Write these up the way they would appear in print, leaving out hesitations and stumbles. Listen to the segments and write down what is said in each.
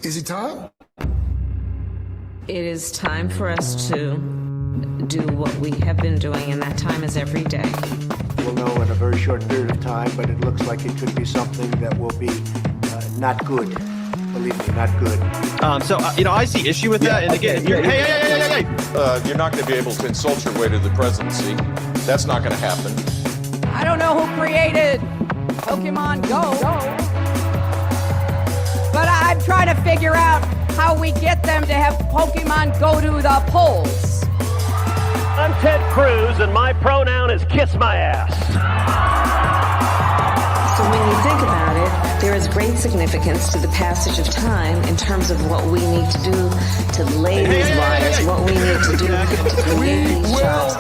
Is it time? It is time for us to do what we have been doing, and that time is every day. We'll know in a very short period of time, but it looks like it could be something that will be not good. Believe me, not good. I see issue with that. And again, hey. You're not going to be able to insult your way to the presidency. That's not going to happen. I don't know who created Pokemon Go, but I'm trying to figure out how we get them to have Pokemon go to the polls. I'm Ted Cruz, and my pronoun is kiss my ass. So when you think about it, there is great significance to the passage of time in terms of what we need to do to lay these wires, what we need to do to create these jobs.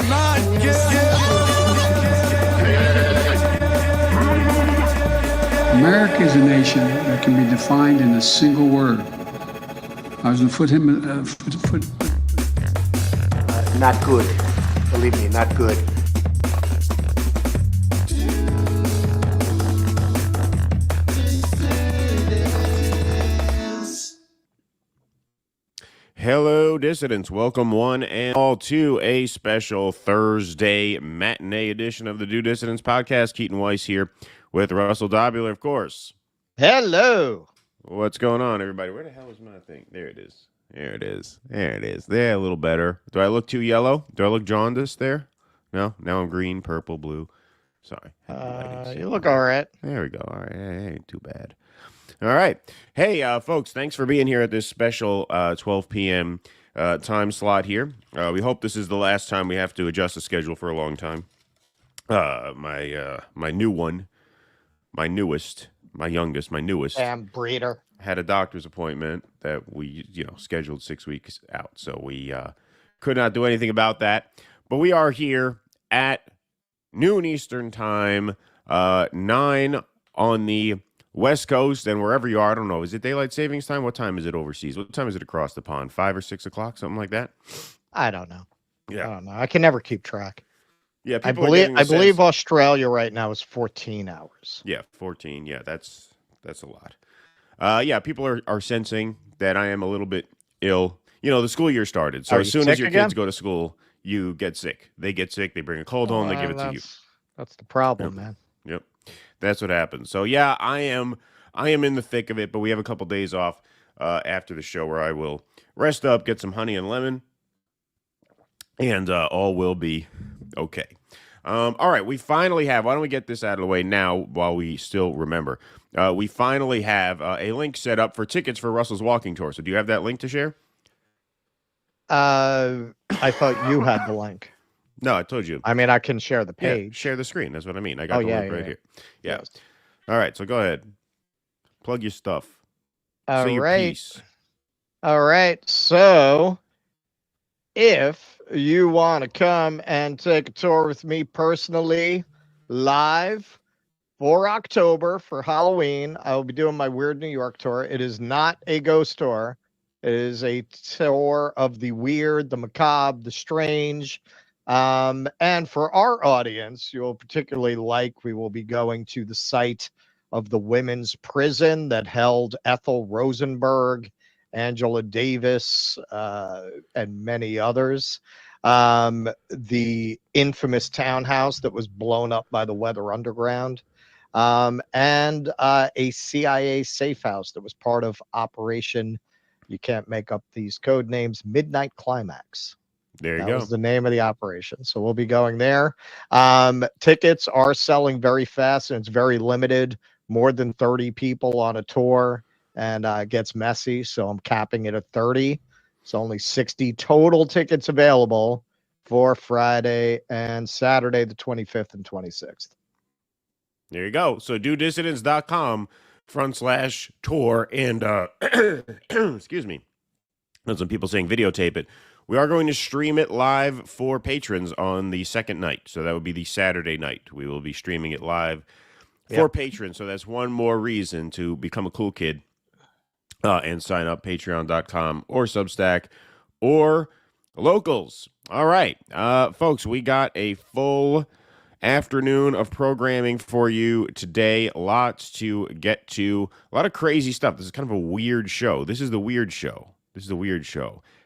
America is a nation that can be defined in a single word. I was going to put him. Not good. Believe me, not good. Hello, dissidents. Welcome one and all to a special Thursday matinee edition of the Do Dissidents podcast. Keaton Weiss here with Russell Dobular, of course. Hello. What's going on, everybody? Where the hell is my thing? There it is. There it is. There it is. There, a little better. Do I look too yellow? Do I look jaundiced there? No? Now I'm green, purple, blue. Sorry. You look all right. There we go. All right. Ain't too bad. All right. Hey, folks, thanks for being here at this special 12 p.m. Time slot here. We hope this is the last time we have to adjust the schedule for a long time. My new one, my newest, my youngest, my newest. Damn breeder. Had a doctor's appointment that we, scheduled 6 weeks out. So we could not do anything about that. But we are here at noon Eastern time, 9 on the West Coast, and wherever you are. I don't know. Is it daylight savings time? What time is it overseas? What time is it across the pond? 5 or 6 o'clock, something like that? I don't know. Yeah. I don't know. I can never keep track. Yeah, I believe Australia right now is 14 hours. Yeah, 14. Yeah, that's a lot. Yeah, people are sensing that I am a little bit ill. The school year started. So as soon as your kids go to school, you get sick. They get sick. They bring a cold home. They give it to you. That's the problem, man. Yep. That's what happens. So yeah, I am in the thick of it, but we have a couple days off after the show where I will rest up, get some honey and lemon, and all will be okay. All right, we finally have, why don't we get this out of the way now while we still remember? We finally have a link set up for tickets for Russell's walking tour. So do you have that link to share? I thought you had the link. No, I told you. I mean, I can share the page. Yeah, share the screen. That's what I mean. I got the link right here. Yeah. Yes. All right, so go ahead. Plug your stuff. All Say your right. piece. All right. So if you want to come and take a tour with me personally live for October for Halloween, I will be doing my Weird New York tour. It is not a ghost tour. It is a tour of the weird, the macabre, the strange. And for our audience, you'll particularly like, we will be going to the site of the women's prison that held Ethel Rosenberg, Angela Davis, and many others. The infamous townhouse that was blown up by the Weather Underground, and a CIA safe house that was part of Operation, you can't make up these code names, Midnight Climax. There you That go. was the name of the operation. So we'll be going there. Tickets are selling very fast, and it's very limited. More than 30 people on a tour, and it gets messy. So I'm capping it at 30. It's only 60 total tickets available for Friday and Saturday, the 25th and 26th. There you go. So dudissidents.com/tour and excuse me. There's some people saying videotape it. We are going to stream it live for patrons on the second night. So that would be the Saturday night. We will be streaming it live for patrons. So that's one more reason to become a cool kid and sign up, patreon.com or Substack or Locals. All right, folks, we got a full afternoon of programming for you today. Lots to get to. A lot of crazy stuff. This is kind of a weird show. This is the weird show.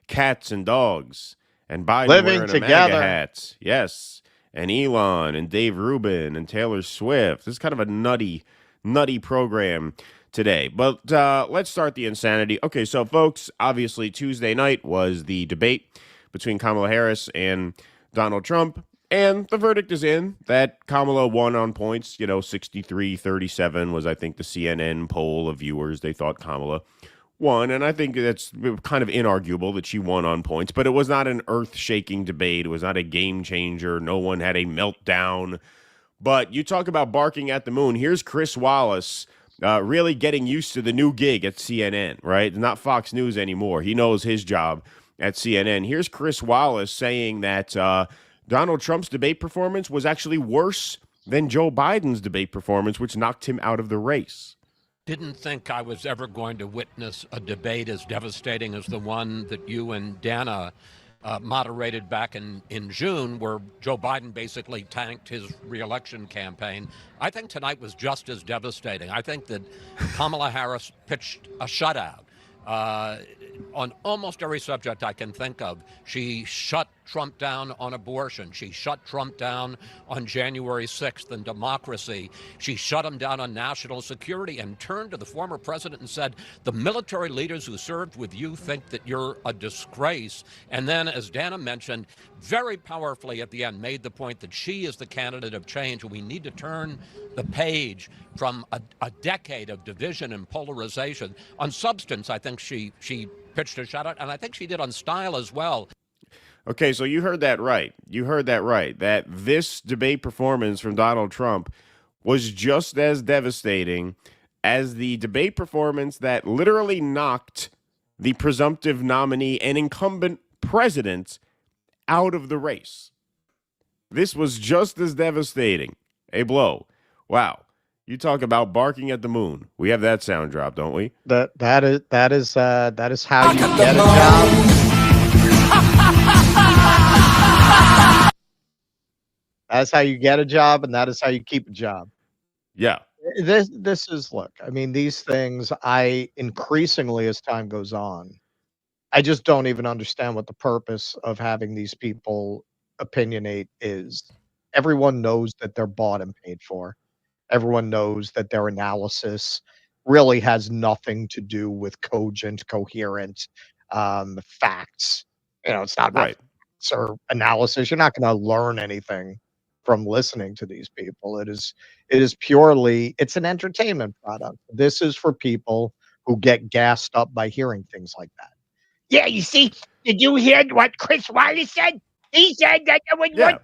Cats and dogs and Biden living wearing together. a MAGA hat. Yes. And Elon and Dave Rubin and Taylor Swift. This is kind of a nutty program today. But let's start the insanity. Okay, so folks, obviously Tuesday night was the debate between Kamala Harris and Donald Trump. And the verdict is in that Kamala won on points. 63-37 was, I think, the CNN poll of viewers. They thought Kamala won, and I think that's kind of inarguable that she won on points, but it was not an earth-shaking debate. It was not a game changer. No one had a meltdown. But you talk about barking at the moon. Here's Chris Wallace really getting used to the new gig at CNN, right? Not Fox News anymore. He knows his job at CNN. Here's Chris Wallace saying that Donald Trump's debate performance was actually worse than Joe Biden's debate performance, which knocked him out of the race. Didn't think I was ever going to witness a debate as devastating as the one that you and Dana moderated back in June, where Joe Biden basically tanked his reelection campaign. I think tonight was just as devastating. I think that Kamala Harris pitched a shutout. On almost every subject I can think of, she shut Trump down on abortion. She shut Trump down on January 6th and democracy. She shut him down on national security and turned to the former president and said, the military leaders who served with you think that you're a disgrace. And then, as Dana mentioned, very powerfully at the end, made the point that she is the candidate of change. We need to turn the page from a decade of division and polarization. On substance, I think she pitched a shout out, and I think she did on style as well. Okay, so you heard that right. You heard that right, that this debate performance from Donald Trump was just as devastating as the debate performance that literally knocked the presumptive nominee and incumbent president out of the race. This was just as devastating a blow. Wow. You talk about barking at the moon. We have that sound drop, don't we? That is how you get a job. That's how you get a job, and that is how you keep a job. Yeah. This is, look, I mean, these things, I increasingly, as time goes on, I just don't even understand what the purpose of having these people opinionate is. Everyone knows that they're bought and paid for. Everyone knows that their analysis really has nothing to do with cogent, coherent facts. You know, it's not about facts or analysis. You're not going to learn anything from listening to these people. It is purely, it's an entertainment product. This is for people who get gassed up by hearing things like that. Yeah, you see, did you hear what Chris Wallace said? He said that there was one.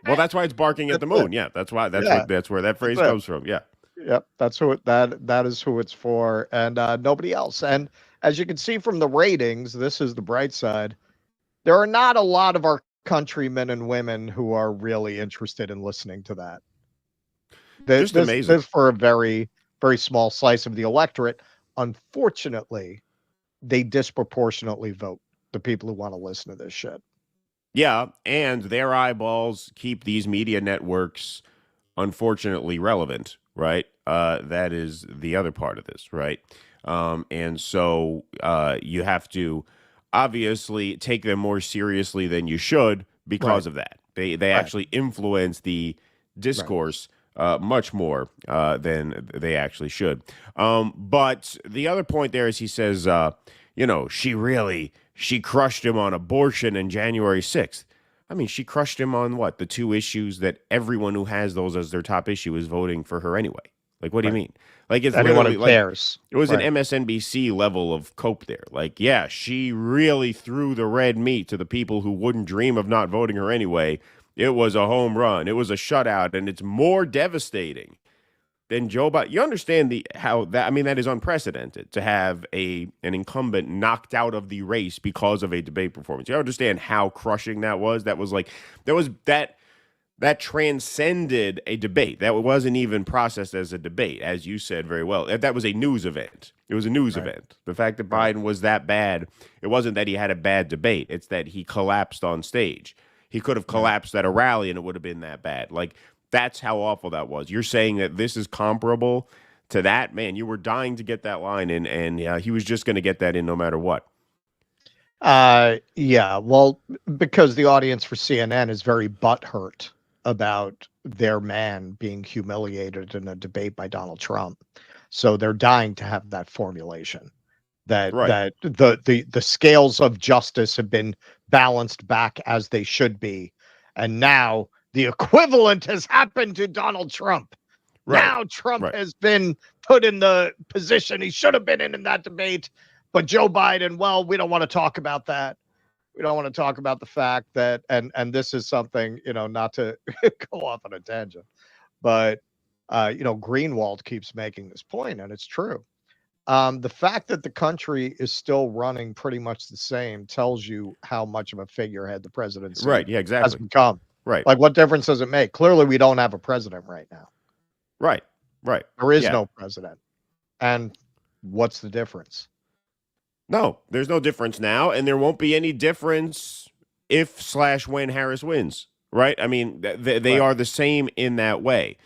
Well, that's why it's barking at the moon. Yeah, that's why. That's where that phrase comes from. Yeah. Yep, that's who that is who it's for, and nobody else. And as you can see from the ratings, this is the bright side. There are not a lot of our countrymen and women who are really interested in listening to that. Just amazing. This for a very, very small slice of the electorate. Unfortunately, they disproportionately vote the people who want to listen to this shit. Yeah, and their eyeballs keep these media networks, unfortunately, relevant, right? That is the other part of this, right? And so you have to obviously take them more seriously than you should because of that. They actually influence the discourse much more than they actually should. But the other point there is he says, she crushed him on abortion in January 6th. I mean, she crushed him on what? The two issues that everyone who has those as their top issue is voting for her anyway. Like, what do you mean? Like, it's anyone literally who cares. It was an MSNBC level of cope there. Like, yeah, she really threw the red meat to the people who wouldn't dream of not voting her anyway. It was a home run. It was a shutout, and it's more devastating than Joe Biden. You understand that is unprecedented to have an incumbent knocked out of the race because of a debate performance. You understand how crushing that was? That transcended a debate. That wasn't even processed as a debate, as you said very well. That was a news event. It was a news event. The fact that Biden was that bad, it wasn't that he had a bad debate. It's that he collapsed on stage. He could have collapsed at a rally and it would have been that bad. Like, that's how awful that was. You're saying that this is comparable to that? Man, you were dying to get that line in, and he was just going to get that in no matter what. Yeah, well, because the audience for CNN is very butthurt about their man being humiliated in a debate by Donald Trump. So they're dying to have that formulation that the scales of justice have been balanced back as they should be. And now the equivalent has happened to Donald Trump. Right. Now Trump has been put in the position he should have been in that debate. But Joe Biden, well, we don't want to talk about that. We don't want to talk about the fact that, and this is something, not to go off on a tangent, but, Greenwald keeps making this point, and it's true. The fact that the country is still running pretty much the same tells you how much of a figurehead the presidency has become. Right. Like, what difference does it make? Clearly, we don't have a president right now. Right. There is no president. And what's the difference? No, there's no difference now, and there won't be any difference if/when Harris wins, right? I mean, they are the same in that way.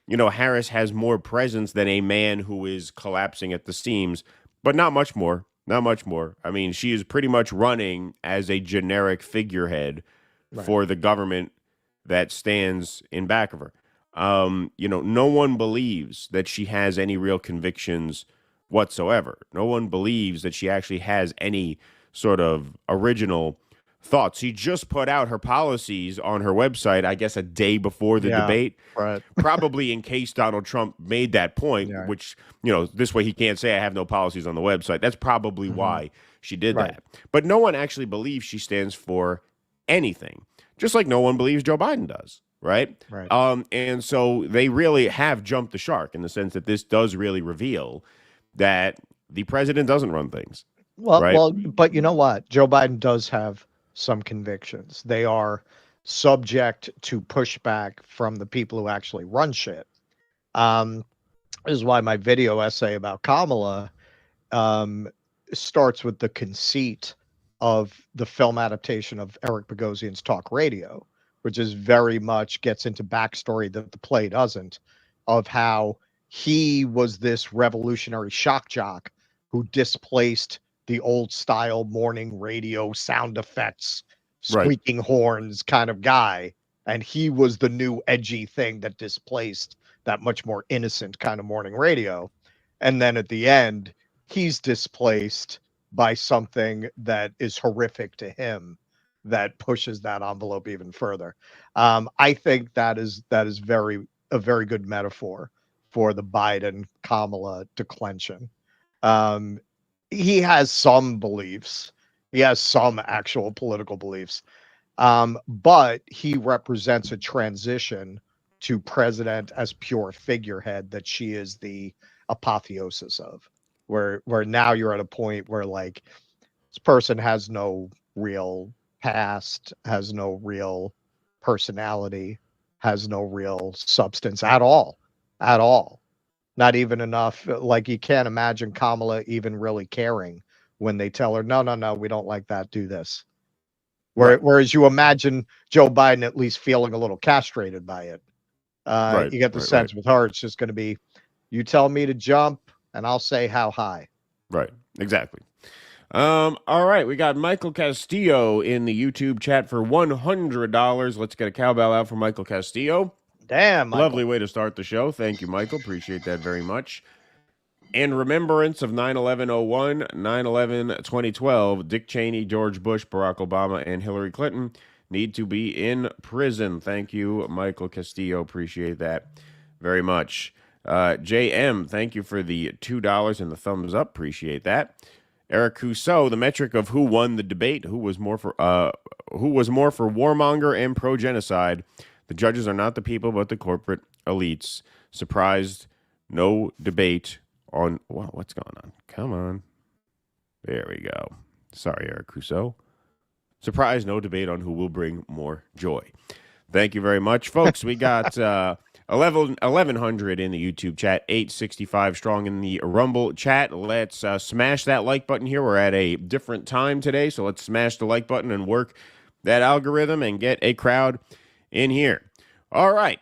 Harris has more presence than a man who is collapsing at the seams, but not much more. Not much more. I mean, she is pretty much running as a generic figurehead for the government that stands in back of her. No one believes that she has any real convictions whatsoever. No one believes that she actually has any sort of original thoughts. She just put out her policies on her website, I guess, a day before the debate, probably in case Donald Trump made that point, which, this way he can't say I have no policies on the website. That's probably why she did that. But no one actually believes she stands for anything, just like no one believes Joe Biden does. Right. And so they really have jumped the shark in the sense that this does really reveal that the president doesn't run things. Well, but you know what? Joe Biden does have some convictions. They are subject to pushback from the people who actually run shit. This is why my video essay about Kamala starts with the conceit of the film adaptation of Eric Bogosian's Talk Radio, which is very much gets into backstory that the play doesn't, of how he was this revolutionary shock jock who displaced the old style morning radio sound effects, squeaking horns kind of guy. And he was the new edgy thing that displaced that much more innocent kind of morning radio. And then at the end, he's displaced by something that is horrific to him, that pushes that envelope even further. I think that is a very good metaphor for the Biden Kamala declension. He has some beliefs. He has some actual political beliefs. But he represents a transition to president as pure figurehead that she is the apotheosis of, where now you're at a point where like this person has no real past, has no real personality, has no real substance at all. Not even enough. Like, you can't imagine Kamala even really caring when they tell her, no, we don't like that, do this. Whereas you imagine Joe Biden at least feeling a little castrated by it. You get the sense with her, it's just going to be, you tell me to jump and I'll say how high. Right, exactly. All right, we got Michael Castillo in the YouTube chat for $100. Let's get a cowbell out for Michael Castillo. Damn, Michael. Lovely way to start the show. Thank you, Michael. Appreciate that very much. In remembrance of 9/11/01, 9/11/2012, Dick Cheney, George Bush, Barack Obama, and Hillary Clinton need to be in prison. Thank you, Michael Castillo. Appreciate that very much. JM, thank you for the $2 and the thumbs up. Appreciate that. Eric Cousseau, the metric of who won the debate, who was more for warmonger and pro-genocide. The judges are not the people, but the corporate elites. Surprised, no debate on what's going on. Come on. There we go. Sorry, Eric Cousseau. Surprise, no debate on who will bring more joy. Thank you very much, folks. We got 1,100 in the YouTube chat, 865 strong in the Rumble chat. Let's smash that like button here. We're at a different time today, so let's smash the like button and work that algorithm and get a crowd in here. All right.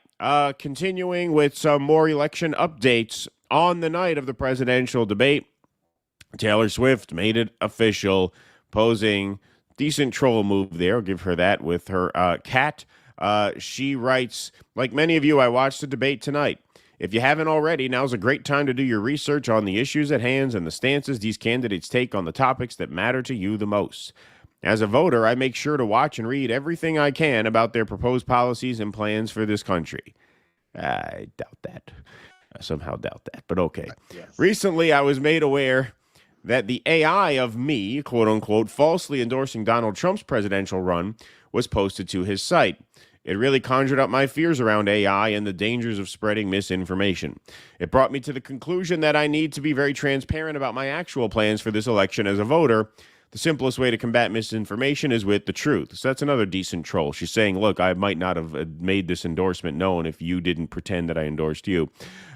Continuing with some more election updates. On the night of the presidential debate, Taylor Swift made it official, posing decent troll move there. I'll give her that with her cat. She writes, like many of you, I watched the debate tonight. If you haven't already, now's a great time to do your research on the issues at hand and the stances these candidates take on the topics that matter to you the most. As a voter, I make sure to watch and read everything I can about their proposed policies and plans for this country. I doubt that. I somehow doubt that, but okay. Yes. Recently, I was made aware that the AI of me, quote unquote, falsely endorsing Donald Trump's presidential run was posted to his site. It really conjured up my fears around AI and the dangers of spreading misinformation. It brought me to the conclusion that I need to be very transparent about my actual plans for this election as a voter. The simplest way to combat misinformation is with the truth. So that's another decent troll. She's saying, look, I might not have made this endorsement known if you didn't pretend that I endorsed you.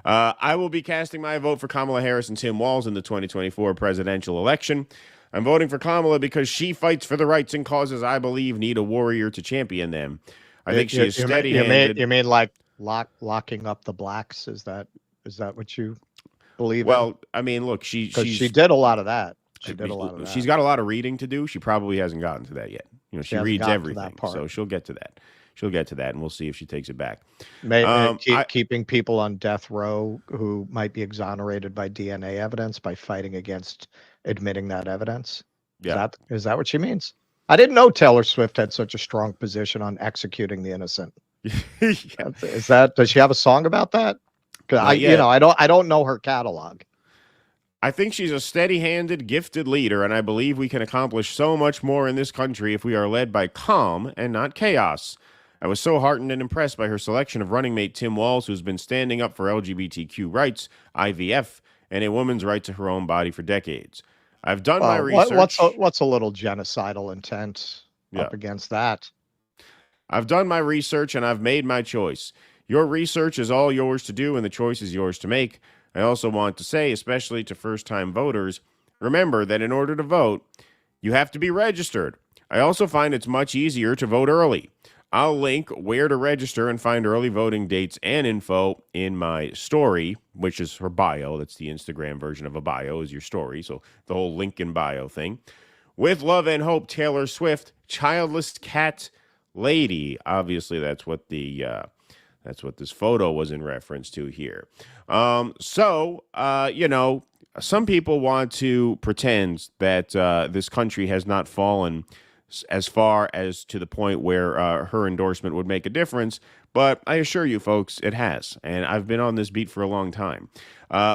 I will be casting my vote for Kamala Harris and Tim Walz in the 2024 presidential election. I'm voting for Kamala because she fights for the rights and causes I believe need a warrior to champion them. I think she is steady-handed. You mean like locking up the blacks? Is that what you believe? Well, I mean, look, she did a lot of that. She did a lot of that. She's got a lot of reading to do. She probably hasn't gotten to that yet. You know, she reads everything, so she'll get to that. She'll get to that, and we'll see if she takes it back. Keeping people on death row who might be exonerated by DNA evidence by fighting against admitting that evidence. Yeah. Is that what she means? I didn't know Taylor Swift had such a strong position on executing the innocent. Is that? Does she have a song about that? I don't know her catalog. I think she's a steady-handed, gifted leader, and I believe we can accomplish so much more in this country if we are led by calm and not chaos. I was so heartened and impressed by her selection of running mate Tim Walz, who's been standing up for LGBTQ rights, IVF, and a woman's right to her own body for decades. I've done my research. What's a little genocidal intent up against that? I've done my research, and I've made my choice. Your research is all yours to do, and the choice is yours to make. I also want to say, especially to first-time voters, remember that in order to vote, you have to be registered. I also find it's much easier to vote early. I'll link where to register and find early voting dates and info in my story, which is her bio. That's the Instagram version of a bio is your story, so the whole link in bio thing. With love and hope, Taylor Swift, childless cat lady. Obviously, that's what this photo was in reference to here. Some people want to pretend that this country has not fallen as far as to the point where her endorsement would make a difference. But I assure you, folks, it has. And I've been on this beat for a long time.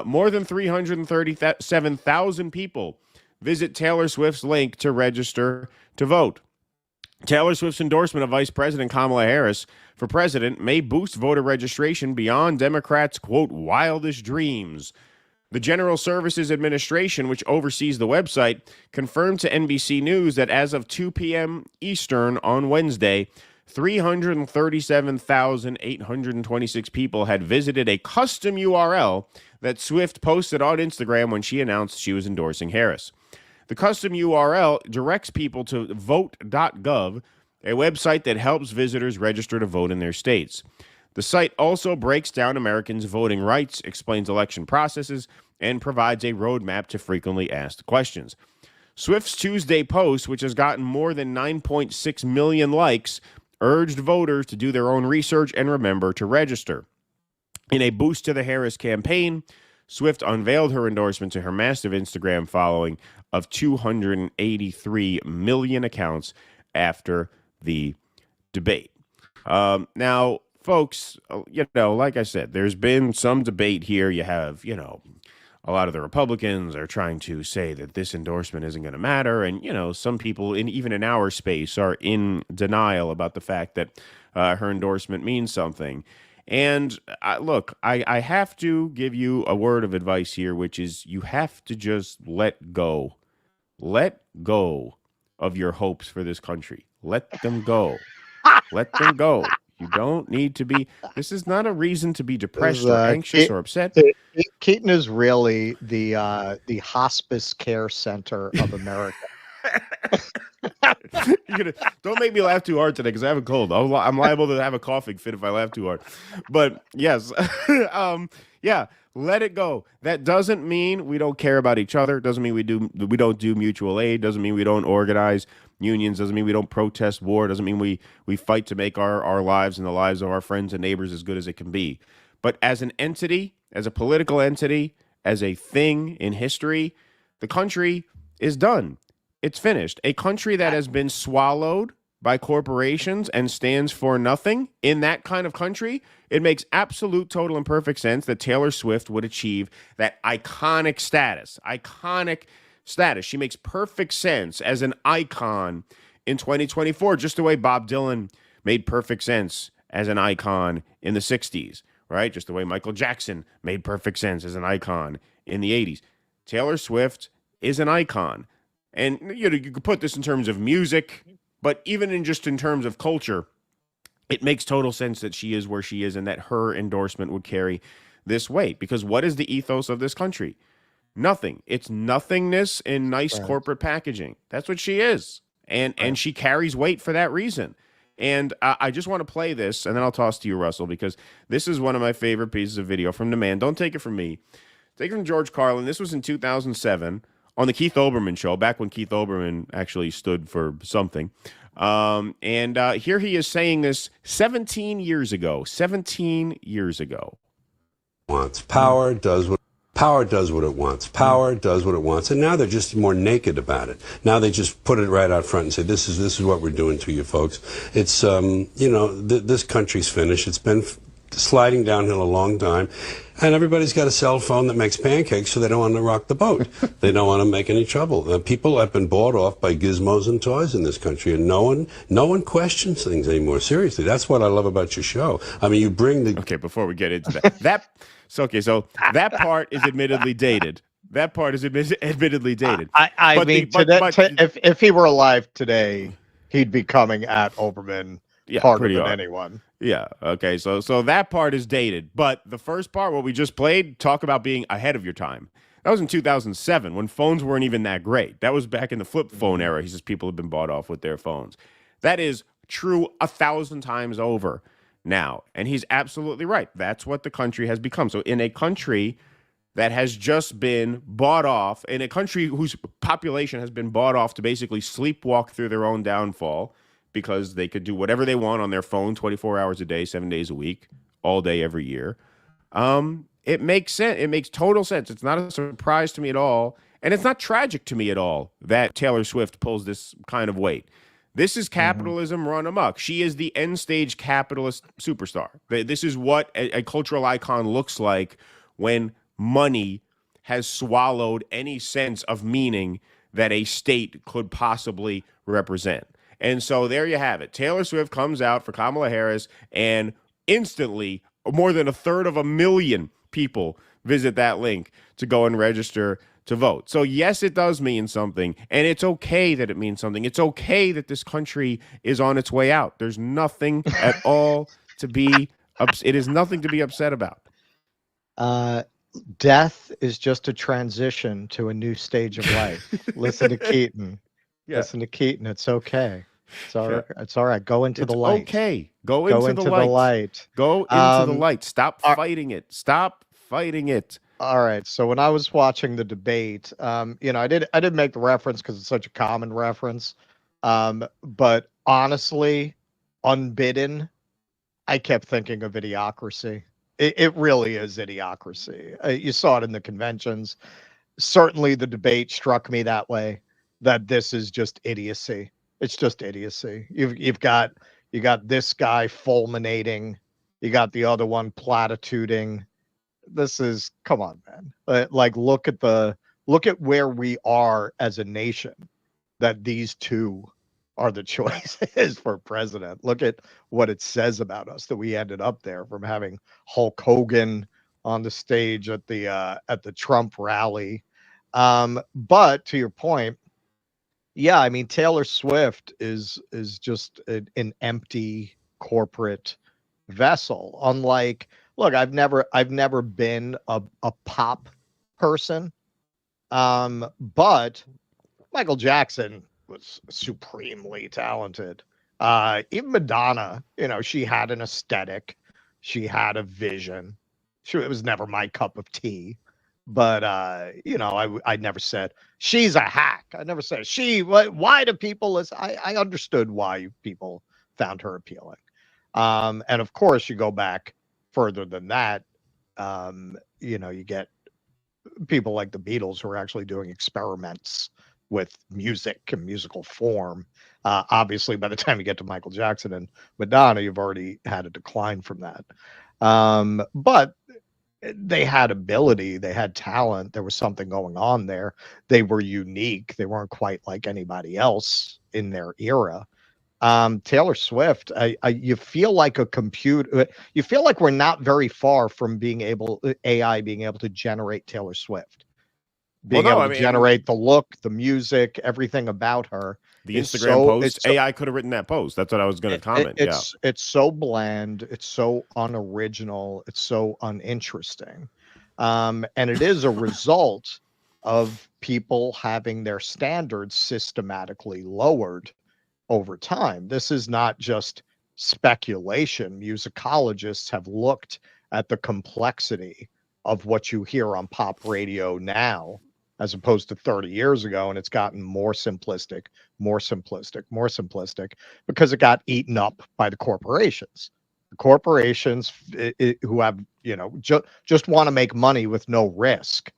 More than 337,000 people visit Taylor Swift's link to register to vote. Taylor Swift's endorsement of Vice President Kamala Harris for president may boost voter registration beyond Democrats', quote, wildest dreams. The General Services Administration, which oversees the website, confirmed to NBC News that as of 2 p.m. Eastern on Wednesday, 337,826 people had visited a custom URL that Swift posted on Instagram when she announced she was endorsing Harris. The custom URL directs people to vote.gov, a website that helps visitors register to vote in their states. The site also breaks down Americans' voting rights, explains election processes, and provides a roadmap to frequently asked questions. Swift's Tuesday post, which has gotten more than 9.6 million likes, urged voters to do their own research and remember to register. In a boost to the Harris campaign, Swift unveiled her endorsement to her massive Instagram following of 283 million accounts after the debate. Now, folks, like I said, there's been some debate here. You have, a lot of the Republicans are trying to say that this endorsement isn't going to matter. And, some people, even in our space, are in denial about the fact that her endorsement means something. And I have to give you a word of advice here, which is you have to just let go. Let go of your hopes for this country. Let them go. Let them go. You don't need to be. This is not a reason to be depressed or anxious or upset. Keaton is really the hospice care center of America. Don't make me laugh too hard today because I have a cold. I'm liable to have a coughing fit if I laugh too hard. But yes, let it go. That doesn't mean we don't care about each other. Doesn't mean we don't do mutual aid. Doesn't mean we don't organize unions. Doesn't mean we don't protest war. Doesn't mean we fight to make our lives and the lives of our friends and neighbors as good as it can be. But as an entity, as a political entity, as a thing in history, the country is done. It's finished. A country that has been swallowed by corporations and stands for nothing, in that kind of country, it makes absolute, total, and perfect sense that Taylor Swift would achieve that iconic status. She makes perfect sense as an icon in 2024, just the way Bob Dylan made perfect sense as an icon in the 60s, right? Just the way Michael Jackson made perfect sense as an icon in the 80s. Taylor Swift is an icon. And you could put this in terms of music, but even in terms of culture, it makes total sense that she is where she is and that her endorsement would carry this weight. Because what is the ethos of this country? Nothing. It's nothingness in nice corporate packaging. That's what she is. And she carries weight for that reason. And I just want to play this, and then I'll toss to you, Russell, because this is one of my favorite pieces of video from the man. Don't take it from me. Take it from George Carlin. This was in 2007. on the Keith Olbermann show, back when Keith Olbermann actually stood for something. And here he is saying this 17 years ago. 17 years ago. Wants power does what it wants. Power does what it wants, and now they're just more naked about it. Now they just put it right out front and say, "This is what we're doing to you folks." It's this country's finished. It's been sliding downhill a long time, and everybody's got a cell phone that makes pancakes, so they don't want to rock the boat. They don't want to make any trouble. People have been bought off by gizmos and toys in this country, and no one questions things anymore. Seriously, that's what I love about your show. I mean, you bring the before we get into that. So that part is admittedly dated. That part is admittedly dated. If he were alive today, he'd be coming at Olbermann harder than anyone. Yeah. Okay. So that part is dated, but the first part, what we just played, talk about being ahead of your time. That was in 2007 when phones weren't even that great. That was back in the flip phone era. He says people have been bought off with their phones. That is true 1,000 times over now. And he's absolutely right. That's what the country has become. So in a country that has just been bought off, in a country whose population has been bought off to basically sleepwalk through their own downfall because they could do whatever they want on their phone 24 hours a day, 7 days a week, all day, every year. It makes sense. It makes total sense. It's not a surprise to me at all. And it's not tragic to me at all that Taylor Swift pulls this kind of weight. This is capitalism run amok. She is the end stage capitalist superstar. This is what a cultural icon looks like when money has swallowed any sense of meaning that a state could possibly represent. And so there you have it. Taylor Swift comes out for Kamala Harris, and instantly more than 1/3 people visit that link to go and register to vote. So yes, it does mean something, and it's okay that it means something. It's okay that this country is on its way out. There's nothing at all to be it is nothing to be upset about. Death is just a transition to a new stage of life. Listen to Keaton. Yeah. Listen to Keaton. It's okay. It's all right. It's all right. Go into the light. Okay. Go into the light. Go into the light. Stop fighting it. Stop fighting it. All right. So when I was watching the debate, I did make the reference because it's such a common reference. But honestly, unbidden, I kept thinking of Idiocracy. It really is Idiocracy. You saw it in the conventions. Certainly the debate struck me that way, that this is just idiocy. It's just idiocy. You got this guy fulminating. You got the other one platituding. This is, come on, man. Like, look at where we are as a nation, that these two are the choices for president. Look at what it says about us, that we ended up there, from having Hulk Hogan on the stage at the Trump rally. But to your point, yeah, I mean, Taylor Swift is just an empty corporate vessel. Unlike, look, I've never been a pop person, but Michael Jackson was supremely talented. Even Madonna, she had an aesthetic, she had a vision. It was never my cup of tea. But, I never said she's a hack. I never said why do people I understood why people found her appealing. And of course, you go back further than that. You get people like the Beatles who are actually doing experiments with music and musical form. Obviously, by the time you get to Michael Jackson and Madonna, you've already had a decline from that. But they had ability, they had talent, there was something going on there. They were unique. They weren't quite like anybody else in their era. Taylor Swift, you feel like a computer. You feel like we're not very far from AI being able to generate Taylor Swift. Generate the look, the music, everything about her. The Instagram post, AI could have written that post. That's what I was going to comment. It's so bland. It's so unoriginal. It's so uninteresting. And it is a result of people having their standards systematically lowered over time. This is not just speculation. Musicologists have looked at the complexity of what you hear on pop radio now as opposed to 30 years ago, and it's gotten more simplistic, more simplistic, more simplistic, because it got eaten up by the corporations. The corporations who have, just want to make money with no risk.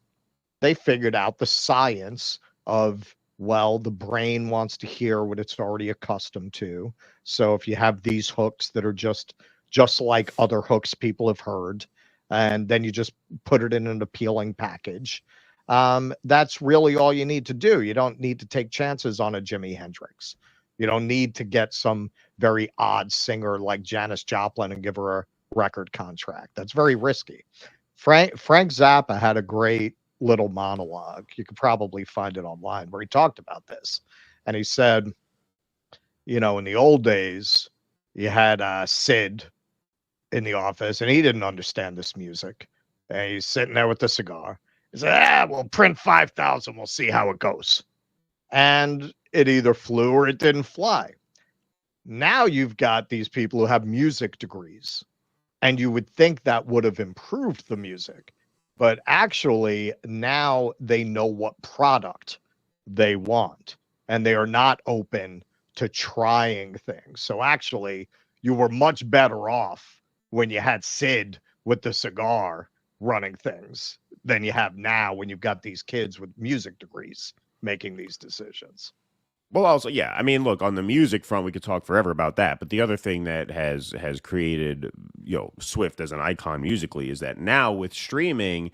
They figured out the science of, well, the brain wants to hear what it's already accustomed to. So if you have these hooks that are just like other hooks people have heard, and then you just put it in an appealing package, that's really all you need to do. You don't need to take chances on a Jimi Hendrix. You don't need to get some very odd singer like Janis Joplin and give her a record contract. That's very risky. Frank Zappa had a great little monologue. You could probably find it online where he talked about this. And he said, in the old days, you had Sid in the office, and he didn't understand this music. And he's sitting there with the cigar. He said, we'll print 5,000. We'll see how it goes. And it either flew or it didn't fly. Now you've got these people who have music degrees, and you would think that would have improved the music. But actually, now they know what product they want, and they are not open to trying things. So actually, you were much better off when you had Sid with the cigar running things than you have now when you've got these kids with music degrees making these decisions. Well, also, yeah, I mean, look, on the music front, we could talk forever about that. But the other thing that has created, Swift as an icon musically is that now with streaming,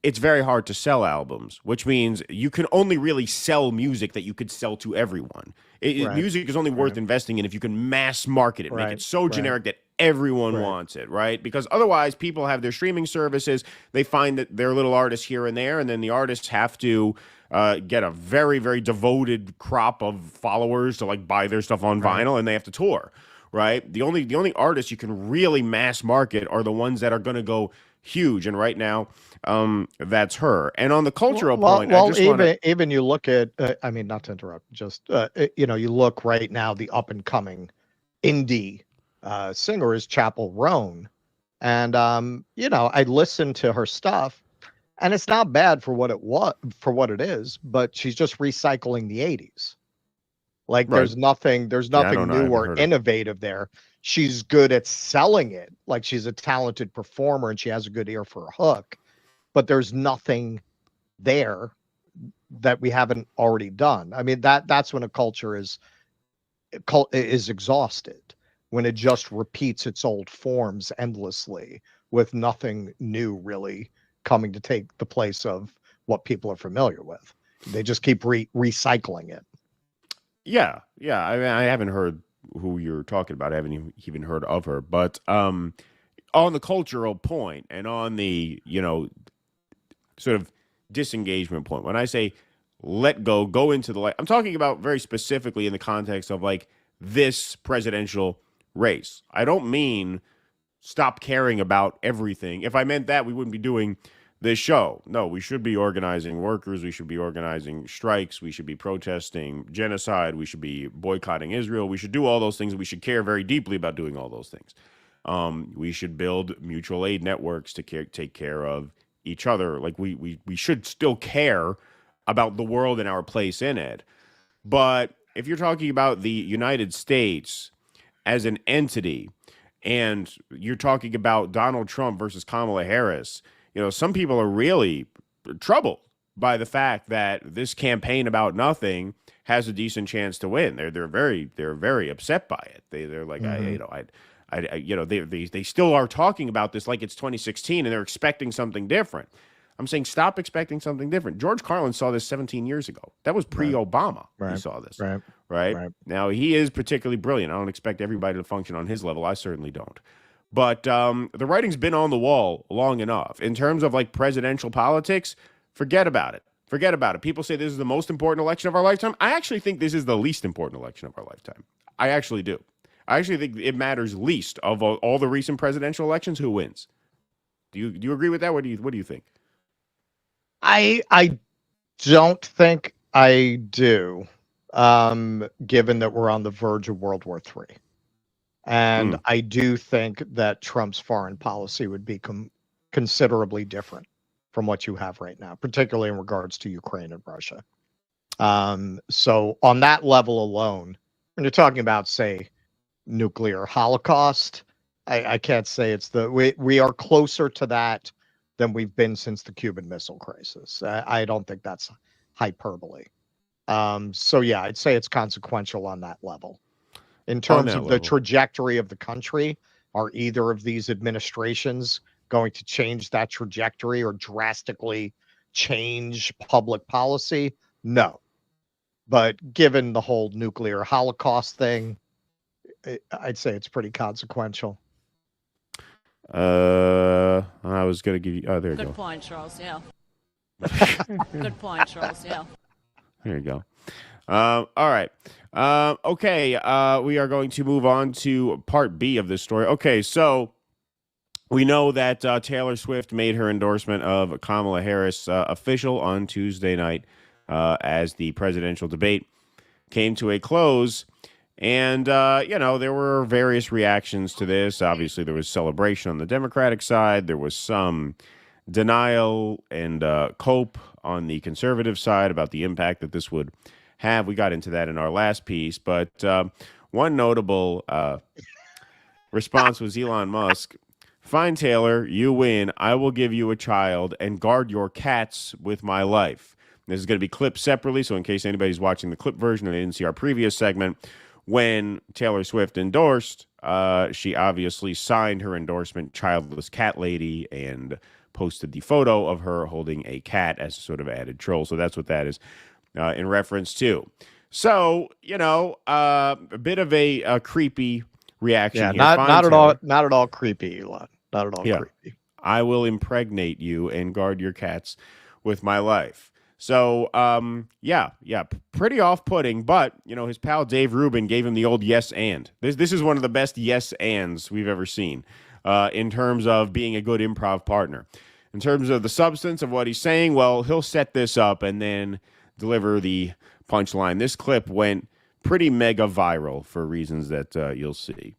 it's very hard to sell albums, which means you can only really sell music that you could sell to everyone. Right. Music is only worth investing in if you can mass market it, make it so generic that everyone wants it, right? Because otherwise, people have their streaming services, they find that they're little artists here and there, and then the artists have to get a very, very devoted crop of followers to buy their stuff on vinyl, and they have to tour, right? The only artists you can really mass market are the oones that are going to go huge, and right now, that's her. And on the cultural point, I just even you look at, I mean, not to interrupt, just you look right now, the up and coming indie singer is Chappell Roan, and I listened to her stuff. And it's not bad for what it is, but she's just recycling the 80s. There's nothing new or innovative there. She's good at selling it. She's a talented performer and she has a good ear for a hook, but there's nothing there that we haven't already done. I mean, that's when a culture is exhausted, when it just repeats its old forms endlessly with nothing new really coming to take the place of what people are familiar with. They just keep recycling it. Yeah. I mean, I haven't heard who you're talking about. I haven't even heard of her. But on the cultural point and on the, sort of disengagement point, when I say let go into the light, I'm talking about very specifically in the context of this presidential race. I don't mean stop caring about everything. If I meant that, we wouldn't be doing this show. No, we should be organizing workers. We should be organizing strikes. We should be protesting genocide. We should be boycotting Israel. We should do all those things. We should care very deeply about doing all those things. We should build mutual aid networks to take care of each other. We should still care about the world and our place in it. But if you're talking about the United States as an entity, and you're talking about Donald Trump versus Kamala Harris, some people are really troubled by the fact that this campaign about nothing has a decent chance to win. They're very upset by it. They're like, they still are talking about this like it's 2016, and they're expecting something different. I'm saying stop expecting something different. George Carlin saw this 17 years ago. That was pre-Obama. He saw this. Right. Now, he is particularly brilliant. I don't expect everybody to function on his level. I certainly don't. But the writing's been on the wall long enough. In terms of presidential politics, forget about it. Forget about it. People say this is the most important election of our lifetime. I actually think this is the least important election of our lifetime. I actually do. I actually think it matters least of all the recent presidential elections who wins. Do you agree with that? What do you think? I don't think I do, given that we're on the verge of World War III. And I do think that Trump's foreign policy would be considerably different from what you have right now, particularly in regards to Ukraine and Russia. So on that level alone, when you're talking about, say, nuclear holocaust, I can't say it's we are closer to that than we've been since the Cuban Missile Crisis. I don't think that's hyperbole. So yeah, I'd say it's consequential on that level. In terms of the trajectory of the country, are either of these administrations going to change that trajectory or drastically change public policy? No. But given the whole nuclear holocaust thing, I'd say it's pretty consequential. I was going to give you... Oh, there you go. Good point, Charles, yeah. Good point, Charles, yeah. There you go. All right. Okay, we are going to move on to part B of this story. Okay, so we know that Taylor Swift made her endorsement of Kamala Harris official on Tuesday night as the presidential debate came to a close. And, there were various reactions to this. Obviously, there was celebration on the Democratic side. There was some denial and cope on the conservative side about the impact that this would have. We got into that in our last piece. But one notable response was Elon Musk. Fine, Taylor, you win. I will give you a child and guard your cats with my life. This is going to be clipped separately, so in case anybody's watching the clip version and they didn't see our previous segment, when Taylor Swift endorsed, she obviously signed her endorsement, Childless Cat Lady, and posted the photo of her holding a cat as a sort of added troll. So that's what that is in reference to. So, a bit of a creepy reaction here. Not at all creepy, Elon. Not at all creepy. I will impregnate you and guard your cats with my life. So, pretty off-putting, but, his pal Dave Rubin gave him the old yes and. This is one of the best yes ands we've ever seen in terms of being a good improv partner. In terms of the substance of what he's saying, well, he'll set this up and then deliver the punchline. This clip went pretty mega viral for reasons that you'll see.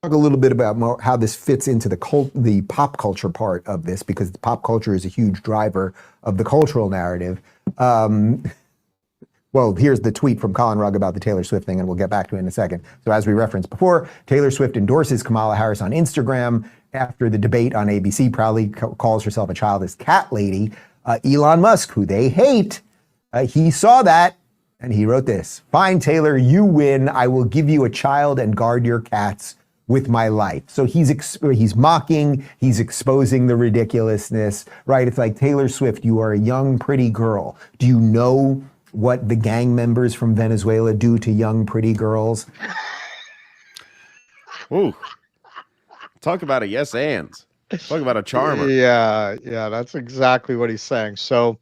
Talk a little bit about how this fits into the pop culture part of this, because the pop culture is a huge driver of the cultural narrative. Well, here's the tweet from Colin Rugg about the Taylor Swift thing, and we'll get back to it in a second. So as we referenced before, Taylor Swift endorses Kamala Harris on Instagram after the debate on ABC, proudly calls herself a childless cat lady. Elon Musk, who they hate, he saw that, and he wrote this: "Fine, Taylor, you win. I will give you a child and guard your cats with my life." So he's mocking, he's exposing the ridiculousness, right? It's like, Taylor Swift, you are a young, pretty girl. Do you know what the gang members from Venezuela do to young, pretty girls? Ooh. Talk about a yes and. Talk about a charmer. Yeah, that's exactly what he's saying. So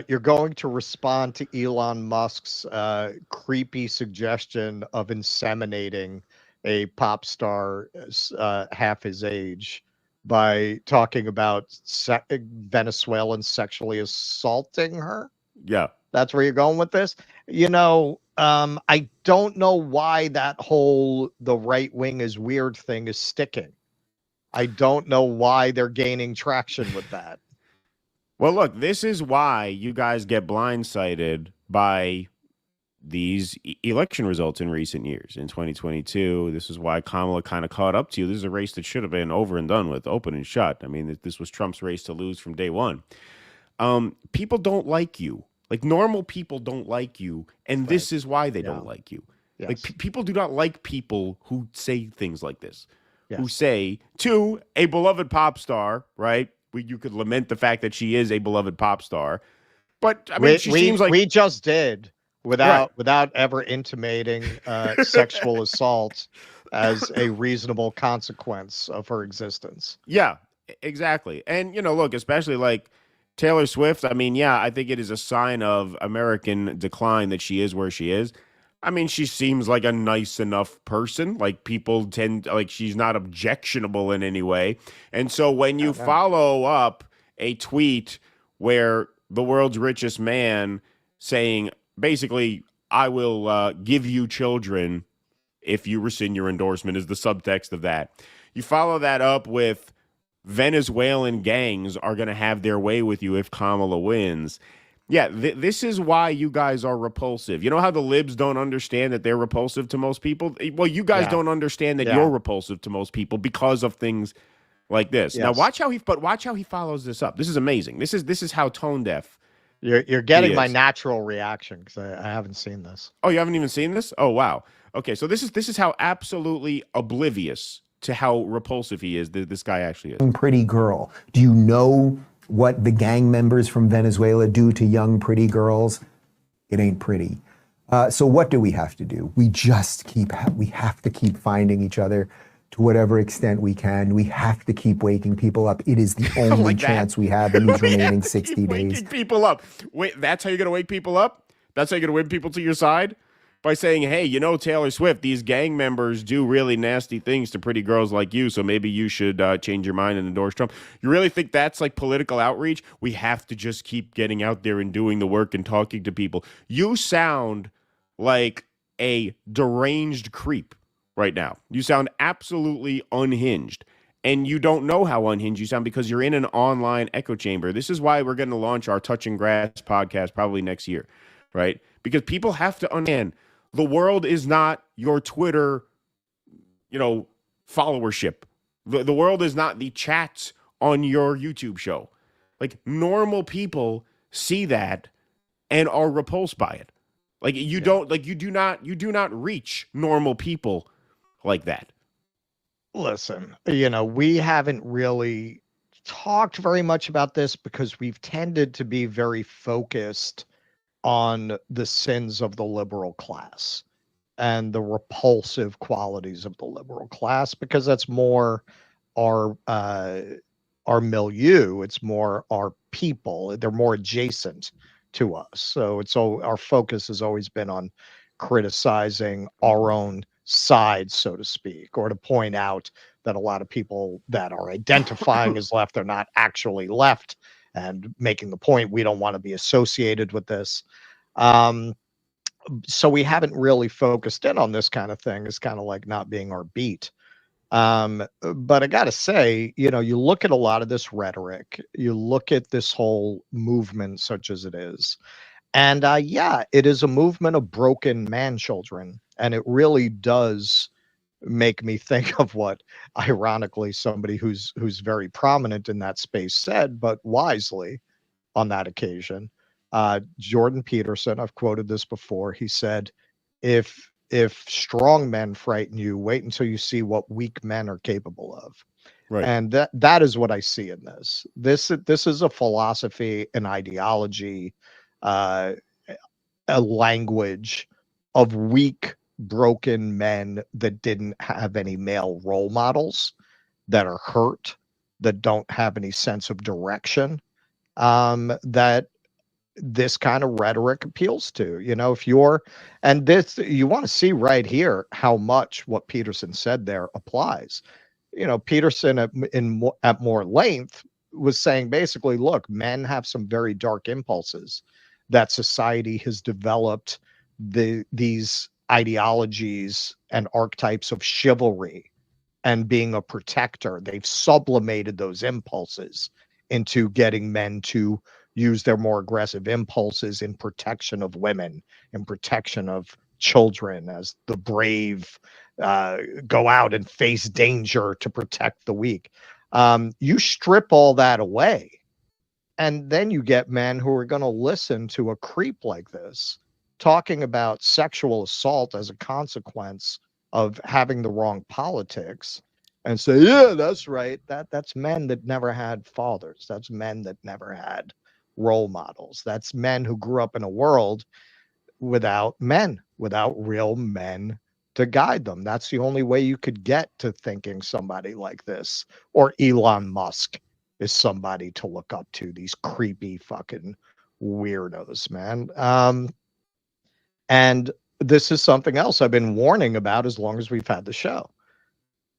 you're going to respond to Elon Musk's creepy suggestion of inseminating a pop star half his age by talking about Venezuelans sexually assaulting her? Yeah. That's where you're going with this? I don't know why that whole the right wing is weird thing is sticking. I don't know why they're gaining traction with that. Well, look, this is why you guys get blindsided by these election results in recent years. In 2022, this is why Kamala kind of caught up to you. This is a race that should have been over and done with, open and shut. I mean, this was Trump's race to lose from day one. People don't like you. Like, normal people don't like you, and this is why they don't like you. Yes. Like, people do not like people who say things like this, who say to a beloved pop star, right? You could lament the fact that she is a beloved pop star, but I mean, she seems like we just did without ever intimating sexual assault as a reasonable consequence of her existence. Yeah, exactly. And look, especially like Taylor Swift. I mean, I think it is a sign of American decline that she is where she is. I mean, she seems like a nice enough person. Like, people tend, like, she's not objectionable in any way. And so when you follow up a tweet where the world's richest man saying, basically, I will give you children if you rescind your endorsement, is the subtext of that. You follow that up with Venezuelan gangs are going to have their way with you if Kamala wins. Yeah, this is why you guys are repulsive. You know how the libs don't understand that they're repulsive to most people? Well, you guys don't understand that you're repulsive to most people because of things like this. Now watch how he follows this up. This is amazing. This is how tone deaf. You're getting my natural reaction because I haven't seen this. Oh, you haven't even seen this? Oh, wow. Okay, so this is how absolutely oblivious to how repulsive he is. This guy actually is. Pretty girl. Do you know what the gang members from Venezuela do to young pretty girls? It ain't pretty. So what do we have to do? We have to keep finding each other to whatever extent we can. We have to keep waking people up. It is the only chance we have in these remaining 60 days. Waking people up. Wait, that's how you're going to wake people up? That's how you're going to win people to your side? By saying, hey, you know, Taylor Swift, these gang members do really nasty things to pretty girls like you, so maybe you should change your mind and endorse Trump. You really think that's like political outreach? We have to just keep getting out there and doing the work and talking to people. You sound like a deranged creep right now. You sound absolutely unhinged. And you don't know how unhinged you sound because you're in an online echo chamber. This is why we're going to launch our Touching Grass podcast probably next year, right? Because people have to understand the world is not your Twitter, followership. The world is not the chats on your YouTube show. Like, normal people see that and are repulsed by it. Like, you do not reach normal people like that. Listen, we haven't really talked very much about this because we've tended to be very focused on the sins of the liberal class and the repulsive qualities of the liberal class, because that's more our milieu. It's more our people. They're more adjacent to us. So our focus has always been on criticizing our own side, so to speak, or to point out that a lot of people that are identifying as left are not actually left, and making the point we don't want to be associated with this. So we haven't really focused in on this kind of thing. It's kind of like not being our beat. But I got to say, you look at a lot of this rhetoric, you look at this whole movement such as it is, and it is a movement of broken man children. And it really does make me think of what, ironically, somebody who's very prominent in that space said, but wisely on that occasion. Jordan Peterson, I've quoted this before. He said, if strong men frighten you, wait until you see what weak men are capable of. Right. And that is what I see in this. This is a philosophy, an ideology, a language of weak, broken men that didn't have any male role models, that are hurt, that don't have any sense of direction, that this kind of rhetoric appeals to. You want to see right here how much what Peterson said there applies. Peterson at more length was saying basically, look, men have some very dark impulses that society has developed these ideologies and archetypes of chivalry and being a protector. They've sublimated those impulses into getting men to use their more aggressive impulses in protection of women, in protection of children, as the brave go out and face danger to protect the weak. You strip all that away, and then you get men who are going to listen to a creep like this talking about sexual assault as a consequence of having the wrong politics, and say, yeah, that's right. That's men that never had fathers. That's men that never had role models. That's men who grew up in a world without real men to guide them. That's the only way you could get to thinking somebody like this, or Elon Musk is somebody to look up to. These creepy fucking weirdos, man. And this is something else I've been warning about as long as we've had the show.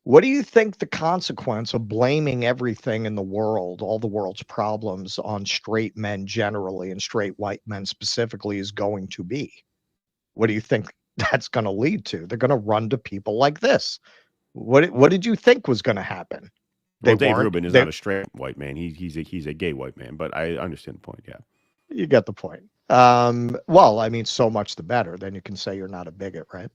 What do you think the consequence of blaming everything in the world, all the world's problems, on straight men generally and straight white men specifically is going to be? What do you think that's going to lead to? They're going to run to people like this. What did you think was going to happen? Well, Dave Rubin is not a straight white man. He's a gay white man, but I understand the point. Yeah, you get the point. Well, I mean, so much the better. Then you can say you're not a bigot, right?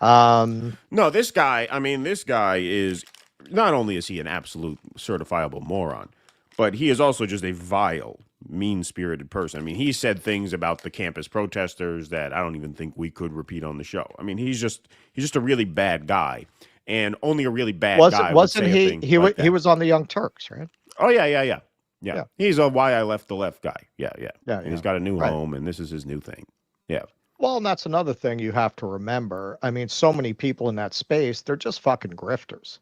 No, this guy. I mean, this guy is not only is he an absolute certifiable moron, but he is also just a vile, mean-spirited person. I mean, he said things about the campus protesters that I don't even think we could repeat on the show. I mean, he's just a really bad guy, and only a really bad guy would say a thing like that. He was on the Young Turks, right? Oh yeah. He's a why I left the left guy. Yeah. And he's got a new home, and this is his new thing. Yeah. Well, and that's another thing you have to remember. I mean, so many people in that space, they're just fucking grifters.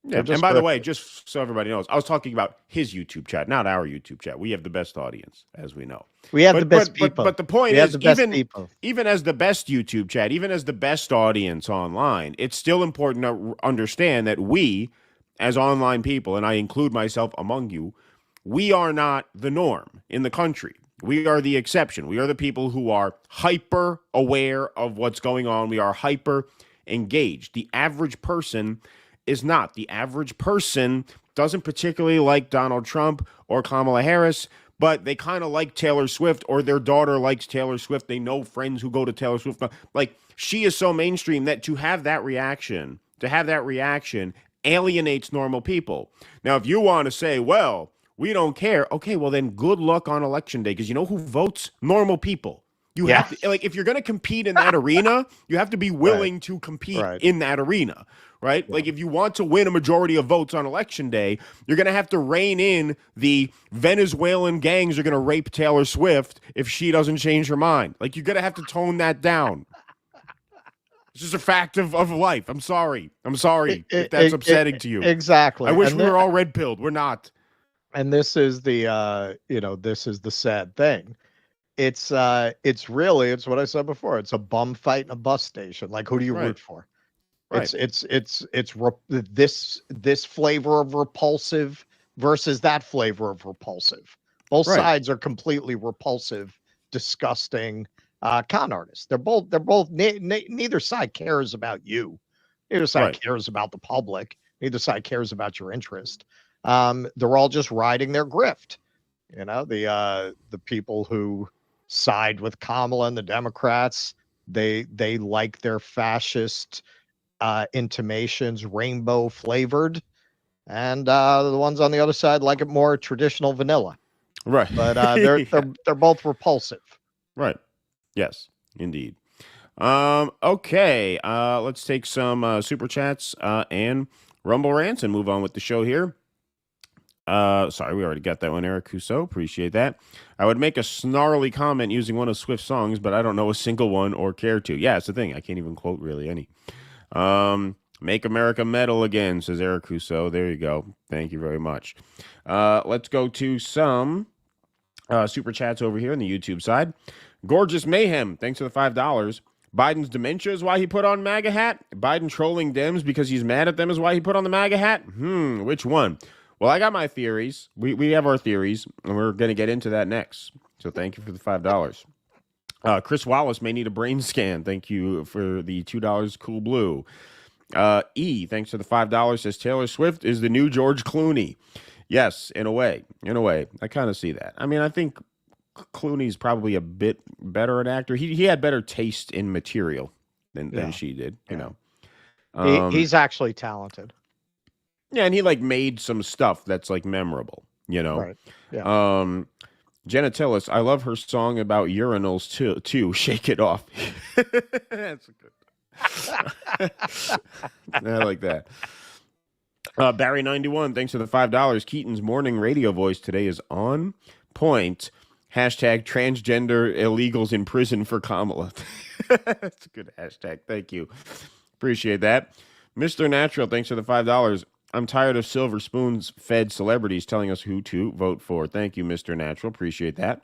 Yeah, and by the way, just so everybody knows, I was talking about his YouTube chat, not our YouTube chat. We have the best audience, as we know. We have the best people. But the point is, even as the best YouTube chat, even as the best audience online, it's still important to understand that we, as online people, and I include myself among you, we are not the norm in the country. We are the exception. We are the people who are hyper aware of what's going on. We are hyper engaged. The average person is not. The average person doesn't particularly like Donald Trump or Kamala Harris, but they kind of like Taylor Swift, or their daughter likes Taylor Swift. They know friends who go to Taylor Swift. Like, she is so mainstream that to have that reaction alienates normal people. Now, if you want to say, well, we don't care. Okay, well then good luck on election day, because you know who votes? Normal people. You have to, like, if you're going to compete in that arena, you have to be willing to compete in that arena, right? Like, if you want to win a majority of votes on election day, you're going to have to rein in the Venezuelan gangs are going to rape Taylor Swift if she doesn't change her mind. Like, you're going to have to tone that down. It's just a fact of life. I'm sorry if that's upsetting to you. Exactly. I wish we were all red-pilled. We're not. And this is the this is the sad thing. It's really what I said before. It's a bum fight in a bus station. Like, who do you root for? Right. This flavor of repulsive versus that flavor of repulsive. Both sides are completely repulsive, disgusting con artists. They're both neither side cares about you. Neither side cares about the public. Neither side cares about your interest. They're all just riding their grift. You know, the people who side with Kamala and the Democrats, they like their fascist intimations rainbow flavored, and the ones on the other side like it more traditional vanilla. Right. But they're both repulsive. Right. Yes, indeed. Okay. Let's take some super chats and Rumble rants and move on with the show here. Sorry, we already got that one, Eric Cusso. Appreciate that. I would make a snarly comment using one of Swift's songs, but I don't know a single one or care to. Yeah, it's the thing. I can't even quote really any. Make America metal again, says Eric Cusso. There you go. Thank you very much. Let's go to some super chats over here on the YouTube side. Gorgeous Mayhem, thanks for the $5. Biden's dementia is why he put on MAGA hat. Biden trolling Dems because he's mad at them is why he put on the MAGA hat. Which one? Well, I got my theories. We have our theories, and we're going to get into that next. So thank you for the $5. Chris Wallace may need a brain scan. Thank you for the $2. Cool Blue. E, thanks for the $5, says Taylor Swift is the new George Clooney. Yes, in a way. I kind of see that. I mean, I think Clooney's probably a bit better an actor. He had better taste in material than she did, you know. He's actually talented. Yeah, and he like made some stuff that's like memorable, you know. Right. Yeah. Jenna Tillis, I love her song about urinals too. Shake it off. That's good. I like that. Barry91, thanks for the $5. Keaton's morning radio voice today is on point. Hashtag transgender illegals in prison for Kamala. That's a good hashtag. Thank you. Appreciate that. Mr. Natural, thanks for the $5. I'm tired of silver spoons fed celebrities telling us who to vote for. Thank you, Mr. Natural. Appreciate that.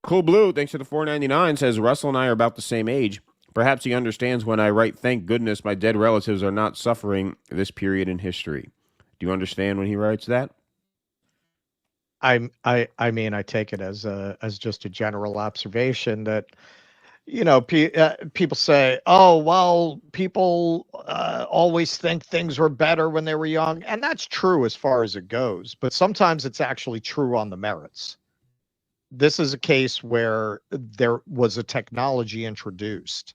Cool Blue, thanks for the $4.99, says Russell and I are about the same age. Perhaps he understands when I write, thank goodness my dead relatives are not suffering this period in history. Do you understand when he writes that? I mean, I take it as just a general observation that, people say, "Oh, well, people always think things were better when they were young," and that's true as far as it goes. But sometimes it's actually true on the merits. This is a case where there was a technology introduced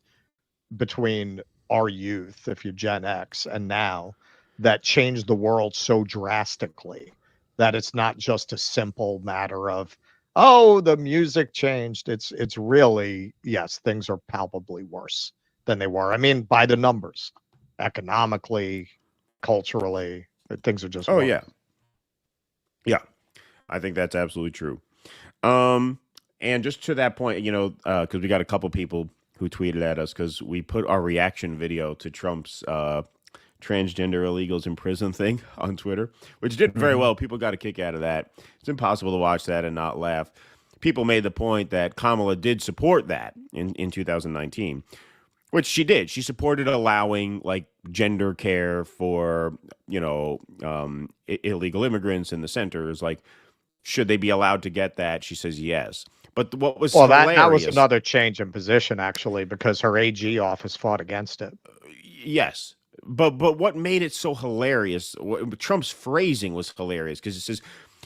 between our youth, if you're Gen X, and now that changed the world so drastically that it's not just a simple matter of, oh, the music changed. It's really, yes, things are palpably worse than they were. I mean, by the numbers, economically, culturally, things are just Oh worse. yeah, I think that's absolutely true. And just to that point, because we got a couple people who tweeted at us because we put our reaction video to Trump's transgender illegals in prison thing on Twitter, which did very well. People got a kick out of that. It's impossible to watch that and not laugh. People made the point that Kamala did support that in 2019, which she did. She supported allowing like gender care for, illegal immigrants in the centers. Like, should they be allowed to get that? She says yes. But what was hilarious, that was another change in position, actually, because her AG office fought against it. Yes. But what made it so hilarious, Trump's phrasing was hilarious, because it says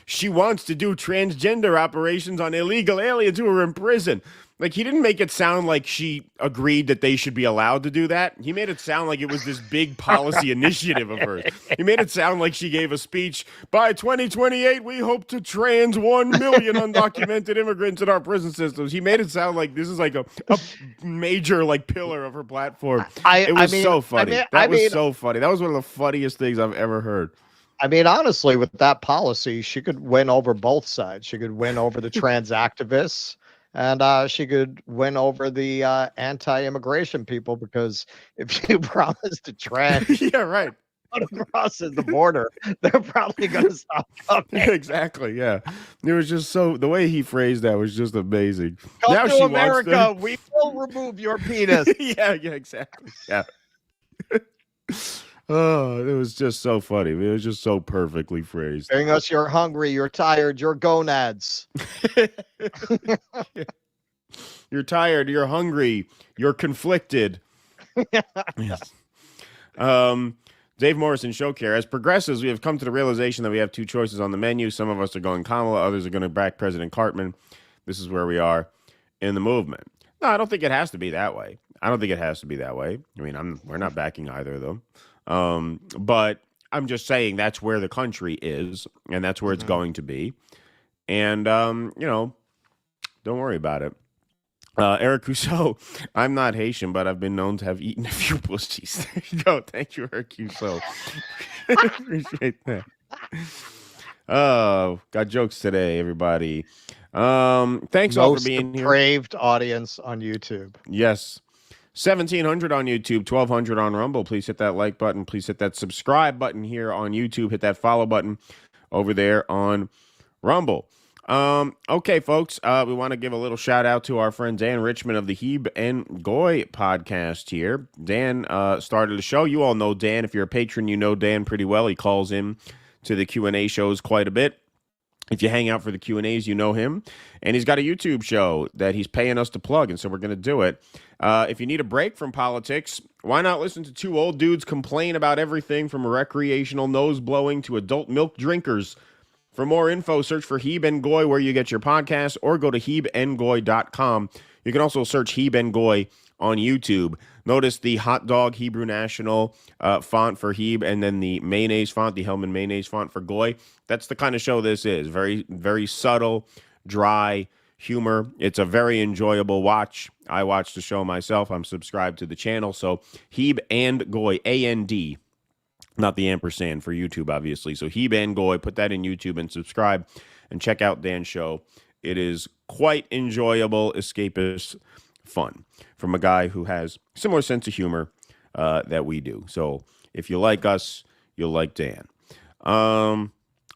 she wants to do transgender operations on illegal aliens who are in prison. Like, he didn't make it sound like she agreed that they should be allowed to do that. He made it sound like it was this big policy initiative of hers. He made it sound like she gave a speech, by 2028, we hope to trans 1 million undocumented immigrants in our prison systems. He made it sound like this is like a major like pillar of her platform. It was so funny. That was so funny. That was one of the funniest things I've ever heard. I mean, honestly, with that policy, she could win over both sides. She could win over the trans activists, and she could win over the anti-immigration people, because if you promise to trans, yeah, right, crosses the border, they're probably going to stop coming. Exactly. Yeah, it was just the way he phrased that was just amazing. Come now to she America, we will remove your penis. yeah, exactly. Yeah. Oh, it was just so funny. It was just so perfectly phrased. Telling us you're hungry, you're tired, you're gonads. You're tired, you're hungry, you're conflicted. Yes. Dave Morrison, show care. As progressives, we have come to the realization that we have two choices on the menu. Some of us are going Kamala, others are going to back President Cartman. This is where we are in the movement. No, I don't think it has to be that way. I mean, we're not backing either of them. But I'm just saying that's where the country is, and that's where it's going to be. And, don't worry about it. Eric Rousseau, I'm not Haitian, but I've been known to have eaten a few pussies. There you go. Thank you, Eric Rousseau. Appreciate that. Oh, got jokes today, everybody. Thanks all for being here. Depraved audience on YouTube. Yes. 1,700 on YouTube, 1,200 on Rumble. Please hit that like button. Please hit that subscribe button here on YouTube. Hit that follow button over there on Rumble. Okay, folks, we want to give a little shout out to our friend Dan Richmond of the Hebe and Goy podcast here. Dan started the show. You all know Dan. If you're a patron, you know Dan pretty well. He calls in to the Q&A shows quite a bit. If you hang out for the Q&As, you know him. And he's got a YouTube show that he's paying us to plug, and so we're going to do it. If you need a break from politics, why not listen to two old dudes complain about everything from recreational nose-blowing to adult milk drinkers? For more info, search for Hebe and Goy where you get your podcasts, or go to hebeandgoy.com. You can also search Hebe and Goy on YouTube. Notice the hot dog Hebrew National font for Hebe, and then the mayonnaise font, the Hellman mayonnaise font for Goy. That's the kind of show this is. Very, very subtle, dry humor. It's a very enjoyable watch. I watch the show myself. I'm subscribed to the channel. So Hebe and Goy, A-N-D, not the ampersand for YouTube, obviously. So Hebe and Goy, put that in YouTube and subscribe and check out Dan's show. It is quite enjoyable, escapist fun from a guy who has a similar sense of humor that we do. So if you like us, you'll like Dan.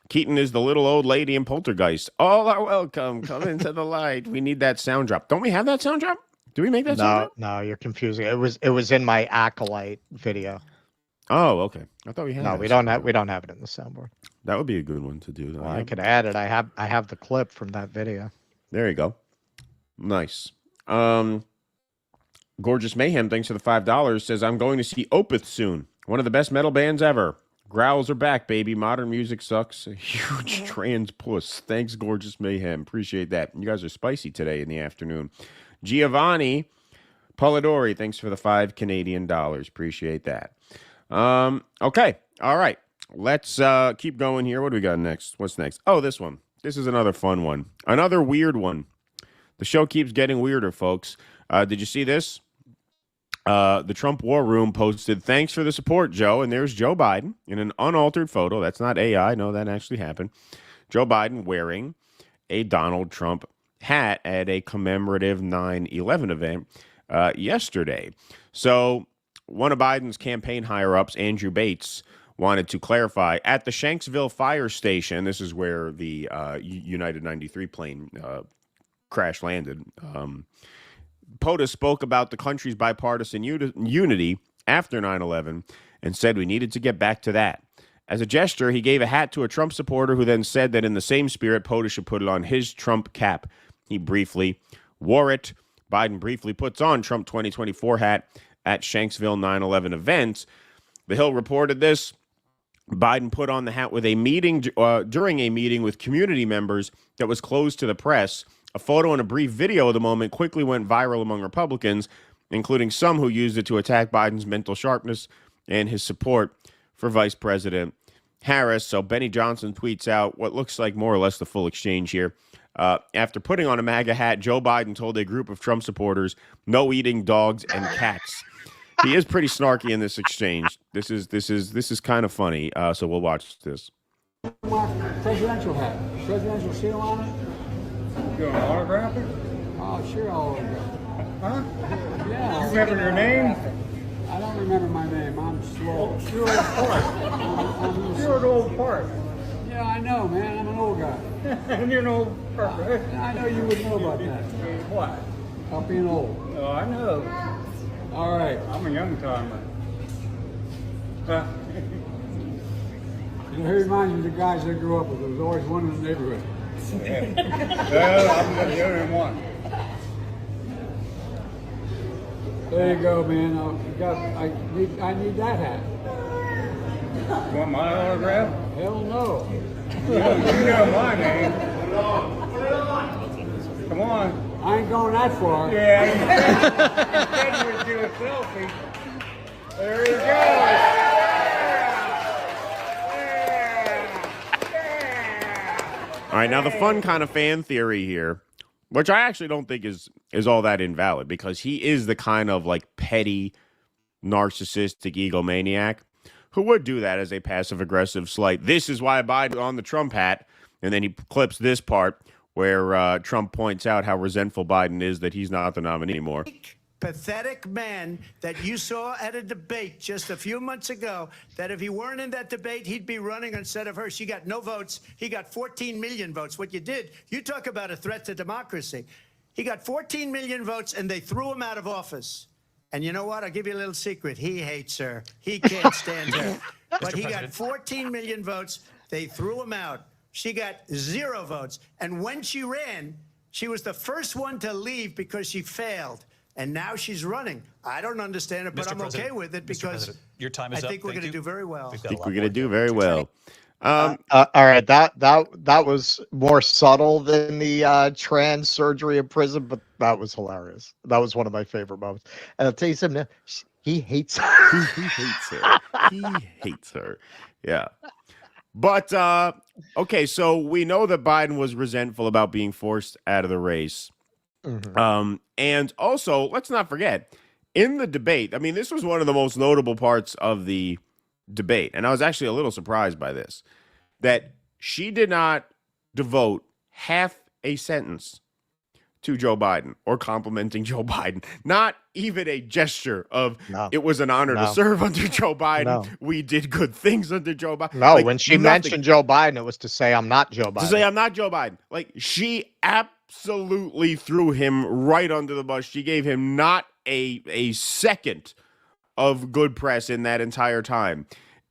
Keaton is the little old lady in Poltergeist. All are welcome. Come into the light. We need that sound drop. Don't we have that sound drop? Do we make that sound drop? No, you're confusing. It was in my Acolyte video. Oh, okay. I thought we had. No, we don't have it in the soundboard. That would be a good one to do. Well, I could add it. I have the clip from that video. There you go. Nice. Gorgeous Mayhem, thanks for the $5, says, I'm going to see Opeth soon. One of the best metal bands ever. Growls are back, baby. Modern music sucks. A huge trans puss. Thanks, Gorgeous Mayhem. Appreciate that. You guys are spicy today in the afternoon. Giovanni Polidori, thanks for the $5 Canadian. Appreciate that. Okay. All right. Let's keep going here. What do we got next? What's next? Oh, this one. This is another fun one. Another weird one. The show keeps getting weirder, folks. Did you see this? The Trump War Room posted, thanks for the support, Joe. And there's Joe Biden in an unaltered photo. That's not AI. No, that actually happened. Joe Biden wearing a Donald Trump hat at a commemorative 9/11 event yesterday. So one of Biden's campaign higher-ups, Andrew Bates, wanted to clarify at the Shanksville fire station. This is where the United 93 plane crash landed. POTUS spoke about the country's bipartisan unity after 9/11 and said we needed to get back to that. As a gesture, he gave a hat to a Trump supporter who then said that in the same spirit, POTUS should put it on his Trump cap. He briefly wore it. Biden briefly puts on Trump 2024 hat at Shanksville 9/11 event. The Hill reported this. Biden put on the hat with a meeting during a meeting with community members that was closed to the press. A photo and a brief video of the moment quickly went viral among Republicans, including some who used it to attack Biden's mental sharpness and his support for Vice President Harris. So Benny Johnson tweets out what looks like more or less the full exchange here. After putting on a MAGA hat, Joe Biden told a group of Trump supporters, no eating dogs and cats. He is pretty snarky in this exchange. This is kind of funny. So we'll watch this. Presidential hat. Presidential seal on it. You want to autograph it? Oh, sure, I'll autograph it. Huh? Yeah. You remember your name? I don't remember my name. I'm slow. You're old part. You're an old part. Yeah, I know, man. I'm an old guy. And you're an old part, right? I know you would know about that. What? About being old. Oh, I know. All right. I'm a young timer. You know, he reminds me of the guys I grew up with. There was always one in the neighborhood. Yeah. Well, I'm the only one. There you go, man. I need that hat. You want my autograph? Hell no. You know my name. Come on. I ain't going that far. Yeah, you said you would do a selfie. There he goes. All right, now the fun kind of fan theory here, which I actually don't think is all that invalid, because he is the kind of like petty, narcissistic egomaniac who would do that as a passive-aggressive slight. This is why Biden on the Trump hat, and then he clips this part where Trump points out how resentful Biden is that he's not the nominee anymore. Pathetic man that you saw at a debate just a few months ago, that if he weren't in that debate, he'd be running instead of her. She got no votes. He got 14 million votes. What you did, you talk about a threat to democracy. He got 14 million votes, and they threw him out of office. And you know what? I'll give you a little secret. He hates her. He can't stand her. But he got 14 million votes. They threw him out. She got 0 votes. And when she ran, she was the first one to leave because she failed. And now she's running. I don't understand it, but I'm okay with it because your time is I think we're going to do very well. I think we're going to do very well. All right, that was more subtle than the trans surgery in prison, but that was hilarious. That was one of my favorite moments. And I'll tell you something. He hates her. He hates her. He hates her. Yeah. But okay, so we know that Biden was resentful about being forced out of the race. Mm-hmm. And also, let's not forget, in the debate, I mean, this was one of the most notable parts of the debate, and I was actually a little surprised by this, that she did not devote half a sentence to Joe Biden or complimenting Joe Biden. Not even a gesture of, it was an honor to serve under Joe Biden. We did good things under Joe Biden. No, like, when she mentioned Joe Biden, it was to say, I'm not Joe Biden. To say, I'm not Joe Biden. Like, she absolutely threw him right under the bus. She gave him not a second of good press in that entire time.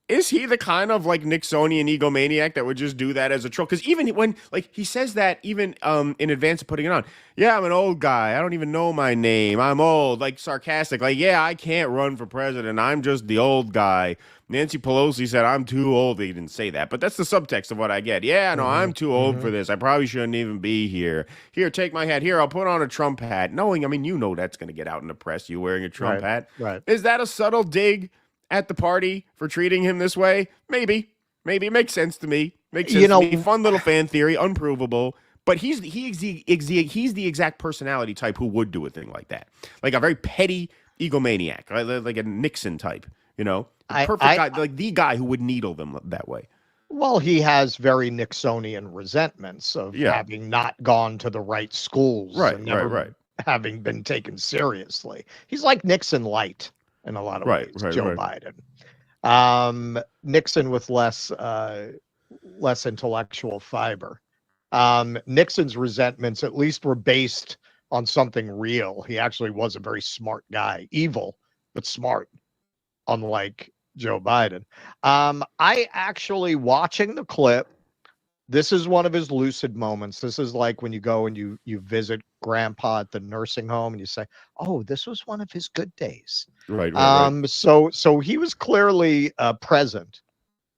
is he the kind of like Nixonian egomaniac that would just do that as a troll? Because even when like he says that even in advance of putting it on, yeah, I'm an old guy. I don't even know my name. I'm old, like sarcastic, like yeah, I can't run for president. I'm just the old guy. Nancy Pelosi said I'm too old. He didn't say that, but that's the subtext of what I get. Yeah, no, I'm too old for this. I probably shouldn't even be here. Here, take my hat. Here, I'll put on a Trump hat. Knowing, I mean, you know that's going to get out in the press. You wearing a Trump hat. Right. Is that a subtle dig at the party for treating him this way? Maybe it makes sense to me. Makes sense to me. Fun little fan theory, unprovable. But he's the exact personality type who would do a thing like that, like a very petty egomaniac, like a Nixon type. You know, perfect guy, like the guy who would needle them that way. Well, he has very Nixonian resentments of having not gone to the right schools, and never having been taken seriously. He's like Nixon light in a lot of ways, Joe Biden. Nixon with less intellectual fiber. Nixon's resentments at least were based on something real. He actually was a very smart guy, evil but smart, unlike Joe Biden. I actually, watching the clip, this is one of his lucid moments. This is like when you go and you visit grandpa at the nursing home and you say, oh, this was one of his good days. Right. So he was clearly present.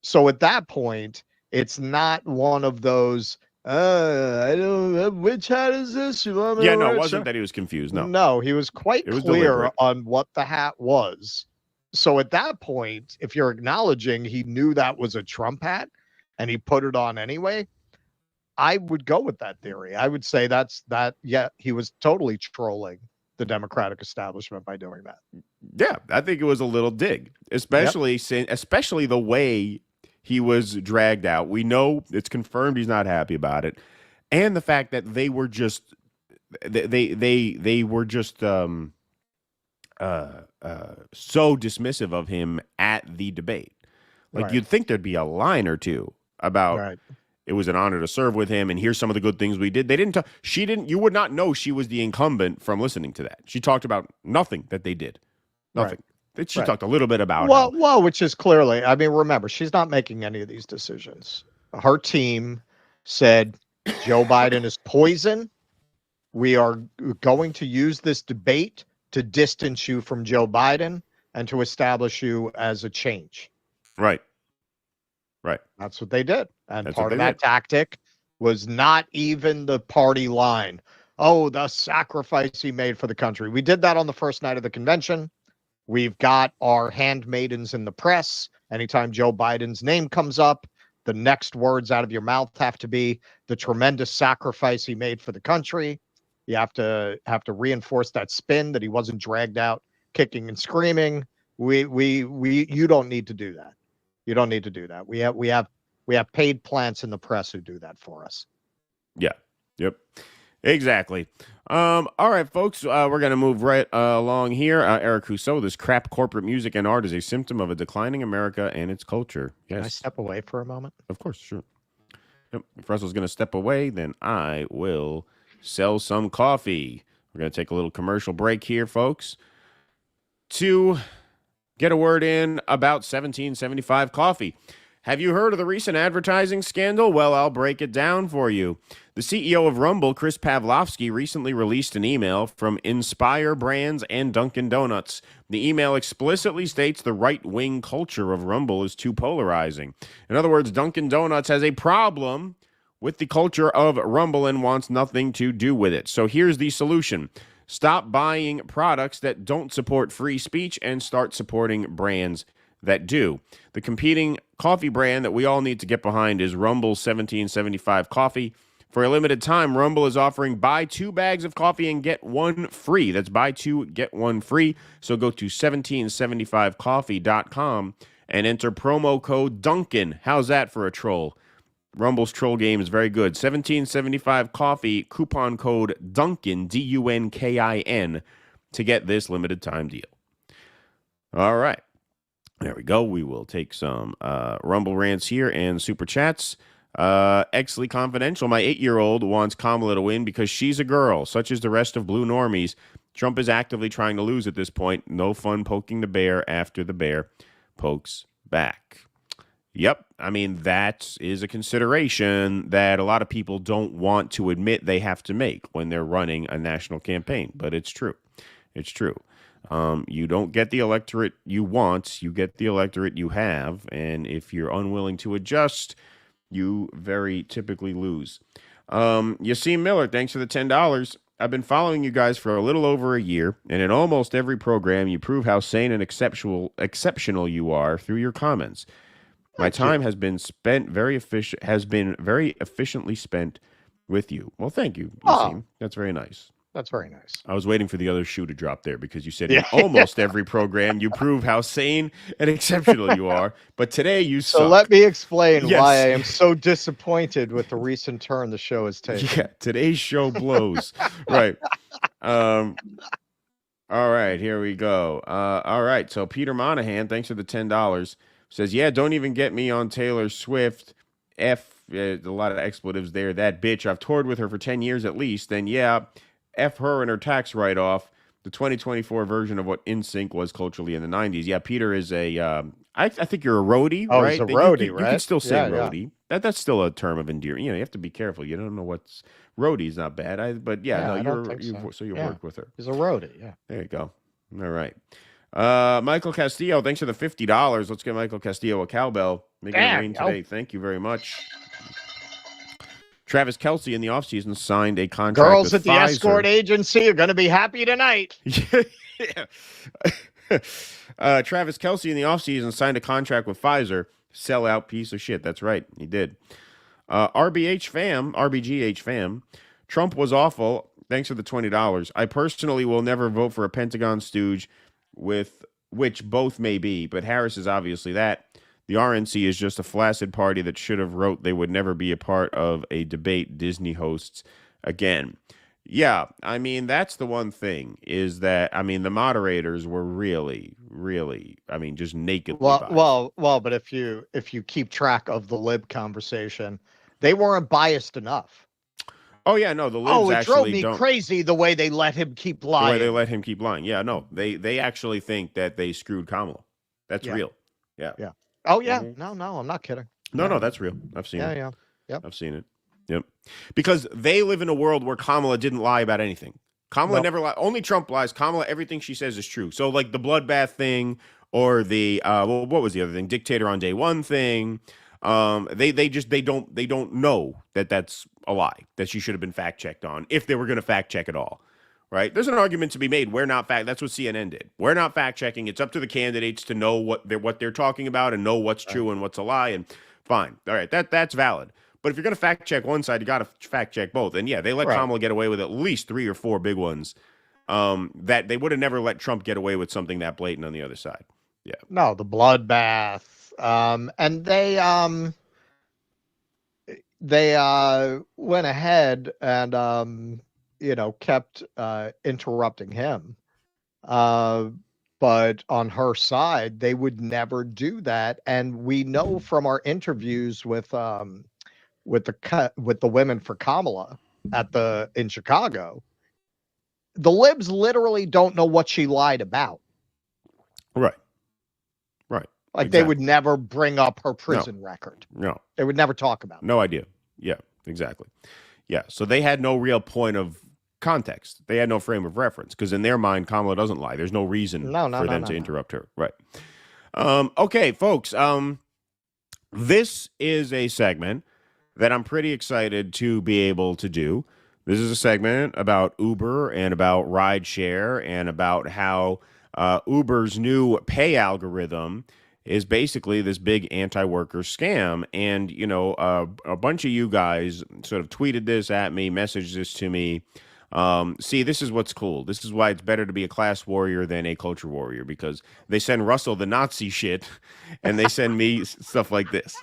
So at that point, it's not one of those, I don't know, which hat is this? You want me to no, wear it it? wasn't that he was confused. No, he was quite clear deliberate on what the hat was. So at that point, if you're acknowledging he knew that was a Trump hat and he put it on anyway, I would go with that theory. I would say he was totally trolling the Democratic establishment by doing that. Yeah, I think it was a little dig, especially the way he was dragged out. We know it's confirmed he's not happy about it, and the fact that they were just so dismissive of him at the debate. Like you'd think there'd be a line or two about it was an honor to serve with him and here's some of the good things we did. They didn't talk. You would not know she was the incumbent from listening to that. She talked about nothing that they did. Nothing. She talked a little bit about well, which is clearly, I mean, remember, she's not making any of these decisions. Her team said Joe Biden is poison. We are going to use this debate to distance you from Joe Biden and to establish you as a change. Right. That's what they did. And part of that tactic was not even the party line. Oh, the sacrifice he made for the country. We did that on the first night of the convention. We've got our handmaidens in the press. Anytime Joe Biden's name comes up, the next words out of your mouth have to be the tremendous sacrifice he made for the country. You have to reinforce that spin that he wasn't dragged out kicking and screaming. You don't need to do that. You don't need to do that. We have paid plants in the press who do that for us. Yeah. Yep. Exactly. All right, folks, we're going to move right along here. Eric Rousseau, this crap corporate music and art is a symptom of a declining America and its culture. Yes. Can I step away for a moment? Of course, sure. Yep. If Russell's going to step away, then I will sell some coffee. We're going to take a little commercial break here, folks, to get a word in about 1775 coffee. Have you heard of the recent advertising scandal? Well, I'll break it down for you. The CEO of Rumble, Chris Pavlovsky, recently released an email from Inspire Brands and Dunkin' Donuts. The email explicitly states the right-wing culture of Rumble is too polarizing. In other words, Dunkin' Donuts has a problem with the culture of Rumble and wants nothing to do with it. So here's the solution. Stop buying products that don't support free speech and start supporting brands that do. The competing coffee brand that we all need to get behind is Rumble's 1775 coffee. For a limited time, Rumble is offering buy 2 bags of coffee and get 1 free. That's buy 2, get 1 free. So go to 1775coffee.com and enter promo code Duncan. How's that for a troll? Rumble's troll game is very good. 1775 coffee, coupon code Duncan, DUNKIN, to get this limited time deal. All right. There we go. We will take some Rumble rants here and super chats. Exley Confidential, my 8-year-old wants Kamala to win because she's a girl, such as the rest of blue normies. Trump is actively trying to lose at this point. No fun poking the bear after the bear pokes back. Yep. I mean, that is a consideration that a lot of people don't want to admit they have to make when they're running a national campaign, but it's true. It's true. You don't get the electorate you want, you get the electorate you have, and if you're unwilling to adjust, you very typically lose. Yasim Miller, thanks for the $10. I've been following you guys for a little over a year, and in almost every program, you prove how sane and exceptional you are through your comments. My time has been very efficiently spent with you. Well, thank you, Yasim. That's very nice. That's very nice. I was waiting for the other shoe to drop there because you said in almost every program you prove how sane and exceptional you are, but today you suck. So let me explain why I am so disappointed with the recent turn the show has taken. Yeah, today's show blows. Right. All right, here we go. All right, so Peter Monahan, thanks for the $10, says, yeah, don't even get me on Taylor Swift. A lot of expletives there. That bitch, I've toured with her for 10 years at least, and yeah, F her and her tax write-off, the 2024 version of what NSYNC was culturally in the 90s. Yeah, Peter is I think you're a roadie, right? He's a roadie, right? You can still say roadie. Yeah. That's still a term of endearment. You have to be careful. You don't know what's... Roadie's not bad. So you worked with her. He's a roadie, yeah. There you go. All right. Michael Castillo, thanks for the $50. Let's get Michael Castillo a cowbell. Making it rain today. Thank you very much. Travis Kelce in the offseason signed a contract Girls with at the Pfizer. escort agency are going to be happy tonight. Travis Kelce in the offseason signed a contract with Pfizer. Sellout piece of shit. That's right. He did. RBGH fam. Trump was awful. Thanks for the $20. I personally will never vote for a Pentagon stooge, with which both may be, but Harris is obviously that. The RNC is just a flaccid party that should have wrote they would never be a part of a debate Disney hosts again. Yeah, I mean, that's the one thing is that, I mean, the moderators were really, just nakedly biased. Well, but if you keep track of the lib conversation, they weren't biased enough. Oh, yeah, no, the libs actually drove me crazy the way they let him keep lying. Yeah, no, they actually think that they screwed Kamala. That's real. Yeah. Yeah. Oh, yeah. No, I'm not kidding. No, that's real. I've seen it. Yeah. Yep. I've seen it. Yep. Because they live in a world where Kamala didn't lie about anything. Kamala never lied. Only Trump lies. Kamala, everything she says is true. So, like the bloodbath thing or the, what was the other thing? Dictator on day one thing. They don't know that that's a lie, that she should have been fact checked on if they were going to fact check at all. Right. There's an argument to be made. That's what CNN did. We're not fact checking. It's up to the candidates to know what they're talking about and know what's true and what's a lie. And fine. All right. That's valid. But if you're going to fact check one side, you got to fact check both. And yeah, they let Kamala get away with at least 3 or 4 big ones that they would have never let Trump get away with something that blatant on the other side. Yeah. No, the bloodbath. And they went ahead and, kept interrupting him. But on her side, they would never do that. And we know from our interviews with the women for Kamala in Chicago, the libs literally don't know what she lied about. Right. Like exactly. They would never bring up her prison record. No. They would never talk about it. No idea. Yeah, exactly. Yeah. So they had no real point of context. They had no frame of reference because in their mind, Kamala doesn't lie. There's no reason for them to interrupt her. Right. Okay, folks. This is a segment that I'm pretty excited to be able to do. This is a segment about Uber and about rideshare and about how Uber's new pay algorithm is basically this big anti-worker scam. And, a bunch of you guys sort of tweeted this at me, messaged this to me. See, this is what's cool. This is why it's better to be a class warrior than a culture warrior, because they send Russell the Nazi shit and they send me stuff like this.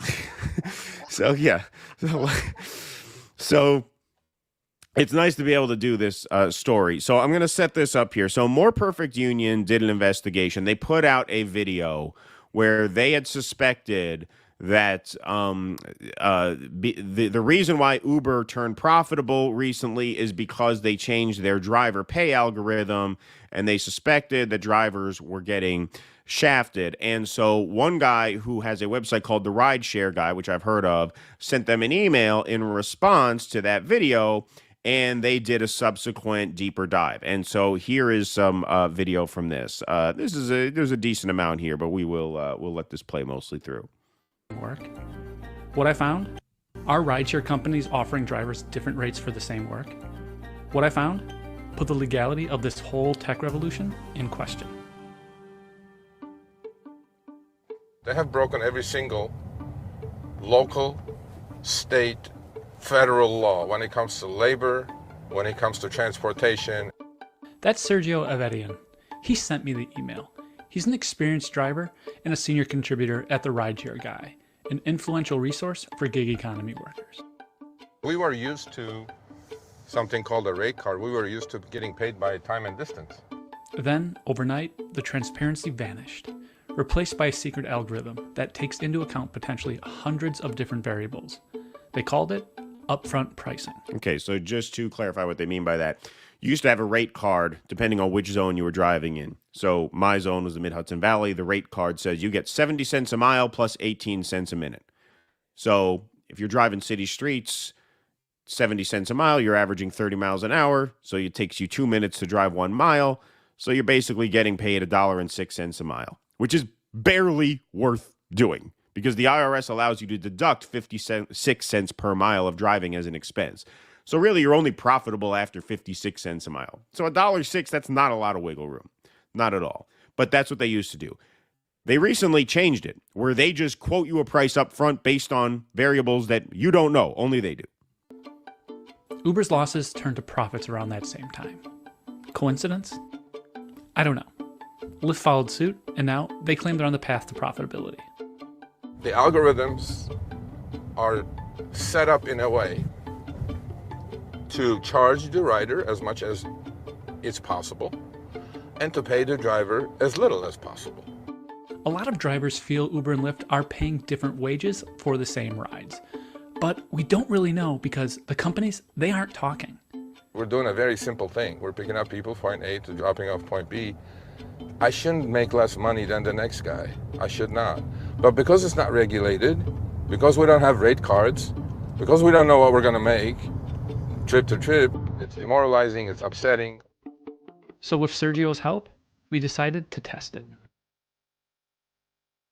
So, yeah. So it's nice to be able to do this story. So I'm going to set this up here. So More Perfect Union did an investigation. They put out a video where they had suspected that the reason why Uber turned profitable recently is because they changed their driver pay algorithm, and they suspected that drivers were getting shafted. And so one guy who has a website called the Rideshare Guy, which I've heard of, sent them an email in response to that video, and they did a subsequent deeper dive. And so here is some video from this. There's a decent amount here, but we'll let this play mostly through. Work. What I found? Are rideshare companies offering drivers different rates for the same work? What I found? Put the legality of this whole tech revolution in question. They have broken every single local, state, federal law when it comes to labor, when it comes to transportation. That's Sergio Avedian. He sent me the email. He's an experienced driver and a senior contributor at the Rideshare Guy, an influential resource for gig economy workers. We were used to something called a rate card. We were used to getting paid by time and distance. Then, overnight, the transparency vanished, replaced by a secret algorithm that takes into account potentially hundreds of different variables. They called it upfront pricing. Okay, so just to clarify what they mean by that, you used to have a rate card depending on which zone you were driving in. So my zone was the Mid-Hudson Valley. The rate card says you get 70 cents a mile plus 18 cents a minute. So if you're driving city streets, 70 cents a mile, you're averaging 30 miles an hour. So it takes you 2 minutes to drive 1 mile. So you're basically getting paid $1.06 a mile, which is barely worth doing because the IRS allows you to deduct 56 cents per mile of driving as an expense. So really, you're only profitable after 56 cents a mile. So $1.06, that's not a lot of wiggle room. Not at all. But that's what they used to do. They recently changed it, where they just quote you a price up front based on variables that you don't know. Only they do. Uber's losses turned to profits around that same time. Coincidence? I don't know. Lyft followed suit, and now they claim they're on the path to profitability. The algorithms are set up in a way to charge the rider as much as it's possible and to pay the driver as little as possible. A lot of drivers feel Uber and Lyft are paying different wages for the same rides. But we don't really know because the companies, they aren't talking. We're doing a very simple thing. We're picking up people point A to dropping off point B. I shouldn't make less money than the next guy. I should not. But because it's not regulated, because we don't have rate cards, because we don't know what we're going to make, trip to trip, it's demoralizing, it's upsetting. So with Sergio's help, we decided to test it.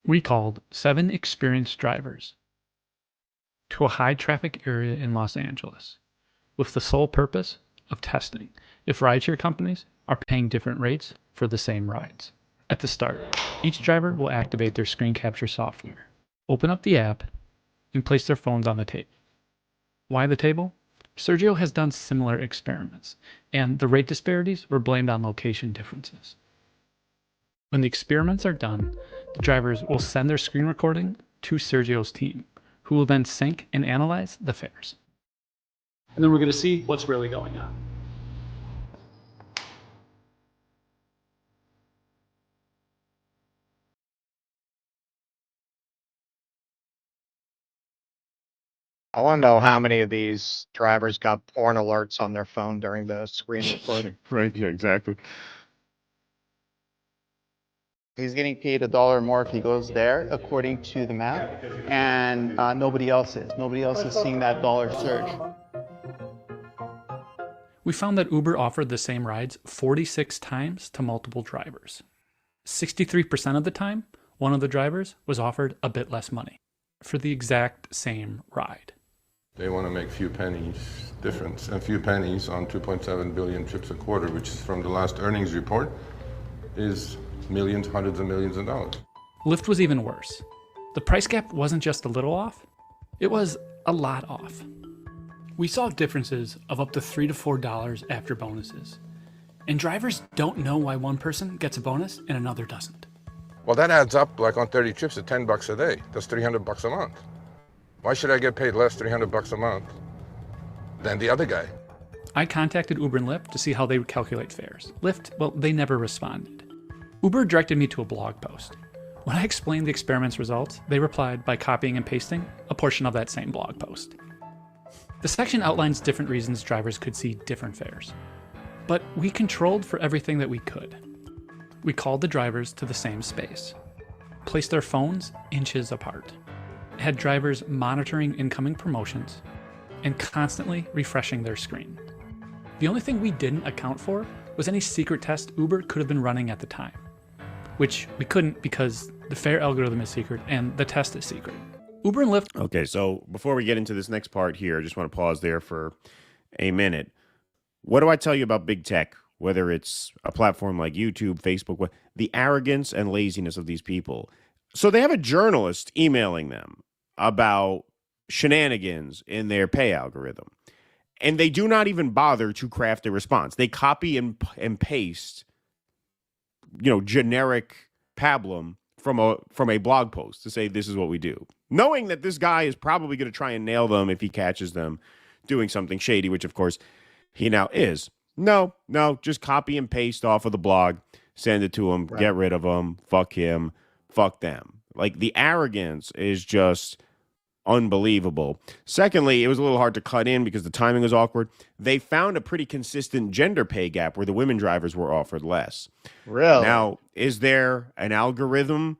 We called 7 experienced drivers to a high traffic area in Los Angeles with the sole purpose of testing if rideshare companies are paying different rates for the same rides. At the start, each driver will activate their screen capture software, open up the app, and place their phones on the table. Why the table? Sergio has done similar experiments, and the rate disparities were blamed on location differences. When the experiments are done, the drivers will send their screen recording to Sergio's team, who will then sync and analyze the fares. And then we're going to see what's really going on. I want to know how many of these drivers got porn alerts on their phone during the screen recording. Right, yeah, exactly. He's getting paid $1 more if he goes there, according to the map, and nobody else is. Nobody else is seeing that dollar surge. We found that Uber offered the same rides 46 times to multiple drivers. 63% of the time, one of the drivers was offered a bit less money for the exact same ride. They want to make few pennies difference, and few pennies on 2.7 billion trips a quarter, which is from the last earnings report, is millions, hundreds of millions of dollars. Lyft was even worse. The price gap wasn't just a little off, it was a lot off. We saw differences of up to $3 to $4 after bonuses. And drivers don't know why one person gets a bonus and another doesn't. Well, that adds up like on 30 trips at $10 a day. That's $300 a month. Why should I get paid less $300 a month than the other guy? I contacted Uber and Lyft to see how they would calculate fares. Lyft, well, they never responded. Uber directed me to a blog post. When I explained the experiment's results, they replied by copying and pasting a portion of that same blog post. The section outlines different reasons drivers could see different fares. But we controlled for everything that we could. We called the drivers to the same space, placed their phones inches apart, had drivers monitoring incoming promotions, and constantly refreshing their screen. The only thing we didn't account for was any secret test Uber could have been running at the time, which we couldn't because the fare algorithm is secret and the test is secret. Uber and Lyft. Okay, so before we get into this next part here, I just want to pause there for a minute. What do I tell you about big tech, whether it's a platform like YouTube, Facebook, the arrogance and laziness of these people? So they have a journalist emailing them about shenanigans in their pay algorithm, and they do not even bother to craft a response. They copy and paste, generic pablum from a blog post to say this is what we do, knowing that this guy is probably going to try and nail them if he catches them doing something shady, which of course he now is. No, just copy and paste off of the blog, send it to him, get rid of him, fuck him, fuck them. Like, the arrogance is just unbelievable. Secondly, it was a little hard to cut in because the timing was awkward. They found a pretty consistent gender pay gap where the women drivers were offered less. Really? Now, is there an algorithm?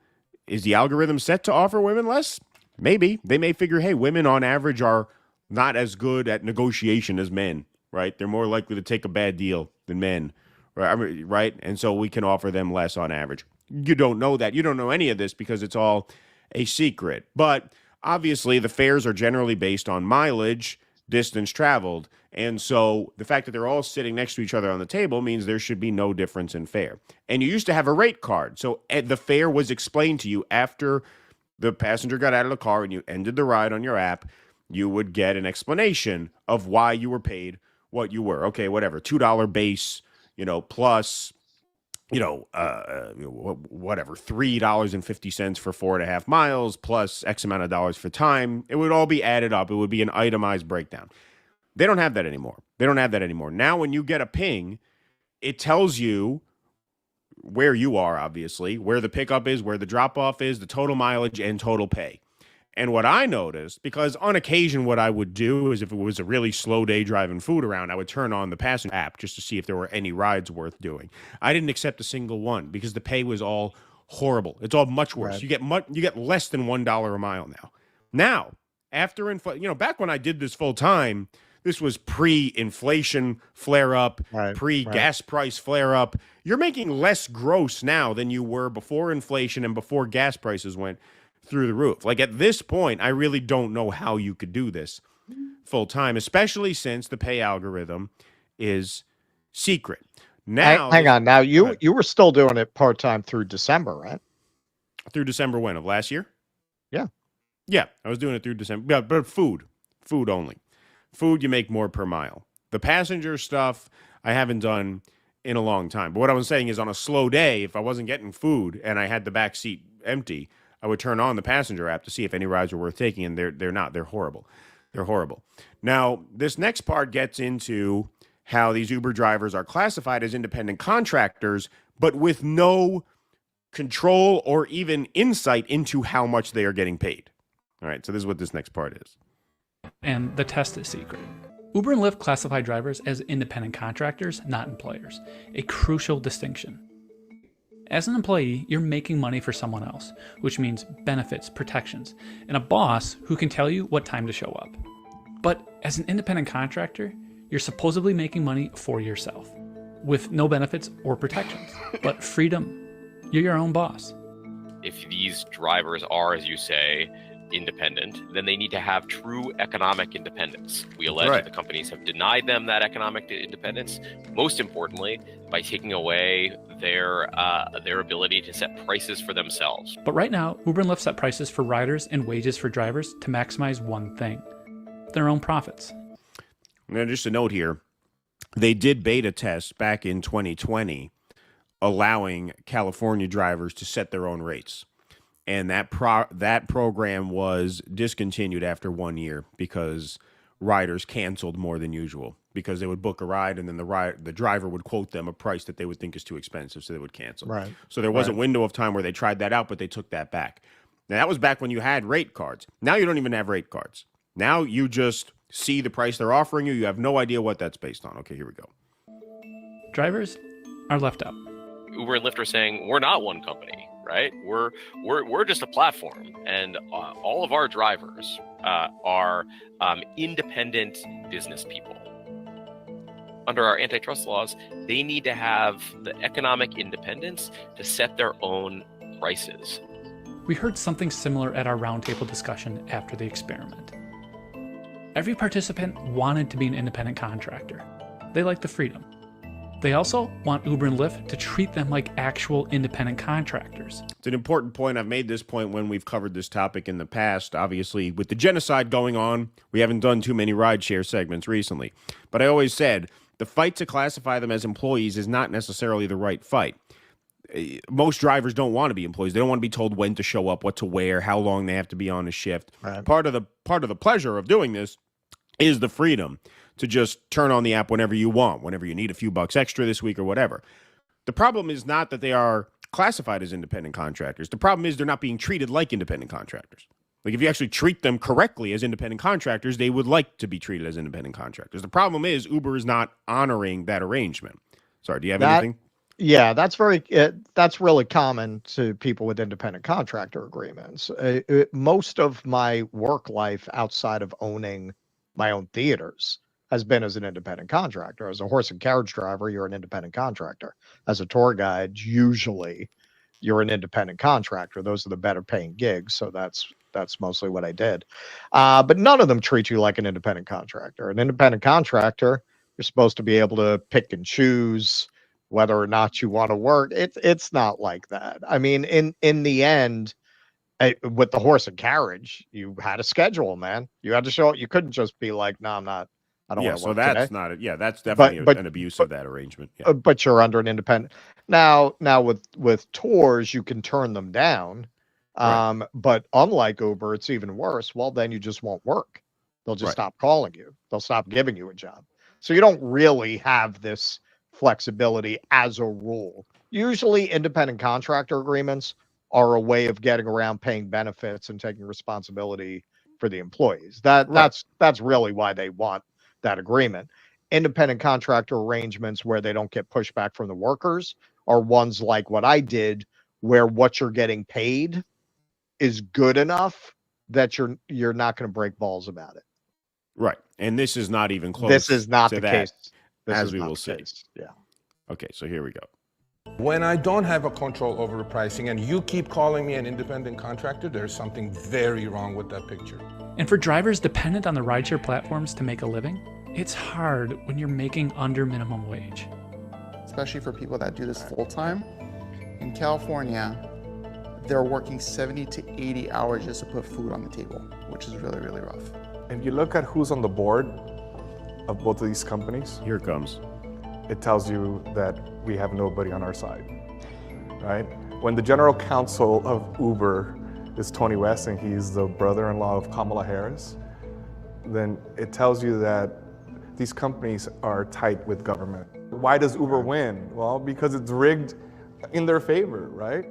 Is the algorithm set to offer women less? Maybe. They may figure, hey, women on average are not as good at negotiation as men, right? They're more likely to take a bad deal than men, right? And so we can offer them less on average. You don't know that. You don't know any of this because it's all a secret. But obviously, the fares are generally based on mileage, distance traveled. And so the fact that they're all sitting next to each other on the table means there should be no difference in fare. And you used to have a rate card. So the fare was explained to you after the passenger got out of the car and you ended the ride on your app. You would get an explanation of why you were paid what you were. Okay, whatever, $2 base, plus, whatever, $3.50 for 4.5 miles plus X amount of dollars for time. It would all be added up. It would be an itemized breakdown. They don't have that anymore. Now, when you get a ping, it tells you where you are, obviously, where the pickup is, where the drop off is, the total mileage and total pay. And what I noticed, because on occasion what I would do is if it was a really slow day driving food around, I would turn on the passenger app just to see if there were any rides worth doing. I didn't accept a single one because the pay was all horrible. It's all much worse. Right. You get less than $1 a mile now. Now, after back when I did this full time, this was pre-inflation flare up, pre-gas price flare up. You're making less gross now than you were before inflation and before gas prices went through the roof. Like, at this point, I really don't know how you could do this full time, especially since the pay algorithm is secret. Now, hang on. Now you were still doing it part time through December, right? Through December when of last year? Yeah, I was doing it through December. Yeah, but food only. Food, you make more per mile. The passenger stuff I haven't done in a long time. But what I was saying is, on a slow day, if I wasn't getting food and I had the back seat empty, I would turn on the passenger app to see if any rides were worth taking, and they're not. They're horrible. Now, this next part gets into how these Uber drivers are classified as independent contractors, but with no control or even insight into how much they are getting paid. All right, so this is what this next part is. And the test is secret. Uber and Lyft classify drivers as independent contractors, not employers, a crucial distinction. As an employee, you're making money for someone else, which means benefits, protections, and a boss who can tell you what time to show up. But as an independent contractor, you're supposedly making money for yourself, with no benefits or protections, but freedom. You're your own boss. If these drivers are, as you say, independent, then they need to have true economic independence. We allege that the companies have denied them that economic independence, most importantly, by taking away their ability to set prices for themselves. But right now, Uber and Lyft set prices for riders and wages for drivers to maximize one thing: their own profits. Now, just a note here, they did beta test back in 2020, allowing California drivers to set their own rates. And that program was discontinued after 1 year because riders canceled more than usual, because they would book a ride and then the driver would quote them a price that they would think is too expensive, so they would cancel. Right. So there was a window of time where they tried that out, but they took that back. Now, that was back when you had rate cards. Now you don't even have rate cards. Now you just see the price they're offering you. You have no idea what that's based on. Okay, here we go. Drivers are left out. Uber and Lyft are saying we're not one company, right? We're just a platform, and all of our drivers are independent business people. Under our antitrust laws, they need to have the economic independence to set their own prices. We heard something similar at our roundtable discussion after the experiment. Every participant wanted to be an independent contractor. They liked the freedom. They also want Uber and Lyft to treat them like actual independent contractors. It's an important point. I've made this point when we've covered this topic in the past. Obviously, with the genocide going on, we haven't done too many rideshare segments recently. But I always said, the fight to classify them as employees is not necessarily the right fight. Most drivers don't want to be employees. They don't want to be told when to show up, what to wear, how long they have to be on a shift. Right. Part of the pleasure of doing this is the freedom to just turn on the app whenever you want, whenever you need a few bucks extra this week or whatever. The problem is not that they are classified as independent contractors. The problem is they're not being treated like independent contractors. Like, if you actually treat them correctly as independent contractors, they would like to be treated as independent contractors. The problem is Uber is not honoring that arrangement. Sorry, do you have anything? Yeah, that's really common to people with independent contractor agreements. Most of my work life outside of owning my own theaters has been as an independent contractor. As a horse and carriage driver, you're an independent contractor. As a tour guide, usually you're an independent contractor. Those are the better paying gigs. So that's mostly what I did. But none of them treat you like an independent contractor. An independent contractor, you're supposed to be able to pick and choose whether or not you want to work. It's not like that. I mean, in the end, with the horse and carriage, you had a schedule, man. You had to show. You couldn't just be like, no, I'm not. I don't want to work that's today. not it. Yeah, that's definitely an abuse of that arrangement. Yeah. But you're under an independent. Now with tours, you can turn them down. Right. But unlike Uber, it's even worse. Well, then you just won't work. They'll just stop calling you. They'll stop giving you a job. So you don't really have this flexibility as a rule. Usually independent contractor agreements are a way of getting around paying benefits and taking responsibility for the employees. That's really why they want that agreement. Independent contractor arrangements where they don't get pushback from the workers are ones like what I did, where what you're getting paid is good enough that you're not going to break balls about it. Right. And this is not even close. This is not to the that, case. as we will see. Yeah. Okay, so here we go. When I don't have a control over the pricing and you keep calling me an independent contractor, there's something very wrong with that picture. And for drivers dependent on the rideshare platforms to make a living, it's hard when you're making under minimum wage. Especially for people that do this full time. In California, they're working 70 to 80 hours just to put food on the table, which is really, really rough. And you look at who's on the board of both of these companies. Here it comes. It tells you that we have nobody on our side, right? When the general counsel of Uber is Tony West and he's the brother-in-law of Kamala Harris, then it tells you that these companies are tight with government. Why does Uber win? Well, because it's rigged in their favor, right?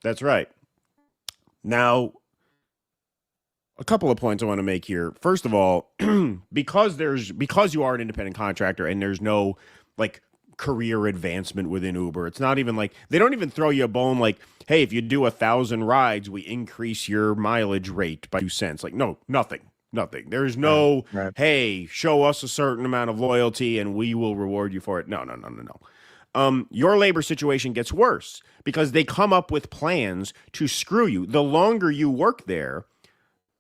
That's right. Now, a couple of points I want to make here. First of all, because you are an independent contractor and there's no like career advancement within Uber, it's not even like they don't even throw you a bone like, hey, if you do 1,000 rides, we increase your mileage rate by 2 cents. Like, no, nothing. There's no, hey, show us a certain amount of loyalty and we will reward you for it. No. Your labor situation gets worse because they come up with plans to screw you. The longer you work there,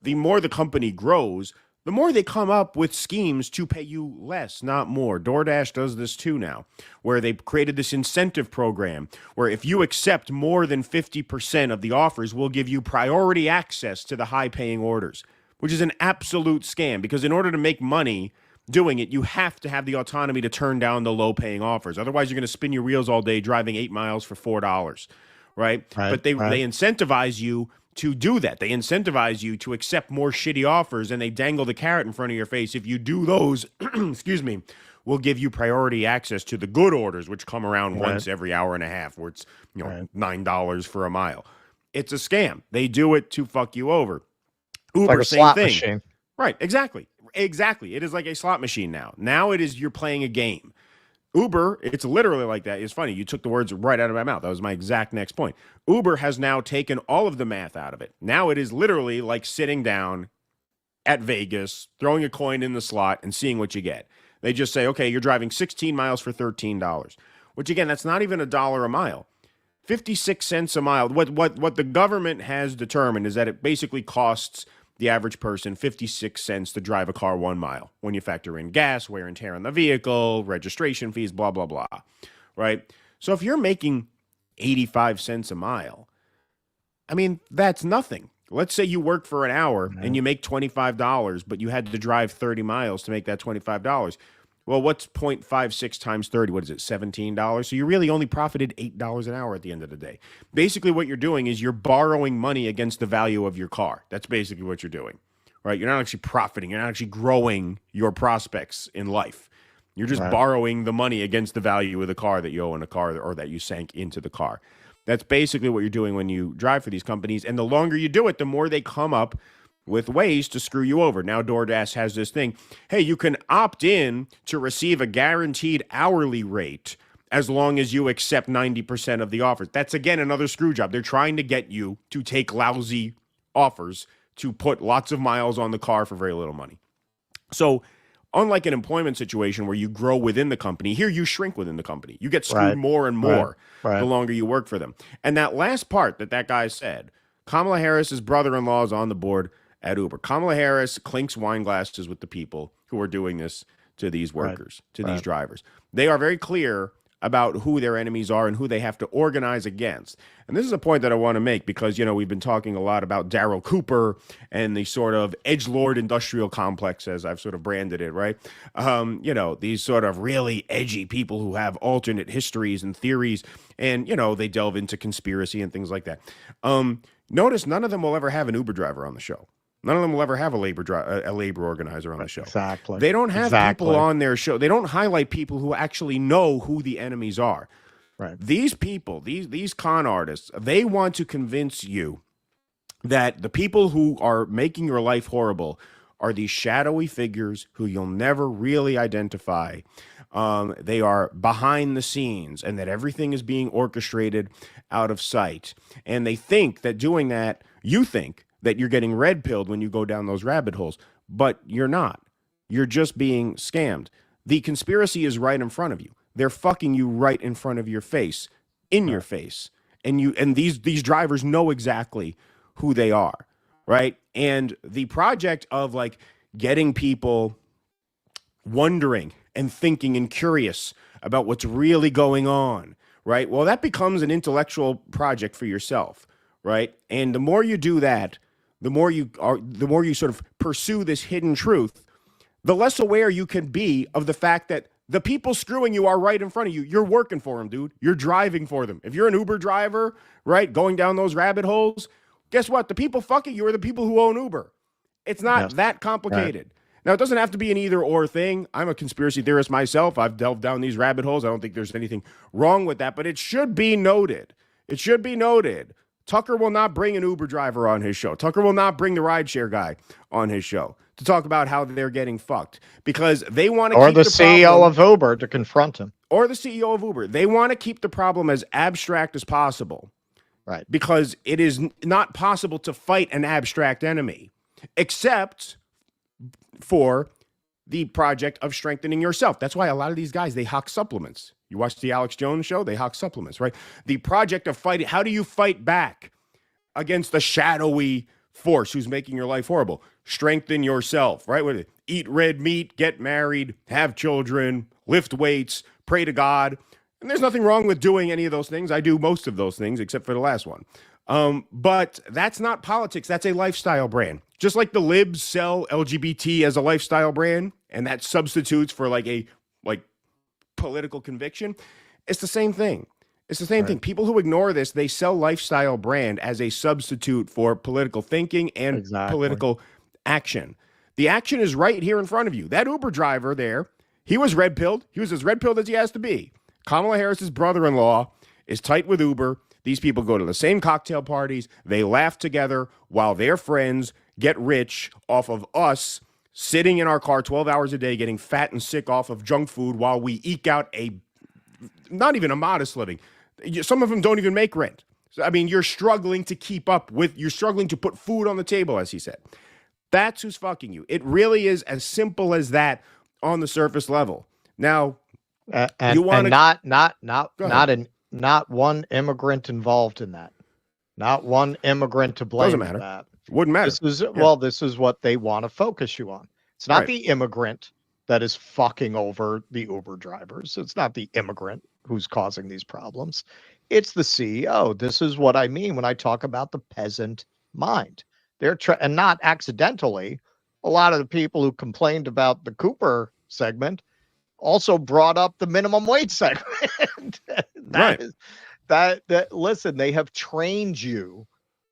the more the company grows, the more they come up with schemes to pay you less, not more. DoorDash does this too now, where they created this incentive program where if you accept more than 50% of the offers, we'll give you priority access to the high-paying orders, which is an absolute scam because in order to make money doing it, you have to have the autonomy to turn down the low-paying offers. Otherwise, you're going to spin your wheels all day driving 8 miles for $4, right? But they incentivize you to do that. They incentivize you to accept more shitty offers and they dangle the carrot in front of your face. If you do those, excuse me, we'll give you priority access to the good orders, which come around once every hour and a half, where it's $9 for a mile. It's a scam. They do it to fuck you over. Uber, like a same slot thing. machine. Right, exactly. It is like a slot machine now. Now it is you're playing a game. Uber, it's literally like that. It's funny. You took the words right out of my mouth. That was my exact next point. Uber has now taken all of the math out of it. Now it is literally like sitting down at Vegas, throwing a coin in the slot and seeing what you get. They just say, okay, you're driving 16 miles for $13, which again, that's not even $1 a mile. 56 cents a mile. What the government has determined is that it basically costs the average person 56 cents to drive a car 1 mile when you factor in gas, wear and tear on the vehicle, registration fees, blah, blah, blah, right? So if you're making 85 cents a mile, I mean, that's nothing. Let's say you work for an hour and you make $25, but you had to drive 30 miles to make that $25. Well, what's 0.56 times 30? What is it, $17? So you really only profited $8 an hour at the end of the day. Basically, what you're doing is you're borrowing money against the value of your car. That's basically what you're doing, right? You're not actually profiting. You're not actually growing your prospects in life. You're just borrowing the money against the value of the car that you owe in a car or that you sank into the car. That's basically what you're doing when you drive for these companies. And the longer you do it, the more they come up with ways to screw you over. Now DoorDash has this thing. Hey, you can opt in to receive a guaranteed hourly rate as long as you accept 90% of the offers. That's, again, another screw job. They're trying to get you to take lousy offers to put lots of miles on the car for very little money. So unlike an employment situation where you grow within the company, here you shrink within the company. You get screwed more and more the longer you work for them. And that last part that guy said, Kamala Harris's brother-in-law is on the board at Uber. Kamala Harris clinks wine glasses with the people who are doing this to these workers, to these drivers. They are very clear about who their enemies are and who they have to organize against. And this is a point that I want to make because, you know, we've been talking a lot about Darryl Cooper and the sort of edgelord industrial complex, as I've sort of branded it, right? You know, these sort of really edgy people who have alternate histories and theories and, you know, they delve into conspiracy and things like that. Notice none of them will ever have an Uber driver on the show. None of them will ever have a labor organizer on the show. Exactly. They don't have people on their show. They don't highlight people who actually know who the enemies are. Right. These people, these con artists, they want to convince you that the people who are making your life horrible are these shadowy figures who you'll never really identify. They are behind the scenes and that everything is being orchestrated out of sight. And they think that doing that, you think that you're getting red pilled when you go down those rabbit holes, but you're not. You're just being scammed. The conspiracy is right in front of you. They're fucking you right in front of your face, in your face. And these drivers know exactly who they are, right? And the project of like getting people wondering and thinking and curious about what's really going on, right? Well, that becomes an intellectual project for yourself, right? And the more you do that, the more you sort of pursue this hidden truth, the less aware you can be of the fact that the people screwing you are right in front of you. You're working for them, dude. You're driving for them. If you're an Uber driver, right, going down those rabbit holes, guess what? The people fucking you are the people who own Uber. It's not that complicated. Now, it doesn't have to be an either or thing. I'm a conspiracy theorist myself. I've delved down these rabbit holes. I don't think there's anything wrong with that, but it should be noted. It should be noted. Tucker will not bring an Uber driver on his show. Tucker will not bring the rideshare guy on his show to talk about how they're getting fucked because they want to keep the CEO of Uber to confront him. Or the CEO of Uber. They want to keep the problem as abstract as possible. Right. Because it is not possible to fight an abstract enemy except for the project of strengthening yourself. That's why a lot of these guys, they hawk supplements. You watch the Alex Jones show, they hawk supplements, right? The project of fighting, how do you fight back against the shadowy force who's making your life horrible? Strengthen yourself, right? Eat red meat, get married, have children, lift weights, pray to God. And there's nothing wrong with doing any of those things. I do most of those things except for the last one. But that's not politics. That's a lifestyle brand. Just like the libs sell LGBT as a lifestyle brand, and that substitutes for like political conviction. It's the same thing. It's the same thing. People who ignore this, they sell lifestyle brand as a substitute for political thinking and political action. The action is right here in front of you. That Uber driver there, he was red-pilled. He was as red-pilled as he has to be. Kamala Harris's brother-in-law is tight with Uber. These people go to the same cocktail parties. They laugh together while their friends get rich off of us sitting in our car 12 hours a day, getting fat and sick off of junk food while we eke out not even a modest living. Some of them don't even make rent. So, I mean, you're struggling to keep up with, you're struggling to put food on the table, as he said. That's who's fucking you. It really is as simple as that on the surface level. Now, and not one immigrant involved in that. Not one immigrant to blame. Doesn't matter. For that. Wouldn't matter. This is what they want to focus you on. It's not the immigrant that is fucking over the Uber drivers. It's not the immigrant who's causing these problems. It's the CEO. This is what I mean when I talk about the peasant mind. They're and not accidentally. A lot of the people who complained about the Cooper segment also brought up the minimum wage segment. Listen, they have trained you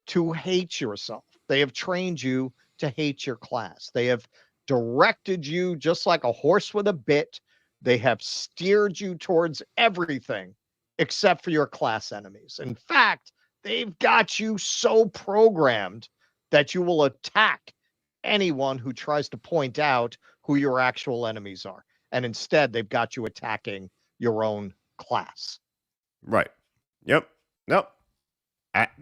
to hate yourself. They have trained you to hate your class. They have directed you just like a horse with a bit. They have steered you towards everything except for your class enemies. In fact, they've got you so programmed that you will attack anyone who tries to point out who your actual enemies are. And instead, they've got you attacking your own class. Right. Yep. Nope.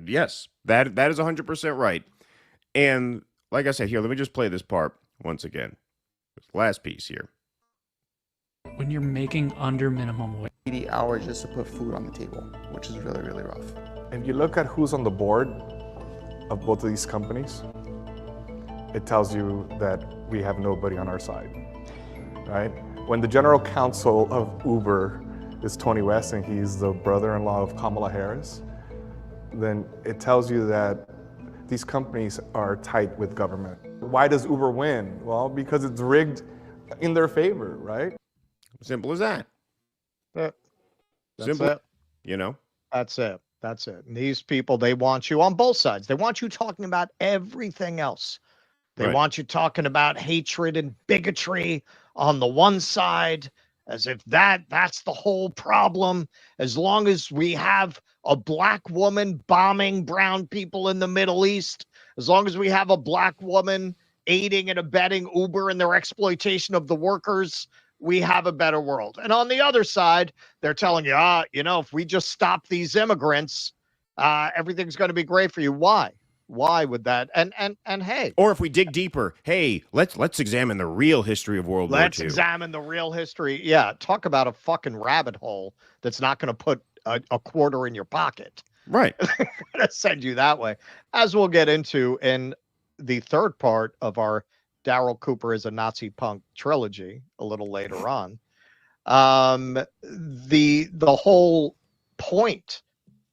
Yes, that is 100% right. And like I said, here, let me just play this part once again. This last piece here. When you're making under minimum wage, 80 hours just to put food on the table, which is really, really rough. If you look at who's on the board of both of these companies, it tells you that we have nobody on our side, right? When the general counsel of Uber is Tony West and he's the brother-in-law of Kamala Harris, then it tells you that these companies are tight with government. Why does Uber win? Well, because it's rigged in their favor, right? Simple as that. That's Simple. it. You know? That's it. That's it. And these people, they want you on both sides. They want you talking about everything else. They want you talking about hatred and bigotry on the one side, as if that's the whole problem. As long as we have a black woman bombing brown people in the Middle East, as long as we have a black woman aiding and abetting Uber in their exploitation of the workers, we have a better world. And on the other side, they're telling you, if we just stop these immigrants, everything's going to be great for you. Why? Why would that? And hey, or if we dig deeper, hey, let's examine the real history of World War II. Let's examine the real history. Yeah, talk about a fucking rabbit hole that's not going to put a quarter in your pocket. Right. Gonna send you that way, as we'll get into in the third part of our Daryl Cooper is a Nazi punk trilogy a little later on. The whole point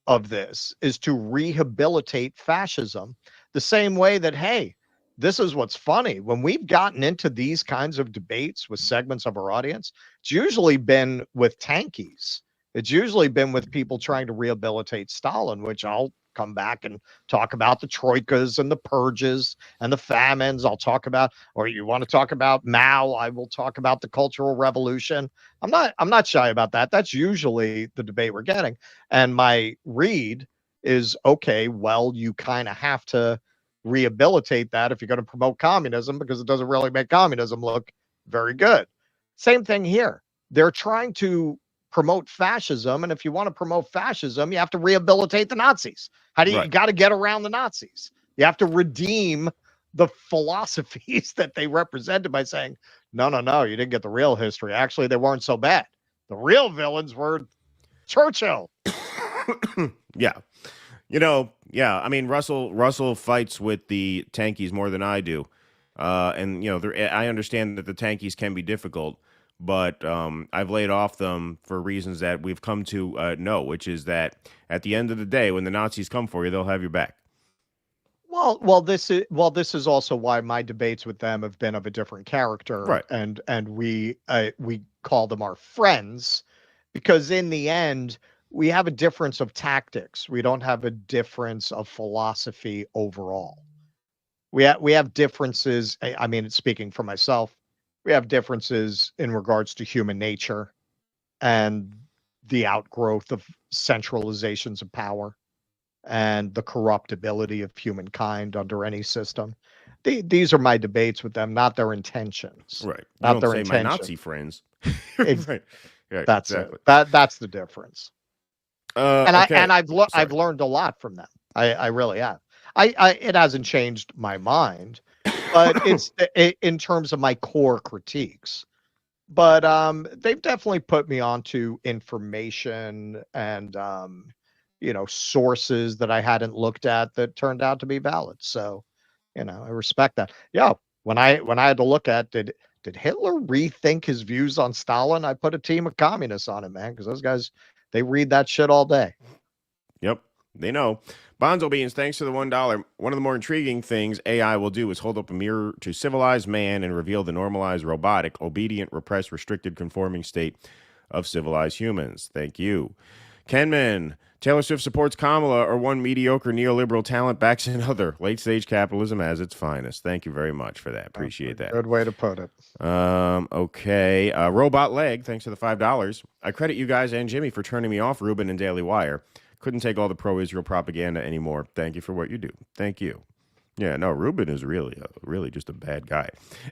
of this is to rehabilitate fascism the same way that, hey, this is what's funny. When we've gotten into these kinds of debates with segments of our audience, it's usually been with tankies. It's usually been with people trying to rehabilitate Stalin, which I'll come back and talk about the troikas and the purges and the famines. I'll talk about, or you want to talk about Mao, I will talk about the Cultural Revolution. I'm not shy about that. That's usually the debate we're getting. And my read is, okay, well, you kind of have to rehabilitate that if you're going to promote communism, because it doesn't really make communism look very good. Same thing here. They're trying to promote fascism, and if you want to promote fascism, you have to rehabilitate the Nazis. How do you got to get around the Nazis? You have to redeem the philosophies that they represented by saying, no, you didn't get the real history. Actually, they weren't so bad. The real villains were Churchill. Yeah. I mean, Russell fights with the tankies more than I do. And I understand that the tankies can be difficult, but I've laid off them for reasons that we've come to know, which is that at the end of the day, when the Nazis come for you, they'll have your back. Well, this is also why my debates with them have been of a different character, right? And we call them our friends, because in the end, we have a difference of tactics. We don't have a difference of philosophy overall. We have differences. I mean, speaking for myself, we have differences in regards to human nature and the outgrowth of centralizations of power. and the corruptibility of humankind under any system. These are my debates with them, not their intentions. Right. Not don't their say intention. my Nazi friends. Right. Yeah, That's exactly. it. That's the difference. And okay. I've learned a lot from them. I really have. It hasn't changed my mind, but it's in terms of my core critiques. But they've definitely put me onto information and sources that I hadn't looked at that turned out to be valid. So, I respect that. Yeah, when I had to look at did Hitler rethink his views on Stalin? I put a team of communists on it, man, because those guys, they read that shit all day. Yep, they know. Bonzo Beans, thanks for the $1. One of the more intriguing things AI will do is hold up a mirror to civilized man and reveal the normalized, robotic, obedient, repressed, restricted, conforming state of civilized humans. Thank you. Kenman, Taylor Swift supports Kamala, or one mediocre neoliberal talent backs another. Late-stage capitalism as its finest. Thank you very much for that. Appreciate that. Good way to put it. Okay. Robot Leg, thanks for the $5. I credit you guys and Jimmy for turning me off Rubin and Daily Wire. Couldn't take all the pro-Israel propaganda anymore. Thank you for what you do. Thank you. Yeah, no, Rubin is really just a bad guy.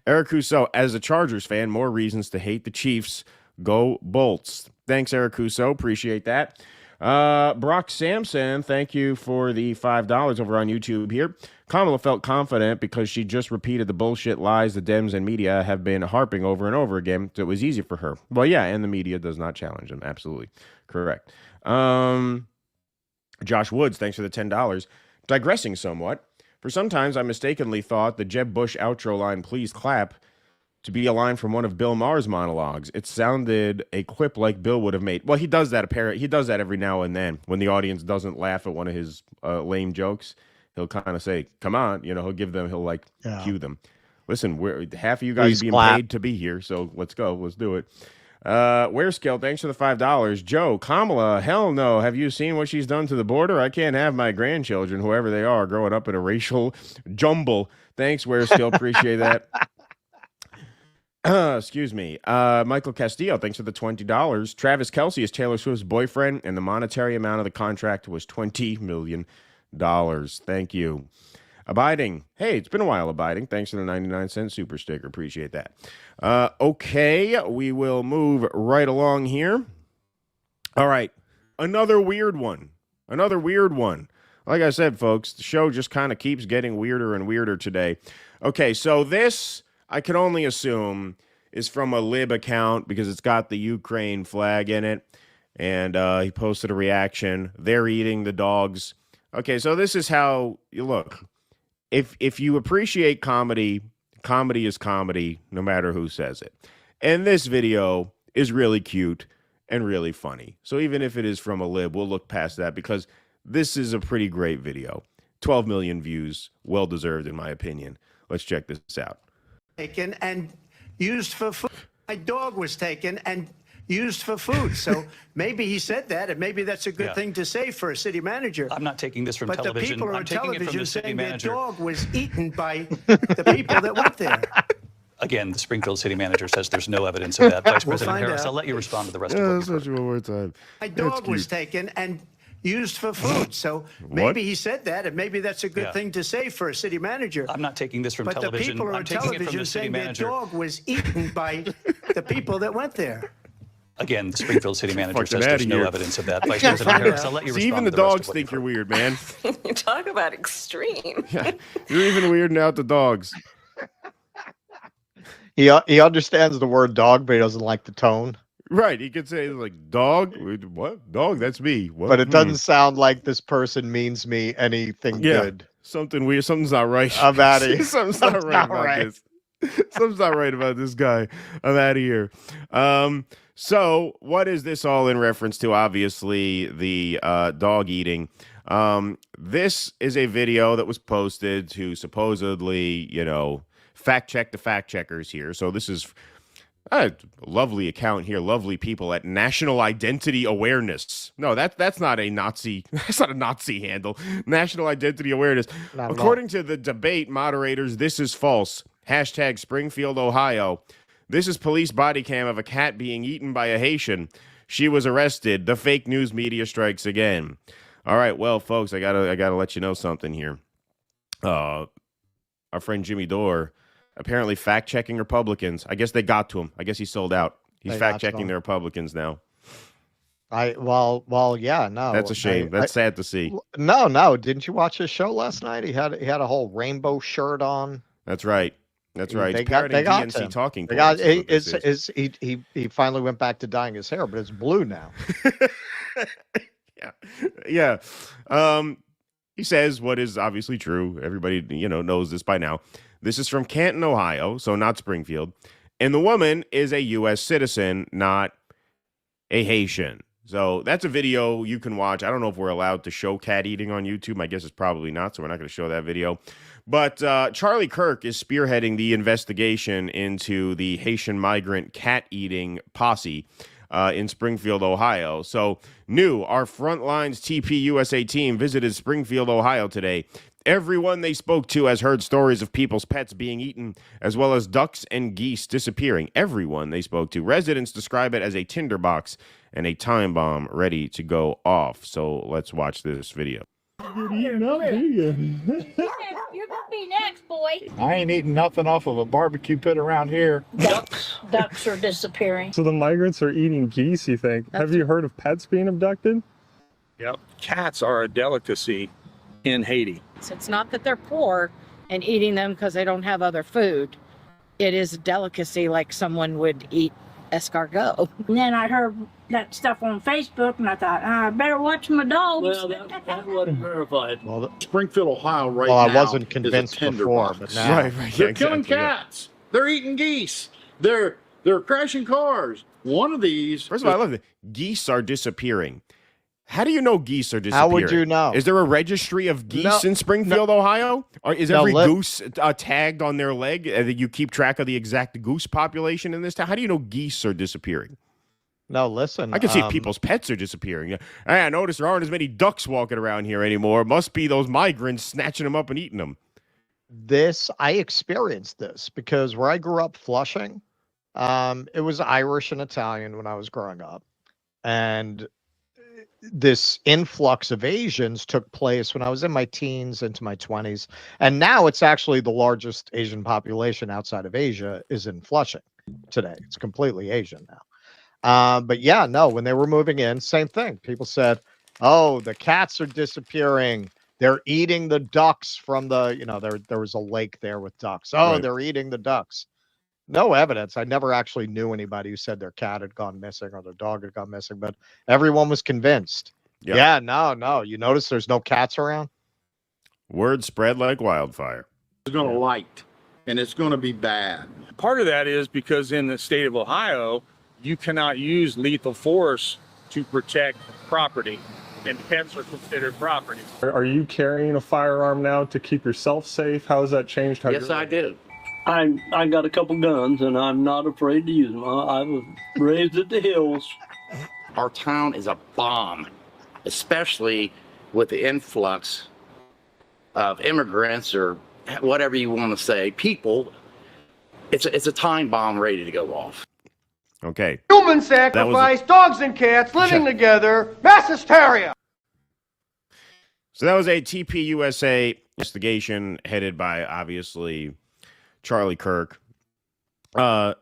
Eric Rousseau, as a Chargers fan, more reasons to hate the Chiefs. Go Bolts. Thanks, Eric Rousseau. Appreciate that. Brock Sampson, thank you for the $5 over on YouTube here. Kamala felt confident because she just repeated the bullshit lies the Dems and media have been harping over and over again, so it was easy for her. Well, yeah, and the media does not challenge them. Absolutely correct. Josh Woods, thanks for the $10. Digressing somewhat, for sometimes I mistakenly thought the Jeb Bush outro line, please clap, to be a line from one of Bill Maher's monologues. It sounded a quip like Bill would have made. Well, he does that he does that every now and then when the audience doesn't laugh at one of his lame jokes. He'll kind of say, come on, he'll give them, cue them. Listen, half of you guys are being paid to be here, so let's go. Let's do it. Wearscale, thanks for the $5. Joe, Kamala, hell no. Have you seen what she's done to the border? I can't have my grandchildren, whoever they are, growing up in a racial jumble. Thanks, Wearscale. Appreciate that. Excuse me. Michael Castillo, thanks for the $20. Travis Kelce is Taylor Swift's boyfriend, and the monetary amount of the contract was $20 million. Thank you. Abiding. Hey, it's been a while, Abiding. Thanks for the 99-cent super sticker. Appreciate that. Okay, we will move right along here. All right, another weird one. Like I said, folks, the show just kind of keeps getting weirder and weirder today. Okay, so this, I can only assume, is from a lib account because it's got the Ukraine flag in it. And he posted a reaction. They're eating the dogs. Okay, so this is how you look. If you appreciate comedy, comedy is comedy, no matter who says it. And this video is really cute and really funny. So even if it is from a lib, we'll look past that because this is a pretty great video. 12 million views, well deserved in my opinion. Let's check this out. Taken and used for food. My dog was taken and used for food. So maybe he said that, and maybe that's a good thing to say for a city manager. I'm not taking this from but television. The people I'm on taking it from television the city saying manager. their dog was eaten by the people that went there. Again, the Springfield city manager says there's no evidence of that. Vice President Harris, I'll let you respond to the rest of what that's one more time. My dog was taken and used for food. So maybe he said that, and maybe that's a good thing to say for a city manager. I'm not taking this from television. But the people I'm on taking it from television the city saying manager. their dog was eaten by the people that went there. Again, the Springfield city manager says outta there's no here. evidence of that. Vice President Harris, I'll let you respond. See, even the to the rest dogs of what think you're weird, man. You talk about extreme. Yeah, you're even weirding out the dogs. He understands the word dog, but he doesn't like the tone. Right, he could say like dog. What dog? That's me. What? But it doesn't sound like this person means me anything good. Something weird. Something's not right. I'm out of here. Something's not right about this. Something's not right about this guy. I'm out of here. So what is this all in reference to? Obviously, the dog eating. This is a video that was posted to supposedly, fact check the fact checkers here. So this is a lovely account here. Lovely people at National Identity Awareness. No, that's not a Nazi. That's not a Nazi handle. National Identity Awareness. According to the debate moderators, this is false. Hashtag Springfield, Ohio. This is police body cam of a cat being eaten by a Haitian. She was arrested. The fake news media strikes again. All right, well, folks, I gotta let you know something here. Our friend Jimmy Dore apparently fact-checking Republicans. I guess they got to him. I guess he sold out. He's fact-checking the Republicans now. Yeah, no. That's a shame. That's sad to see. No. Didn't you watch his show last night? He had a whole rainbow shirt on. That's right. That's right. They He's got parroting him. talking They points. he finally went back to dyeing his hair, but it's blue now. Yeah. He says what is obviously true. Everybody, knows this by now. This is from Canton, Ohio, so not Springfield. And the woman is a U.S. citizen, not a Haitian. So that's a video you can watch. I don't know if we're allowed to show cat eating on YouTube. My guess is probably not, so we're not going to show that video. But Charlie Kirk is spearheading the investigation into the Haitian migrant cat eating posse in Springfield, Ohio. So our Frontlines TP USA team visited Springfield, Ohio today. Everyone they spoke to has heard stories of people's pets being eaten, as well as ducks and geese disappearing. Everyone they spoke to. Residents describe it as a tinderbox and a time bomb ready to go off. So let's watch this video. You're gonna be next, boy. I ain't eating nothing off of a barbecue pit around here. Ducks are disappearing. So the migrants are eating geese, you think? Have you heard of pets being abducted? Yep. Cats are a delicacy in Haiti. So it's not that they're poor and eating them because they don't have other food. It is a delicacy like someone would eat escargot. And then I heard that stuff on Facebook and I thought, I better watch my dogs. Well, that wasn't verified. Well, Springfield, Ohio now I wasn't convinced before, but now. Right. They're killing cats. They're eating geese. They're crashing cars. One of these. First of all, I love it. Geese are disappearing. How do you know geese are disappearing? How would you know? Is there a registry of geese in Springfield, Ohio? Or is every goose tagged on their leg? That you keep track of the exact goose population in this town? How do you know geese are disappearing? No, listen. I can see if people's pets are disappearing. I noticed there aren't as many ducks walking around here anymore. It must be those migrants snatching them up and eating them. I experienced this because where I grew up, Flushing, it was Irish and Italian when I was growing up. And this influx of Asians took place when I was in my teens into my 20s. And now it's actually the largest Asian population outside of Asia is in Flushing today. It's completely Asian now. But yeah, no, when they were moving in, same thing. People said, oh, the cats are disappearing. They're eating the ducks from the, there was a lake there with ducks. Oh, right. They're eating the ducks. No evidence. I never actually knew anybody who said their cat had gone missing or their dog had gone missing, but everyone was convinced. Yep. Yeah, no. You notice there's no cats around? Word spread like wildfire. It's going to light, and it's going to be bad. Part of that is because in the state of Ohio, you cannot use lethal force to protect property, and pets are considered property. Are you carrying a firearm now to keep yourself safe? How has that changed? Yes, I do. I got a couple guns, and I'm not afraid to use them. I was raised at the hills. Our town is a bomb, especially with the influx of immigrants or whatever you want to say, people. It's a time bomb ready to go off. Okay. Human sacrifice, dogs and cats living together, mass hysteria. So that was a TPUSA investigation headed by, obviously, Charlie Kirk. Now,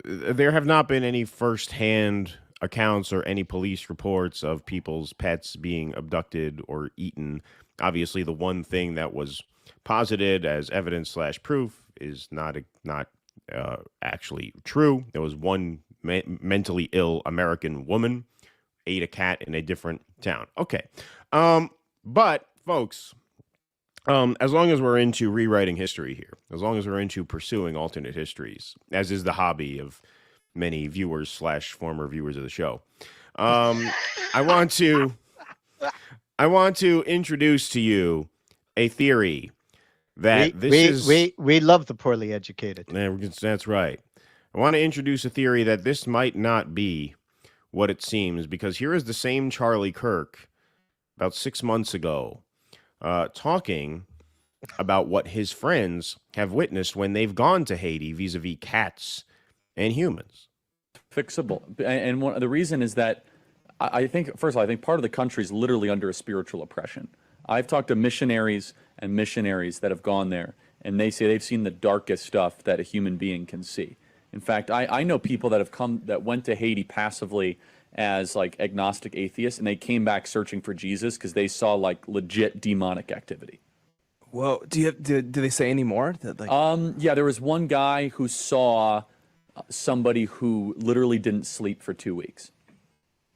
there have not been any firsthand accounts or any police reports of people's pets being abducted or eaten. Obviously, the one thing that was posited as evidence/proof is not actually true. There was one mentally ill American woman ate a cat in a different town. Okay. But, folks, as long as we're into rewriting history here, as long as we're into pursuing alternate histories, as is the hobby of many viewers/former viewers of the show, I want to introduce to you a theory that we love the poorly educated. That's right. I want to introduce a theory that this might not be what it seems, because here is the same Charlie Kirk about 6 months ago talking about what his friends have witnessed when they've gone to Haiti vis-a-vis cats and humans. Fixable. And the reason is that I think, first of all, I think part of the country is literally under a spiritual oppression. I've talked to missionaries that have gone there, and they say they've seen the darkest stuff that a human being can see. In fact, I know people that went to Haiti passively as like agnostic atheists, and they came back searching for Jesus because they saw like legit demonic activity. Whoa, do they say any more? Yeah, there was one guy who saw somebody who literally didn't sleep for 2 weeks,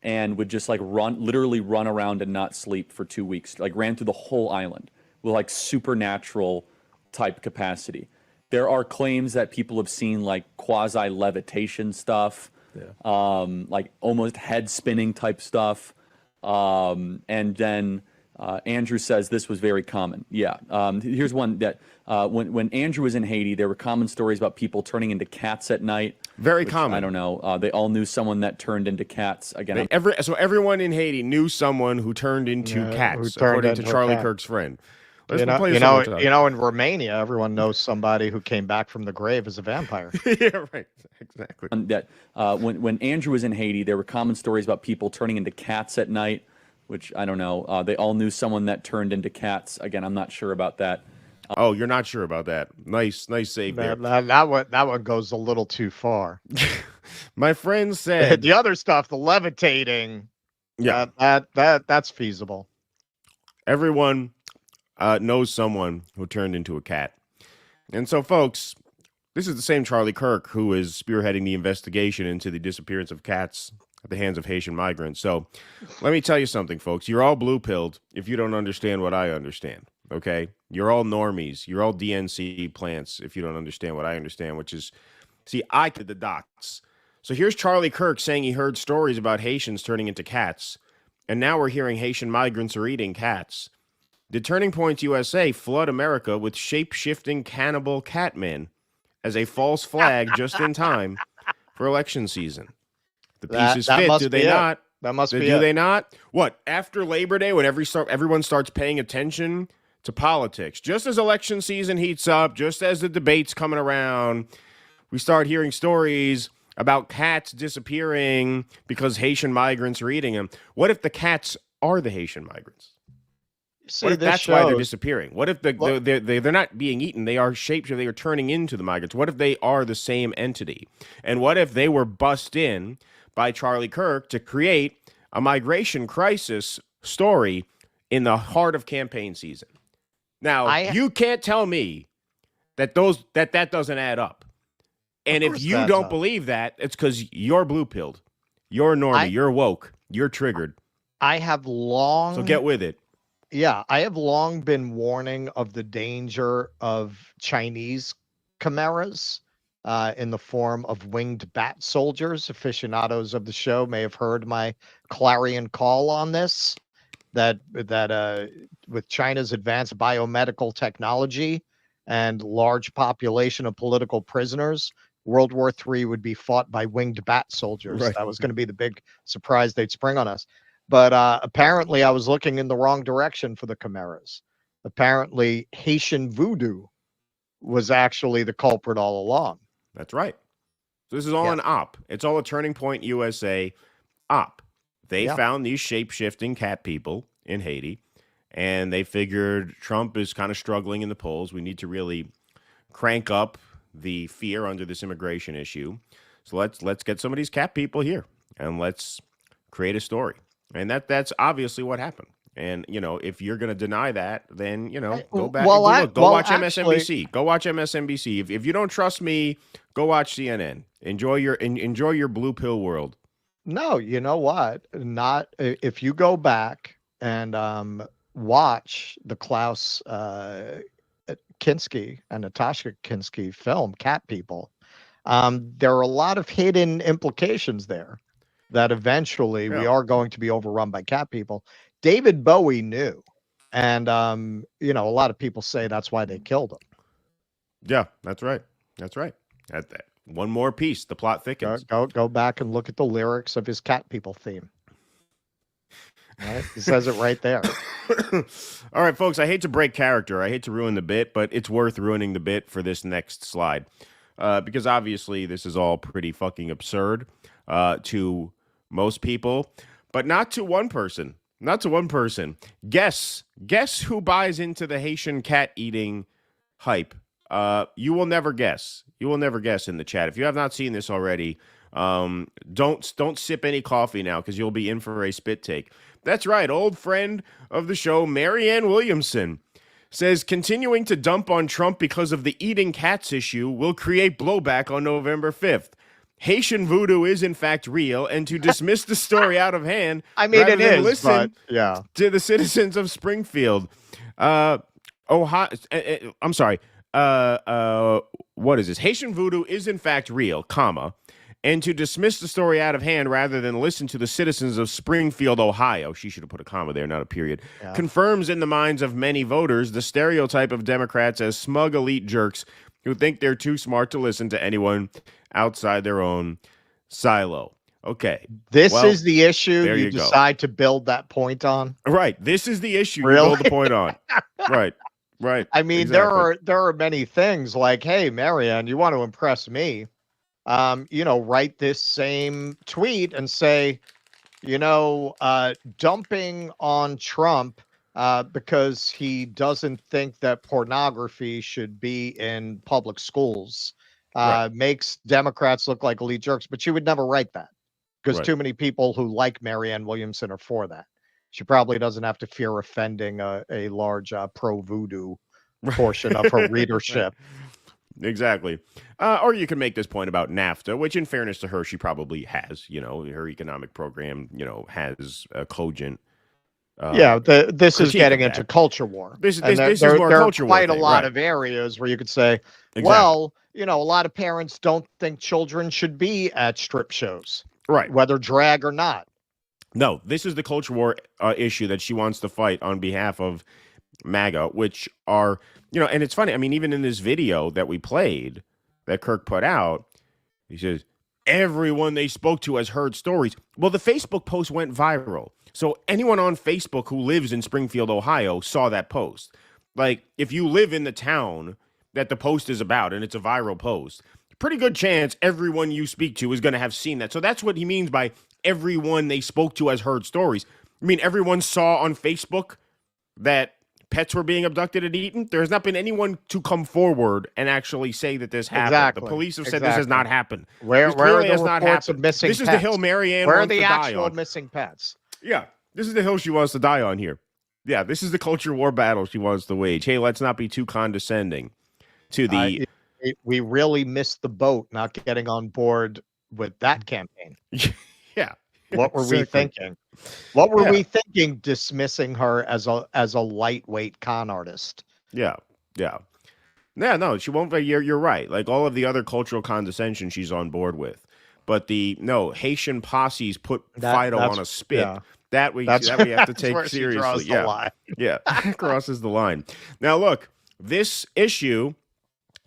and would just like literally run around and not sleep for 2 weeks, like ran through the whole island with like supernatural type capacity. There are claims that people have seen like quasi levitation stuff, like almost head spinning type stuff, and then. Andrew says this was very common. Yeah. Here's one that when Andrew was in Haiti, there were common stories about people turning into cats at night. Very common. I don't know. They all knew someone that turned into cats. Again, so everyone in Haiti knew someone who turned into cats, according to Charlie Kirk's friend. You know, in Romania, everyone knows somebody who came back from the grave as a vampire. Yeah, right. Exactly. That when Andrew was in Haiti, there were common stories about people turning into cats at night. Which I don't know. They all knew someone that turned into cats. Again, I'm not sure about that. Oh, you're not sure about that. Nice save there. That one goes a little too far. My friend said the other stuff, the levitating. Yeah, that's feasible. Everyone knows someone who turned into a cat, and so folks, this is the same Charlie Kirk who is spearheading the investigation into the disappearance of cats at the hands of Haitian migrants. So let me tell you something, folks. You're all blue-pilled if you don't understand what I understand, okay? You're all normies. You're all DNC plants if you don't understand what I understand, which is, see, I did the dots. So here's Charlie Kirk saying he heard stories about Haitians turning into cats, and now we're hearing Haitian migrants are eating cats. Did Turning Point USA flood America with shape-shifting cannibal catmen as a false flag just in time for election season? The pieces fit, do they not? That must be Do they not? What, after Labor Day, when everyone starts paying attention to politics, just as election season heats up, just as the debate's coming around, we start hearing stories about cats disappearing because Haitian migrants are eating them. What if the cats are the Haitian migrants? See, what if that's why they're disappearing? What if they're not being eaten? They are shapeshifting. They are turning into the migrants. What if they are the same entity? And what if they were bussed in by Charlie Kirk to create a migration crisis story in the heart of campaign season? Now, you can't tell me that that doesn't add up. And if you don't believe that, it's because you're blue-pilled. You're normie. You're woke. You're triggered. I have long... So get with it. Yeah, I have long been warning of the danger of Chinese chimeras in the form of winged bat soldiers. Aficionados of the show may have heard my clarion call on this, that with China's advanced biomedical technology and large population of political prisoners, World War III would be fought by winged bat soldiers. Right. That was going to be the big surprise they'd spring on us. But apparently I was looking in the wrong direction for the chimeras. Apparently Haitian voodoo was actually the culprit all along. That's right. So this is all an op. It's all a Turning Point USA op. They found these shape-shifting cat people in Haiti, and they figured Trump is kind of struggling in the polls. We need to really crank up the fear under this immigration issue. So let's get some of these cat people here, and let's create a story. And that's obviously what happened. And, you know, if you're going to deny that, then, you know, go back and go watch MSNBC. Go watch MSNBC. If you don't trust me, go watch CNN. Enjoy your blue pill world. No, you know what? Not if you go back and watch the Klaus Kinski and Natasha Kinski film, Cat People, there are a lot of hidden implications there that eventually we are going to be overrun by cat people. David Bowie knew. And, you know, a lot of people say that's why they killed him. Yeah, that's right. That's right. That one more piece, the plot thickens. Go back and look at the lyrics of his cat people theme. Right? It says it right there. All right, folks, I hate to break character. I hate to ruin the bit, but it's worth ruining the bit for this next slide. Because obviously this is all pretty fucking absurd to most people. but not to one person. Not to one person. Guess who buys into the Haitian cat eating hype? You will never guess. You will never guess in the chat. If you have not seen this already, don't sip any coffee now because you'll be in for a spit take. That's right. Old friend of the show, Marianne Williamson, says continuing to dump on Trump because of the eating cats issue will create blowback on November 5th. Haitian voodoo is in fact real, and to dismiss the story out of hand, I mean, it is, listen but yeah, to the citizens of Springfield, Ohio. I'm sorry. What is this? Haitian voodoo is in fact real, comma, and to dismiss the story out of hand rather than listen to the citizens of Springfield, Ohio, she should have put a comma there, not a period, confirms in the minds of many voters the stereotype of Democrats as smug elite jerks who think they're too smart to listen to anyone outside their own silo. Okay. This is the issue you go. decide to build that point on. Right. This is the issue Really? you build the point on. Right. Right. I mean, exactly. there are many things like, hey, Marianne, you want to impress me. Write this same tweet and say, dumping on Trump because he doesn't think that pornography should be in public schools makes Democrats look like elite jerks. But she would never write that because too many people who like Marianne Williamson are for that. She probably doesn't have to fear offending a large pro-voodoo portion of her readership. Exactly. Or you can make this point about NAFTA, which in fairness to her, she probably has, her economic program, has a cogent. This is getting into culture war. This is more culture war. Quite a lot of areas where you could say, well, a lot of parents don't think children should be at strip shows. Right. Whether drag or not. No, this is the culture war issue that she wants to fight on behalf of MAGA, which are, and it's funny. I mean, even in this video that we played that Kirk put out, he says, everyone they spoke to has heard stories. Well, the Facebook post went viral. So anyone on Facebook who lives in Springfield, Ohio, saw that post. Like, if you live in the town that the post is about and it's a viral post, pretty good chance everyone you speak to is going to have seen that. So that's what he means by everyone they spoke to has heard stories. I mean, everyone saw on Facebook that pets were being abducted and eaten. There has not been anyone to come forward and actually say that this happened. Exactly. The police have said this has not happened. Where are the reports of missing pets? This is the hill Marianne wants to die on. Where are the actual missing pets? Yeah, this is the hill she wants to die on here. Yeah, this is the culture war battle she wants to wage. Hey, let's not be too condescending to the... we really missed the boat not getting on board with that campaign. Yeah. What were we thinking? What were we thinking dismissing her as a lightweight con artist? Yeah. No, she won't. You're right. Like all of the other cultural condescension she's on board with. But Haitian posses put Fido on a spit. Yeah. That we have to take where seriously. She draws the line. Yeah. Crosses the line. Now look, this issue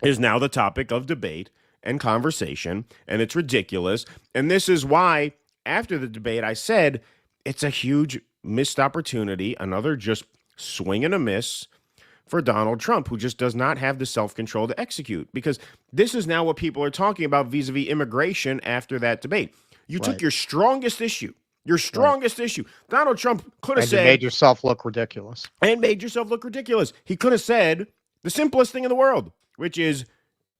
is now the topic of debate and conversation, and it's ridiculous. And this is why, after the debate, I said it's a huge missed opportunity, another just swing and a miss for Donald Trump, who just does not have the self-control to execute. Because this is now what people are talking about vis-a-vis immigration after that debate. You took your strongest issue. Donald Trump could have said... And you made yourself look ridiculous. He could have said the simplest thing in the world, which is,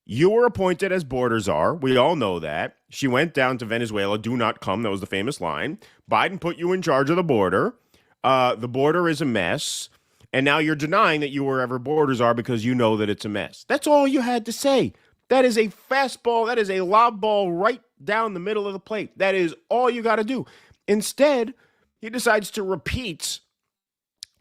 you were appointed as border czar. We all know that. She went down to Venezuela. Do not come. That was the famous line. Biden put you in charge of the border. The border is a mess. And now you're denying that you were ever border czar because you know that it's a mess. That's all you had to say. That is a fastball. That is a lob ball right down the middle of the plate. That is all you got to do. Instead, he decides to repeat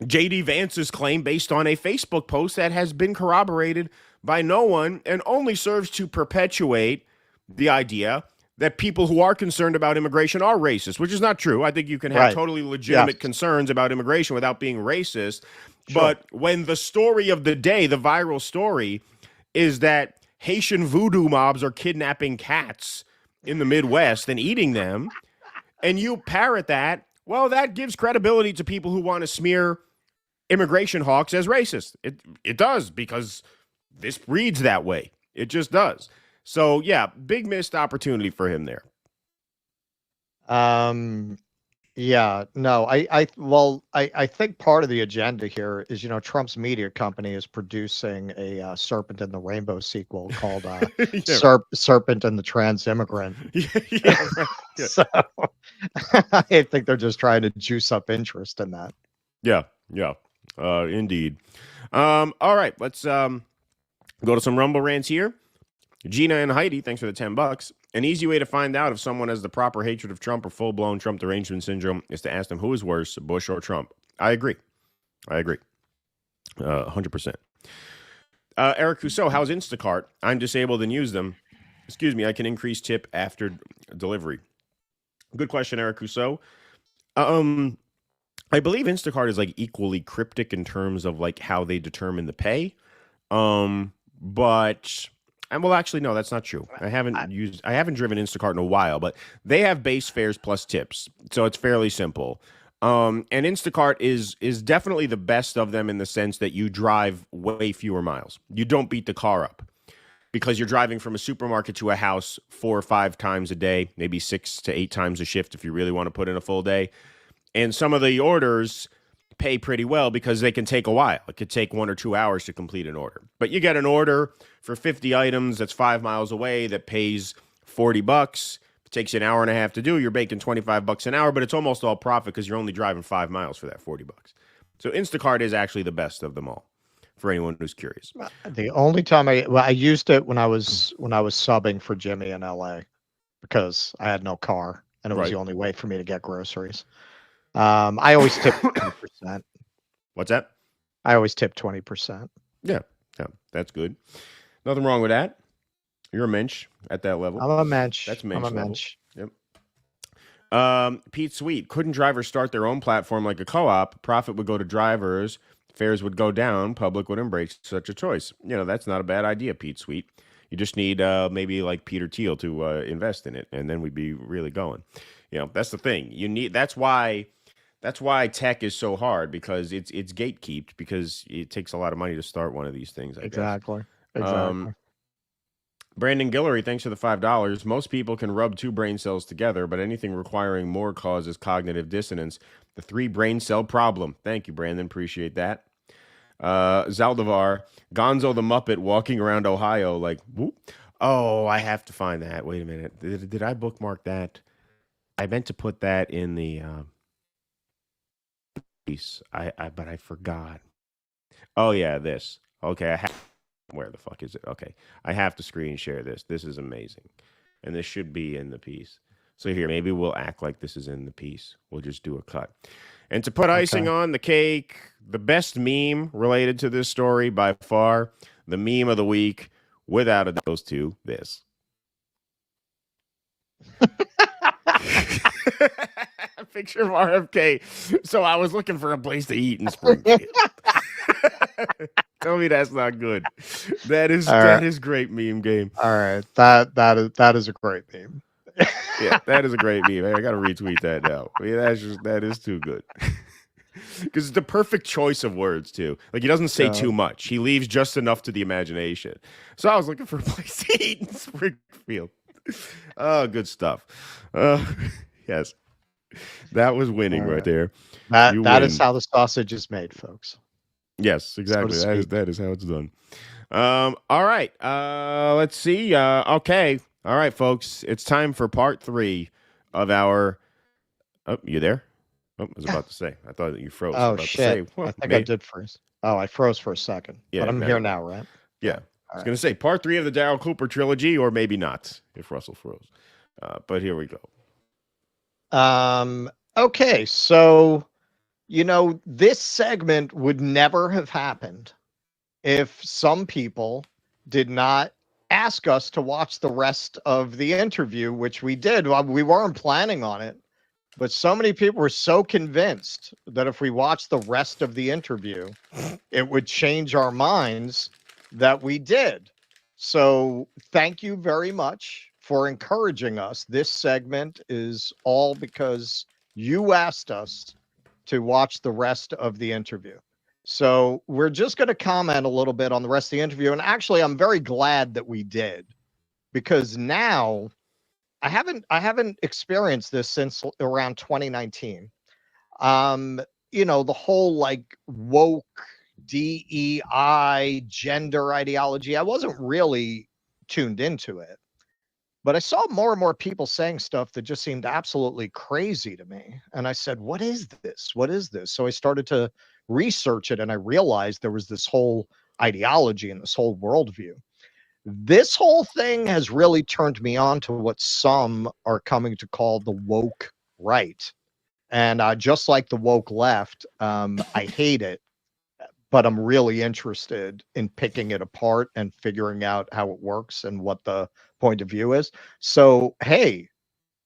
J.D. Vance's claim based on a Facebook post that has been corroborated by no one and only serves to perpetuate the idea that people who are concerned about immigration are racist, which is not true. I think you can have totally legitimate concerns about immigration without being racist. Sure. But when the story of the day, the viral story, is that Haitian voodoo mobs are kidnapping cats in the Midwest and eating them, and you parrot that, well, that gives credibility to people who want to smear immigration hawks as racist. It does, because this reads that way. It just does. So, yeah, big missed opportunity for him there. Yeah, no, I think part of the agenda here is, Trump's media company is producing a Serpent in the Rainbow sequel called Serpent and the Trans Immigrant. Yeah, right. Yeah. So I think they're just trying to juice up interest in that. Yeah, indeed. All right, let's go to some Rumble rants here. Gina and Heidi, thanks for the $10. An easy way to find out if someone has the proper hatred of Trump or full-blown Trump derangement syndrome is to ask them who is worse, Bush or Trump. I agree. 100%. Eric Rousseau, how's Instacart? I'm disabled and use them. Excuse me, I can increase tip after delivery. Good question, Eric Rousseau. I believe Instacart is like equally cryptic in terms of like how they determine the pay. But... And well, actually, no, that's not true. I haven't driven Instacart in a while, but they have base fares plus tips, so it's fairly simple. And Instacart is definitely the best of them in the sense that you drive way fewer miles. You don't beat the car up because you're driving from a supermarket to a house 4 or 5 times a day, maybe 6 to 8 times a shift if you really want to put in a full day. And some of the orders pay pretty well because they can take a while. It could take 1 or 2 hours to complete an order. But you get an order for 50 items that's 5 miles away that pays $40. It takes you an hour and a half to do. You're making $25 an hour, but it's almost all profit because you're only driving 5 miles for that $40. So Instacart is actually the best of them all for anyone who's curious. The only time I used it when I was subbing for Jimmy in LA because I had no car and it was the only way for me to get groceries. I always tip 20%. What's that? I always tip 20%. Yeah, that's good. Nothing wrong with that. You're a mensch at that level. I'm a mensch. That's I'm a level. mensch. Yep. Pete Sweet, couldn't drivers start their own platform like a co-op? Profit would go to drivers, fares would go down, public would embrace such a choice. That's not a bad idea, Pete Sweet. You just need maybe like Peter Thiel to invest in it, and then we'd be really going. That's the thing. That's why tech is so hard because it's gatekept because it takes a lot of money to start one of these things. I guess. Exactly. Brandon Guillory, thanks for the $5. Most people can rub 2 brain cells together, but anything requiring more causes cognitive dissonance. The 3 brain cell problem. Thank you, Brandon. Appreciate that. Zaldivar, Gonzo the Muppet walking around Ohio like, whoop. Oh, I have to find that. Wait a minute. Did I bookmark that? I meant to put that in the piece. But I forgot. Oh yeah, this. Okay, where the fuck is it? Okay, I have to screen share this. This is amazing, and this should be in the piece. So here, maybe we'll act like this is in the piece. We'll just do a cut. And to put icing on the cake, the best meme related to this story by far, the meme of the week, without a doubt, goes to this. Picture of RFK. So I was looking for a place to eat in Springfield. Tell me that's not good. That is great meme game. All right, that is a great meme. Yeah, that is a great meme. I got to retweet that now. That is too good. Because it's the perfect choice of words too. Like he doesn't say too much. He leaves just enough to the imagination. So I was looking for a place to eat in Springfield. Oh, good stuff. Yes. That was winning right there. That is how the sausage is made, folks. Yes, exactly. That is how it's done. All right. Let's see. Okay. All right, folks. It's time for part 3 of our. Oh, you there? Oh, I was about to say. I thought that you froze. Oh, shit. I think I did freeze. Oh, I froze for a second. Yeah, but I'm here now, right? Yeah. I was going to say part 3 of the Daryl Cooper trilogy, or maybe not, if Russell froze. But here we go. Okay, so this segment would never have happened if some people did not ask us to watch the rest of the interview, which we did. We weren't planning on it, but so many people were so convinced that if we watched the rest of the interview, it would change our minds that we did. So thank you very much for encouraging us. This segment is all because you asked us to watch the rest of the interview. So we're just going to comment a little bit on the rest of the interview. And actually, I'm very glad that we did, because now I haven't experienced this since around 2019. The whole like woke DEI gender ideology, I wasn't really tuned into it. But I saw more and more people saying stuff that just seemed absolutely crazy to me. And I said, what is this? What is this? So I started to research it and I realized there was this whole ideology and this whole worldview. This whole thing has really turned me on to what some are coming to call the woke right. And just like the woke left, I hate it, but I'm really interested in picking it apart and figuring out how it works and what the point of view is. So, hey,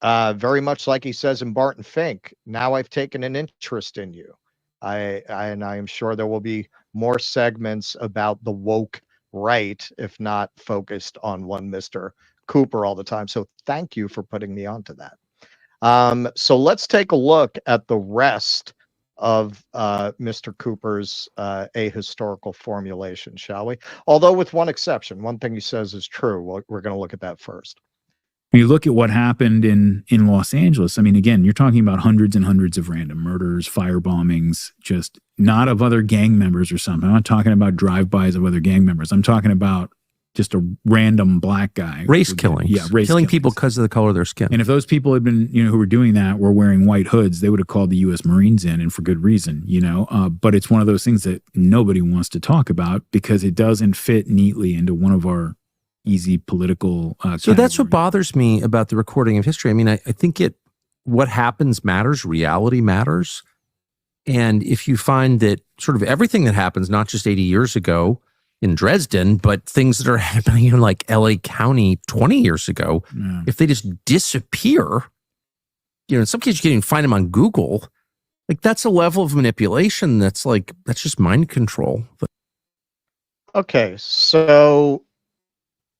very much like he says in Barton Fink, now I've taken an interest in you. And I am sure there will be more segments about the woke right, if not focused on one Mr. Cooper all the time. So thank you for putting me onto that. So let's take a look at the rest of Mr. Cooper's ahistorical formulation, shall we? Although with one exception, one thing he says is true. We're going to look at that first. When you look at what happened in Los Angeles, I mean, again, you're talking about hundreds and hundreds of random murders, fire bombings, just not of other gang members or something. I'm not talking about drive-bys of other gang members. I'm talking about just a random black guy. Race killings. Yeah, race killing killings. people because of the color of their skin. And if those people had been, who were doing that were wearing white hoods, they would have called the U.S. Marines in, and for good reason, But it's one of those things that nobody wants to talk about because it doesn't fit neatly into one of our easy political So that's what bothers me about the recording of history. I mean, I think what happens matters, reality matters. And if you find that sort of everything that happens, not just 80 years ago in Dresden, but things that are happening in like LA County 20 years ago, if they just disappear, in some cases you can't even find them on Google. Like that's a level of manipulation that's just mind control. Okay, so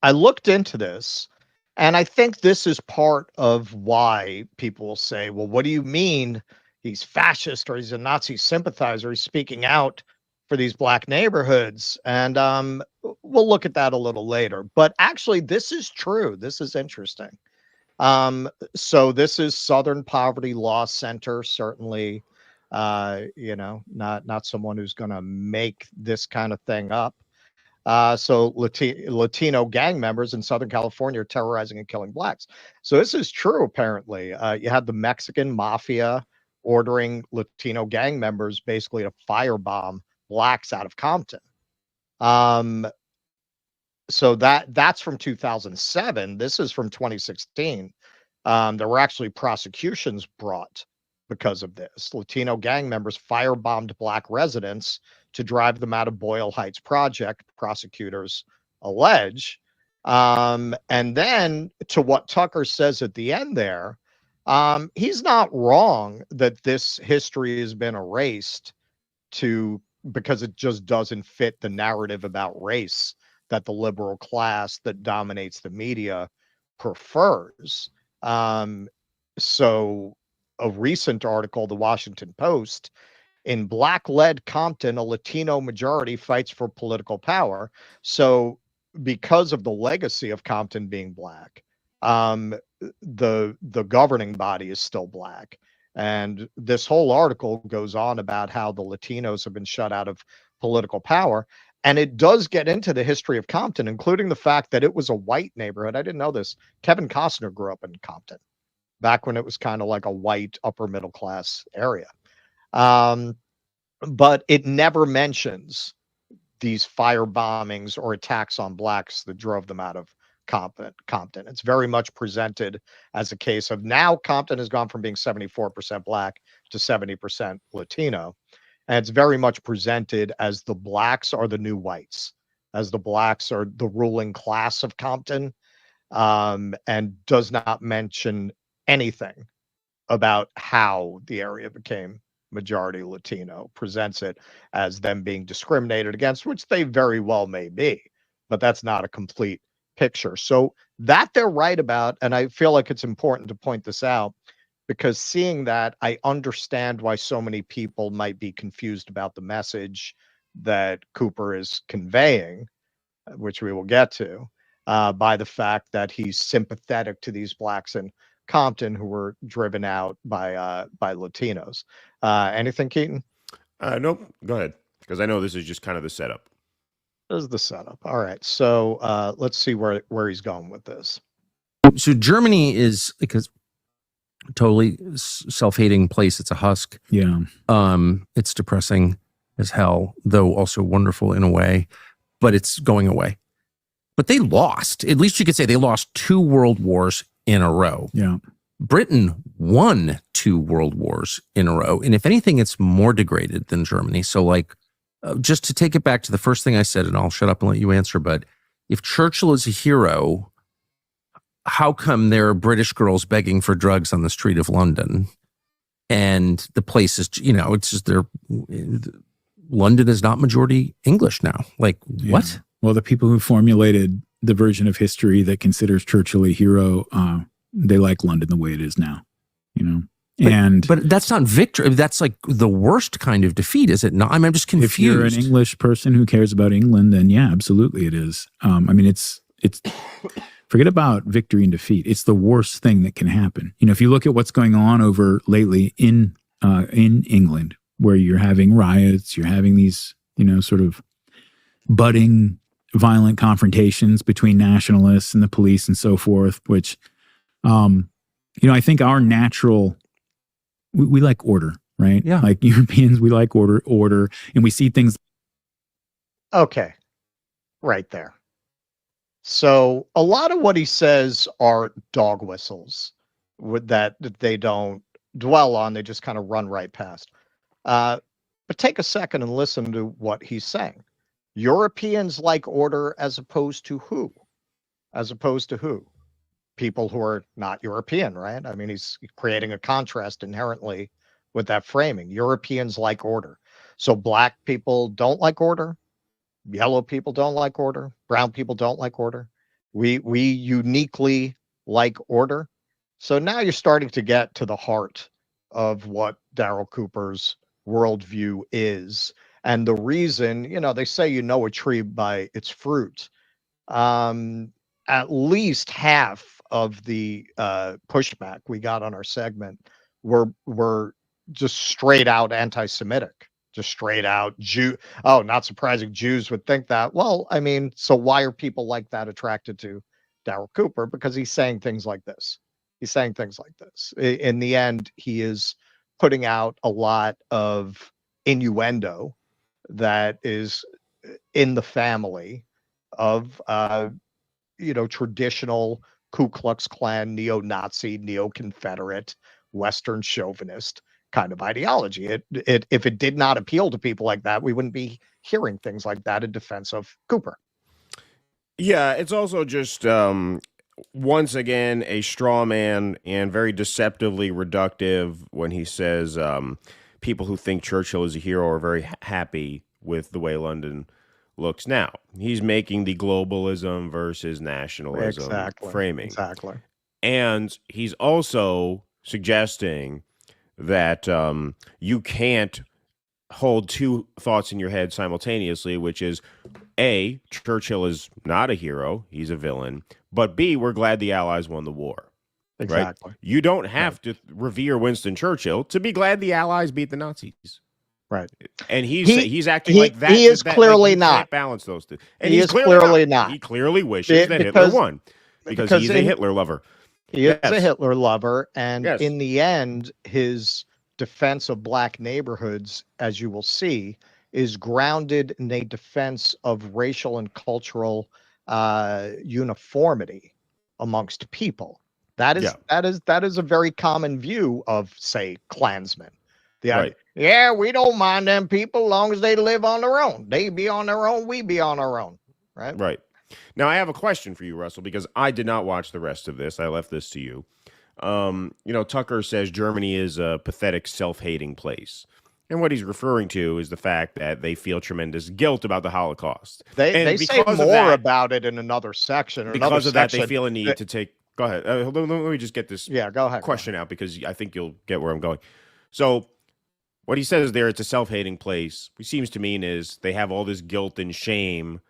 I looked into this, and I think this is part of why people will say, well, what do you mean he's fascist or he's a Nazi sympathizer? He's speaking out for these black neighborhoods. And we'll look at that a little later. But actually, this is true. This is interesting. So this is Southern Poverty Law Center, certainly, not someone who's going to make this kind of thing up. So Latino gang members in Southern California are terrorizing and killing blacks. So this is true, apparently. You had the Mexican mafia ordering Latino gang members basically to firebomb blacks out of Compton. So that's from 2007. This is from 2016. There were actually prosecutions brought because of this. Latino gang members firebombed black residents to drive them out of Boyle Heights Project, prosecutors allege. And then to what Tucker says at the end there, he's not wrong that this history has been erased because it just doesn't fit the narrative about race that the liberal class that dominates the media prefers. So a recent article, the Washington Post, in black-led Compton, a Latino majority fights for political power. So because of the legacy of Compton being black, the governing body is still black. And this whole article goes on about how the Latinos have been shut out of political power. And it does get into the history of Compton, including the fact that it was a white neighborhood. I didn't know this. Kevin Costner grew up in Compton back when it was kind of like a white upper middle class area. But it never mentions these fire bombings or attacks on blacks that drove them out of Compton. It's very much presented as a case of now Compton has gone from being 74% black to 70% Latino. And it's very much presented as the blacks are the new whites, as the blacks are the ruling class of Compton, and does not mention anything about how the area became majority Latino, presents it as them being discriminated against, which they very well may be, but that's not a complete picture. So that they're right about, and I feel like it's important to point this out, because seeing that, I understand why so many people might be confused about the message that Cooper is conveying, which we will get to. by the fact that he's sympathetic to these blacks in Compton who were driven out by Latinos. Anything, Keaton? Nope. Go ahead, because I know this is just kind of the setup. This is the setup. All right. So let's see where he's going with this. So Germany is because totally self-hating place. It's a husk. Yeah. It's depressing as hell, though also wonderful in a way, but it's going away. But they lost. At least you could say they lost 2 world wars in a row. Yeah. Britain won 2 world wars in a row. And if anything, it's more degraded than Germany. So like, just to take it back to the first thing I said, and I'll shut up and let you answer, but if Churchill is a hero, how come there are British girls begging for drugs on the street of London? And the place is, it's just London is not majority English now. Like, what? Well, the people who formulated the version of history that considers Churchill a hero, they like London the way it is now, But that's not victory. That's like the worst kind of defeat, is it not? I'm just confused. If you're an English person who cares about England, then yeah, absolutely it is. It's forget about victory and defeat. It's the worst thing that can happen. If you look at what's going on over lately in England, where you're having riots, you're having these, sort of budding violent confrontations between nationalists and the police and so forth, which, I think our natural, we like order, right? Yeah. Like Europeans, we like order, and we see things. Okay. Right there. So a lot of what he says are dog whistles that they don't dwell on. They just kind of run right past. But take a second and listen to what he's saying. Europeans like order as opposed to who? As opposed to who? People who are not European, right? I mean, he's creating a contrast inherently with that framing. Europeans like order. So black people don't like order. Yellow people don't like order. Brown people don't like order. We uniquely like order. So now you're starting to get to the heart of what Darryl Cooper's worldview is. And the reason, they say a tree by its fruit. At least half of the pushback we got on our segment were just straight out anti-Semitic. Just straight out Jew. Oh, not surprising Jews would think that. Well, so why are people like that attracted to Darryl Cooper? Because he's saying things like this. In the end, he is putting out a lot of innuendo that is in the family of, traditional Ku Klux Klan, neo-Nazi, neo-Confederate, Western chauvinist kind of ideology. If it did not appeal to people like that, we wouldn't be hearing things like that in defense of Cooper. Yeah, it's also just once again a straw man and very deceptively reductive when he says people who think Churchill is a hero are very happy with the way London looks now. He's making the globalism versus nationalism framing. Exactly. And he's also suggesting that you can't hold 2 thoughts in your head simultaneously, which is A, Churchill is not a hero, he's a villain, but B, we're glad the Allies won the war. Exactly. Right? You don't have to revere Winston Churchill to be glad the Allies beat the Nazis. Right. And he's acting like that. He is clearly not. Balance those two. And he is clearly not. He clearly wishes that Hitler won because he's a Hitler lover. He is a Hitler lover, and in the end, his defense of black neighborhoods, as you will see, is grounded in a defense of racial and cultural uniformity amongst people. That is a very common view of, say, Klansmen. Yeah, we don't mind them people long as they live on their own. They be on their own, we be on our own. Right. Right. Now, I have a question for you, Russell, because I did not watch the rest of this. I left this to you. Tucker says Germany is a pathetic, self-hating place. And what he's referring to is the fact that they feel tremendous guilt about the Holocaust. They say more about it in another section. Because of that, they feel a need to take... Go ahead. Let me just get this go ahead. question out, because I think you'll get where I'm going. So what he says there, it's a self-hating place, what he seems to mean is they have all this guilt and shame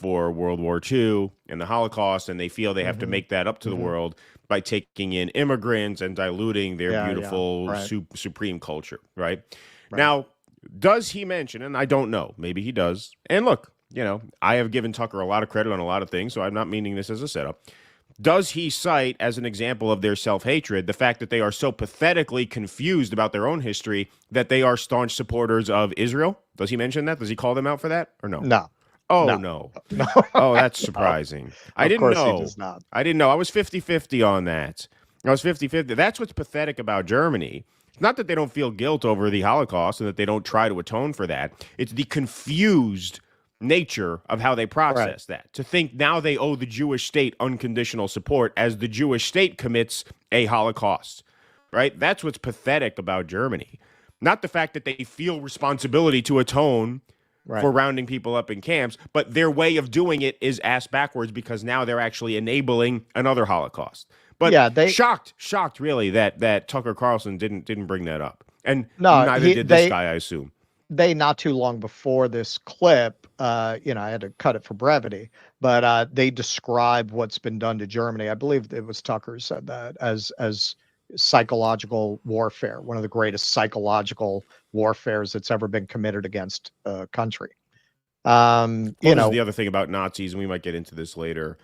for World War II and the Holocaust, and they feel they have to make that up to the world by taking in immigrants and diluting their beautiful Right. supreme culture, right? Now, does he mention, and I don't know, maybe he does, and look, you know, I have given Tucker a lot of credit on a lot of things, so I'm not meaning this as a setup. Does he cite as an example of their self-hatred the fact that they are so pathetically confused about their own history that they are staunch supporters of Israel? Does he mention that? Does he call them out for that or no? No. Oh, no. Oh, that's surprising. I didn't know. He does not. I didn't know. I was 50-50 on that. I was 50-50. That's what's pathetic about Germany. It's not that they don't feel guilt over the Holocaust and that they don't try to atone for that. It's the confused nature of how they process that. To think now they owe the Jewish state unconditional support as the Jewish state commits a Holocaust, right? That's what's pathetic about Germany. Not the fact that they feel responsibility to atone for rounding people up in camps, but their way of doing it is ass backwards because now they're actually enabling another Holocaust. But Yeah, they- shocked really that Tucker Carlson didn't bring that up. And No, neither did this guy, I assume. They not too long before this clip, you know, I had to cut it for brevity, but they describe what's been done to Germany. I believe it was Tucker who said that as psychological warfare, one of the greatest psychological warfares that's ever been committed against a country. You know, the other thing about Nazis, and we might get into this later,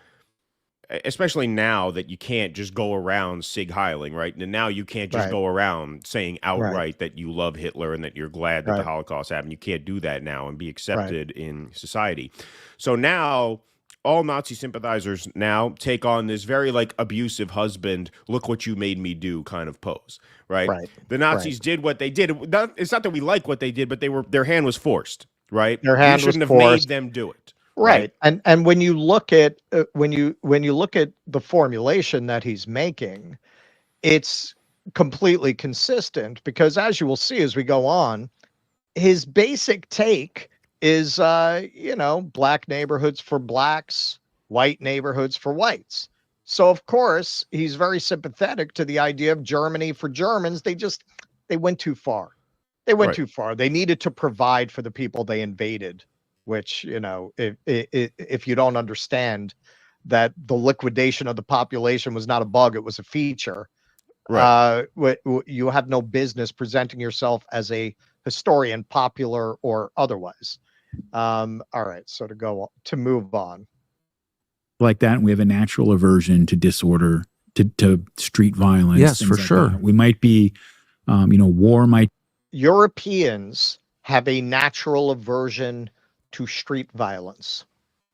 especially now that you can't just go around Sig Heiling, right? And now you can't just go around saying outright that you love Hitler and that you're glad that the Holocaust happened. You can't do that now and be accepted in society. So now all Nazi sympathizers now take on this very like abusive husband, look what you made me do kind of pose, right? The Nazis did what they did. It's not that we like what they did, but their hand was forced, right? Their hand shouldn't was have forced. made them do it. Right. And when you look at when you look at the formulation that he's making, it's completely consistent because as you will see as we go on, his basic take is you know, black neighborhoods for blacks, white neighborhoods for whites. So of course, he's very sympathetic to the idea of Germany for Germans. They went too far. They went too far. They needed to provide for the people they invaded. Which, you know, if you don't understand that the liquidation of the population was not a bug, it was a feature, you have no business presenting yourself as a historian, popular or otherwise. All right, so to move on. Like that, we have a natural aversion to disorder, to street violence. Yes, things for like sure. that. We might be, you know, war might. Europeans have a natural aversion to street violence,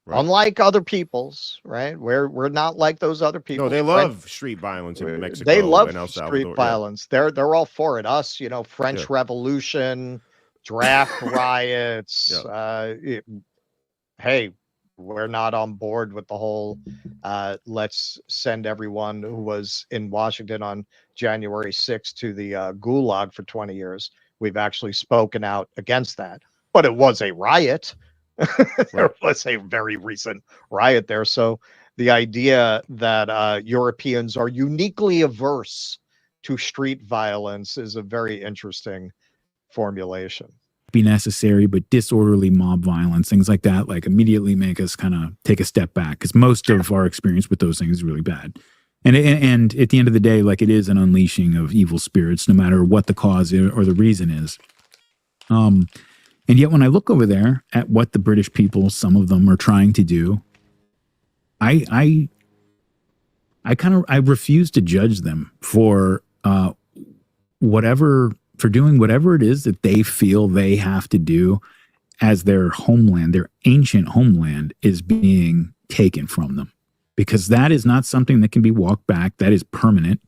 unlike other peoples, right? We're not like those other people. No, they love street violence in Mexico. They love and El Salvador. street violence. They're all for it. Us, you know, French Revolution, draft riots. Hey, we're not on board with the whole let's send everyone who was in Washington on January 6th to the gulag for 20 years. We've actually spoken out against that. But it was a riot. There was a very recent riot there. So the idea that Europeans are uniquely averse to street violence is a very interesting formulation. Be necessary, but disorderly mob violence, things like that, like immediately make us kind of take a step back because most of our experience with those things is really bad. And at the end of the day, like it is an unleashing of evil spirits, no matter what the cause or the reason is. And yet when I look over there at what the British people, some of them are trying to do, I refuse to judge them for doing whatever it is that they feel they have to do as their homeland, their ancient homeland is being taken from them. Because that is not something that can be walked back. That is permanent.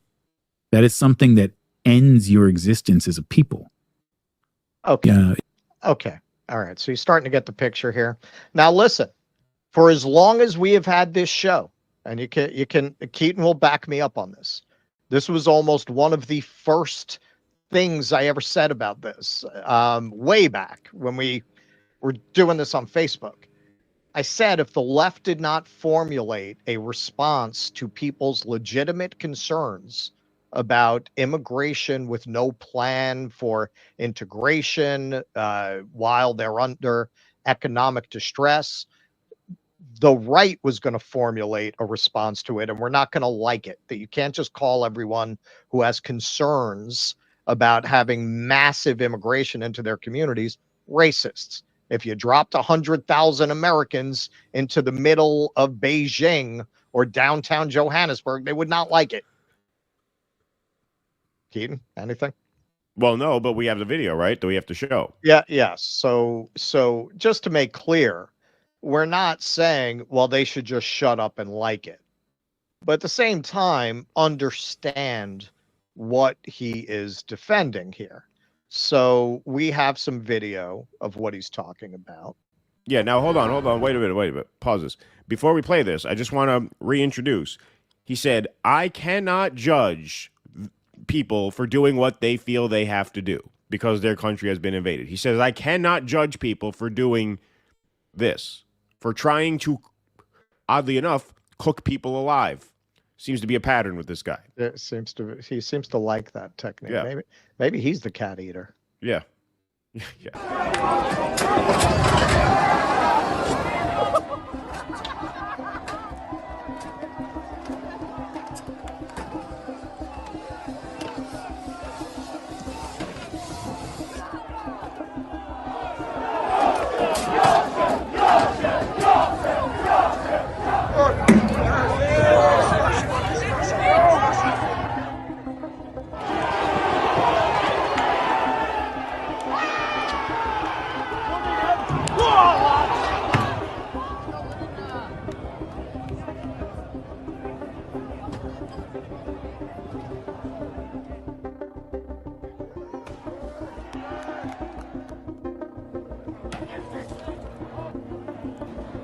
That is something that ends your existence as a people. Okay. Okay. All right. So you're starting to get the picture here. Now listen, for as long as we have had this show, and Keaton will back me up on this. This was almost one of the first things I ever said about this, way back when we were doing this on Facebook. I said if the left did not formulate a response to people's legitimate concerns about immigration with no plan for integration while they're under economic distress, the right was going to formulate a response to it, and we're not going to like it. That you can't just call everyone who has concerns about having massive immigration into their communities racists. If you dropped 100,000 Americans into the middle of Beijing or downtown Johannesburg, they would not like it. Keaton, anything? Well, no, but we have the video, right? That we have to show. Yeah, yes. So just to make clear, we're not saying, well, they should just shut up and like it. But at the same time, understand what he is defending here. So we have some video of what he's talking about. Yeah, now hold on. Wait a minute. Pause this. Before we play this, I just want to reintroduce. He said, I cannot judge people for doing what they feel they have to do because their country has been invaded. He says, I cannot judge people for doing this, for trying to, oddly enough, cook people alive. Seems to be a pattern with this guy. He seems to like that technique. Yeah. Maybe he's the cat eater. Yeah.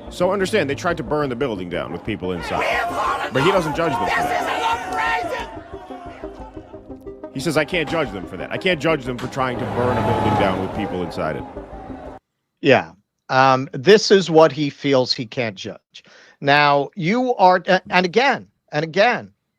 So understand, they tried to burn the building down with people inside. But he doesn't judge them for that. He says, I can't judge them for that. I can't judge them for trying to burn a building down with people inside it. Yeah. This is what he feels he can't judge. Now, you are, and again,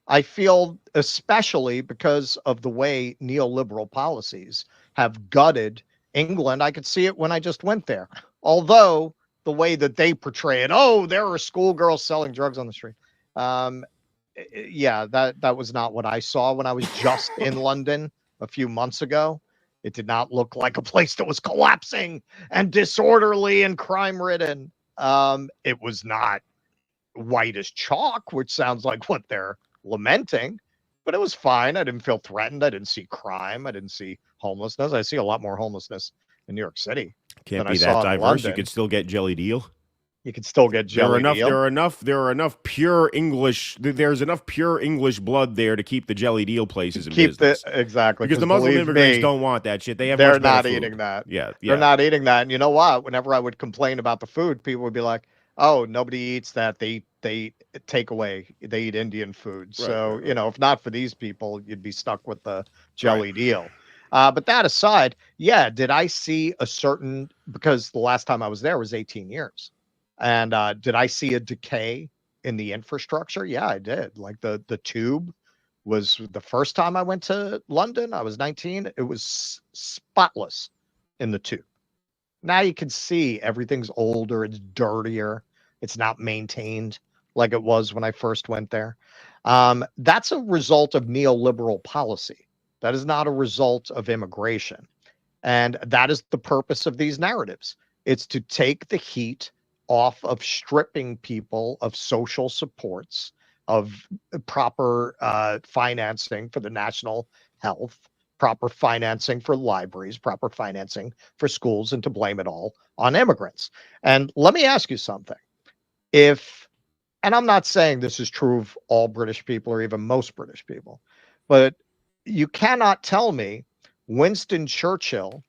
I feel especially because of the way neoliberal policies have gutted England. I could see it when I just went there. Although the way that they portray it, oh, there are schoolgirls selling drugs on the street. Yeah, that was not what I saw when I was just in London a few months ago. It did not look like a place that was collapsing and disorderly and crime-ridden. It was not white as chalk, which sounds like what they're lamenting, but it was fine. I didn't feel threatened. I didn't see crime. I didn't see homelessness. I see a lot more homelessness in New York City. Can't be that diverse. You could still get jelly deal. You can still get jelly deal. There are enough pure English. There's enough pure English blood there to keep the jelly deal places in business. Exactly. Because the Muslim immigrants don't want that shit. They're not eating that. Yeah. They're not eating that. And you know what? Whenever I would complain about the food, people would be like, "Oh, nobody eats that. They take away. They eat Indian food." Right, So you know, if not for these people, you'd be stuck with the jelly deal. But that aside, yeah, did I see a certain, because the last time I was there was 18 years. And did I see a decay in the infrastructure? Yeah, I did. Like the tube was the first time I went to London. I was 19. It was spotless in the tube. Now you can see everything's older. It's dirtier. It's not maintained like it was when I first went there. That's a result of neoliberal policy. That is not a result of immigration. And that is the purpose of these narratives. It's to take the heat off of stripping people of social supports, of proper financing for the national health, proper financing for libraries, proper financing for schools, and to blame it all on immigrants. And let me ask you something. And I'm not saying this is true of all British people or even most British people, but you cannot tell me Winston Churchill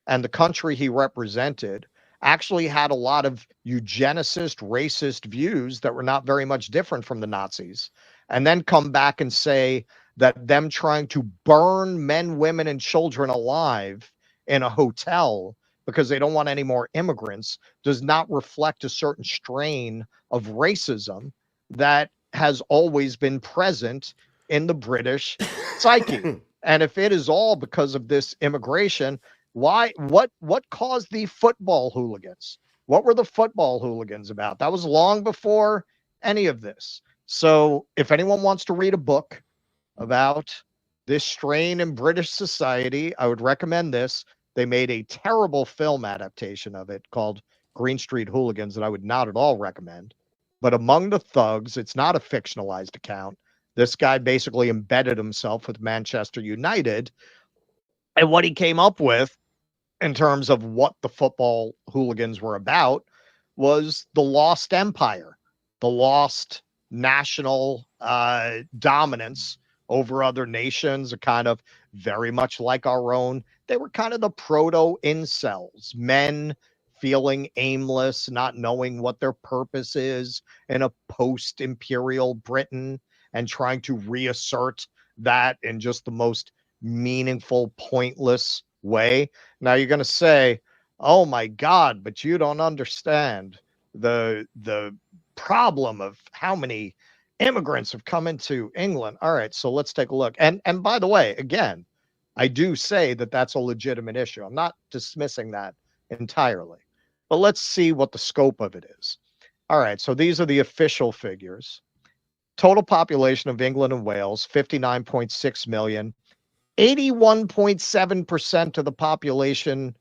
and the country he represented actually had a lot of eugenicist, racist views that were not very much different from the Nazis, and then come back and say that them trying to burn men, women, and children alive in a hotel because they don't want any more immigrants does not reflect a certain strain of racism that has always been present in the British psyche. And if it is all because of this immigration, what caused the football hooligans? What were the football hooligans about? That was long before any of this. So if anyone wants to read a book about this strain in British society, I would recommend this. They made a terrible film adaptation of it called Green Street Hooligans that I would not at all recommend. But among the thugs, it's not a fictionalized account. This guy basically embedded himself with Manchester United. And what he came up with in terms of what the football hooligans were about was the lost empire, the lost national dominance over other nations, are kind of very much like our own. They were kind of the proto incels, men feeling aimless, not knowing what their purpose is in a post-imperial Britain, and trying to reassert that in just the most meaningful, pointless way. Now you're going to say, oh my God, but you don't understand the problem of how many immigrants have come into England. All right, so let's take a look. And by the way, again, I do say that that's a legitimate issue. I'm not dismissing that entirely. But let's see what the scope of it is. All right, so these are the official figures. Total population of England and Wales, 59.6 million. 81.7% of the population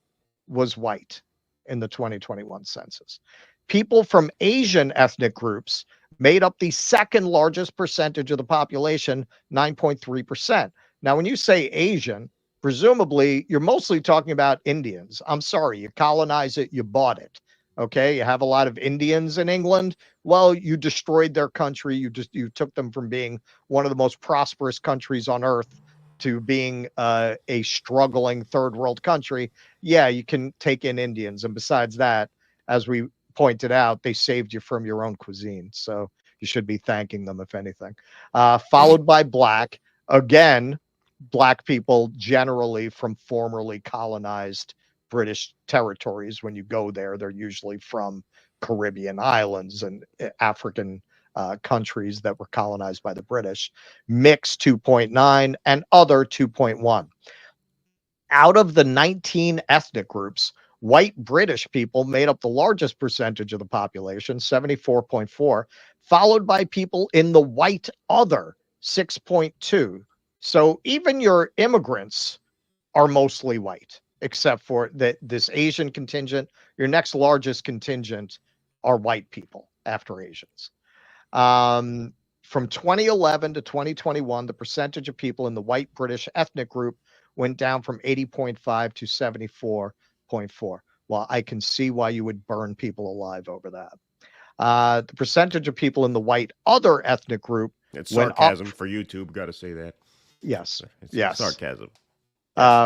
was white in the 2021 census. People from Asian ethnic groups made up the second largest percentage of the population, 9.3%. Now, when you say Asian, presumably you're mostly talking about Indians. I'm sorry, you colonize it, you bought it. Okay, you have a lot of Indians in England. Well, you destroyed their country. You took them from being one of the most prosperous countries on earth to being a struggling third world country. Yeah, you can take in Indians. And besides that, as we pointed out, they saved you from your own cuisine. So you should be thanking them, if anything. Followed by black. Again, black people generally from formerly colonized British territories. When you go there, they're usually from Caribbean islands and African countries that were colonized by the British. Mixed 2.9 and other 2.1. Out of the 19 ethnic groups, white British people made up the largest percentage of the population, 74.4, followed by people in the white other, 6.2. So even your immigrants are mostly white, except for this Asian contingent. Your next largest contingent are white people after Asians. From 2011 to 2021, the percentage of people in the white British ethnic group went down from 80.5 to 74.4. Well, I can see why you would burn people alive over that. The percentage of people in the white other ethnic group It's sarcasm for YouTube. Got to say that. Yes. It's yes. sarcasm.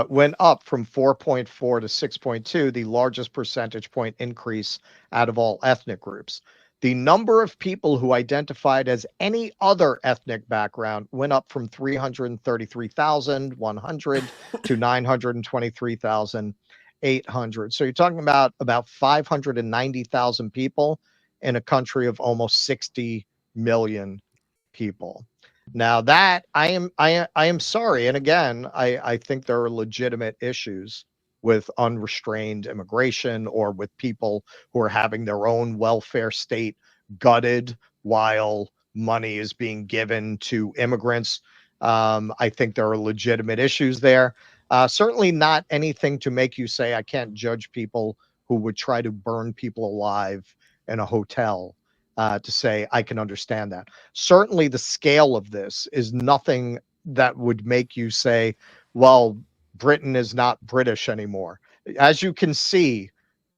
Went up from 4.4 to 6.2, the largest percentage point increase out of all ethnic groups. The number of people who identified as any other ethnic background went up from 333,100 to 923,800. So you're talking about 590,000 people in a country of almost 60 million people. Now that I am sorry, and again, I think there are legitimate issues with unrestrained immigration or with people who are having their own welfare state gutted while money is being given to immigrants. I think there are legitimate issues there. Certainly not anything to make you say I can't judge people who would try to burn people alive in a hotel. To say I can understand that. Certainly the scale of this is nothing that would make you say, well, Britain is not British anymore. As you can see,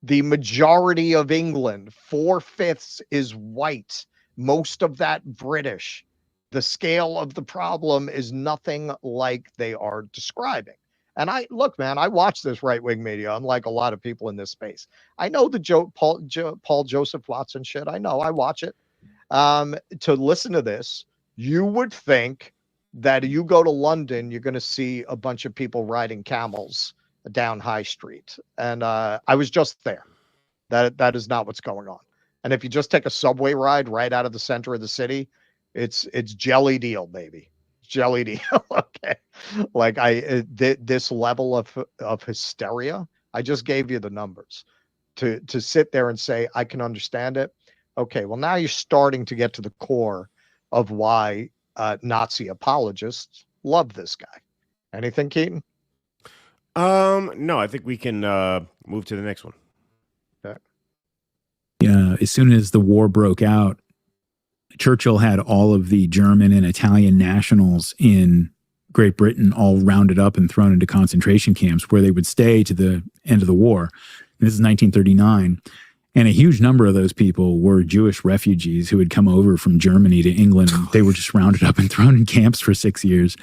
the majority of England, 4/5 is white, most of that British. The scale of the problem is nothing like they are describing. And look, man, I watch this right-wing media, unlike a lot of people in this space. I know the Paul Joseph Watson shit. I know, I watch it. To listen to this, you would think that you go to London, you're going to see a bunch of people riding camels down High Street. And I was just there. That is not what's going on. And if you just take a subway ride right out of the center of the city, it's jelly deal, baby. Jelly deal. Okay, like this level of hysteria. I just gave you the numbers. to sit there and say, I can understand it. Okay, well, now you're starting to get to the core of why Nazi apologists love this guy. Anything, Keaton? No, I think we can move to the next one. Okay. Yeah, as soon as the war broke out, Churchill had all of the German and Italian nationals in Great Britain all rounded up and thrown into concentration camps where they would stay to the end of the war. And this is 1939. And a huge number of those people were Jewish refugees who had come over from Germany to England. They were just rounded up and thrown in camps for 6 years.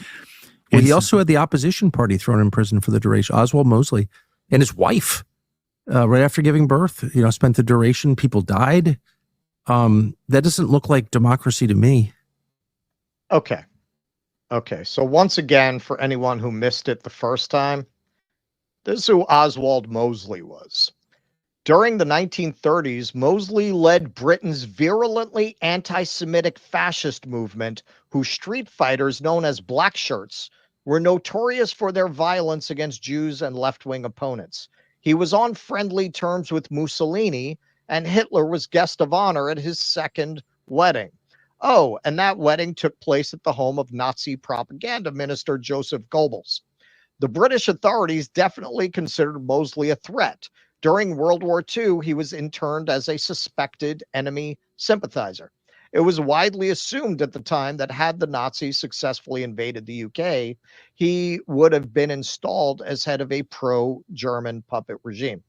Well, he also had the opposition party thrown in prison for the duration. Oswald Mosley and his wife, right after giving birth, spent the duration. People died. That doesn't look like democracy to me. Okay. So once again, for anyone who missed it the first time, this is who Oswald Mosley was. During the 1930s, Mosley led Britain's virulently anti-Semitic fascist movement, whose street fighters, known as black shirts, were notorious for their violence against Jews and left-wing opponents. He was on friendly terms with Mussolini, and Hitler was guest of honor at his second wedding. Oh, and that wedding took place at the home of Nazi propaganda minister Joseph Goebbels. The British authorities definitely considered Mosley a threat. During World War II, he was interned as a suspected enemy sympathizer. It was widely assumed at the time that had the Nazis successfully invaded the UK, he would have been installed as head of a pro-German puppet regime.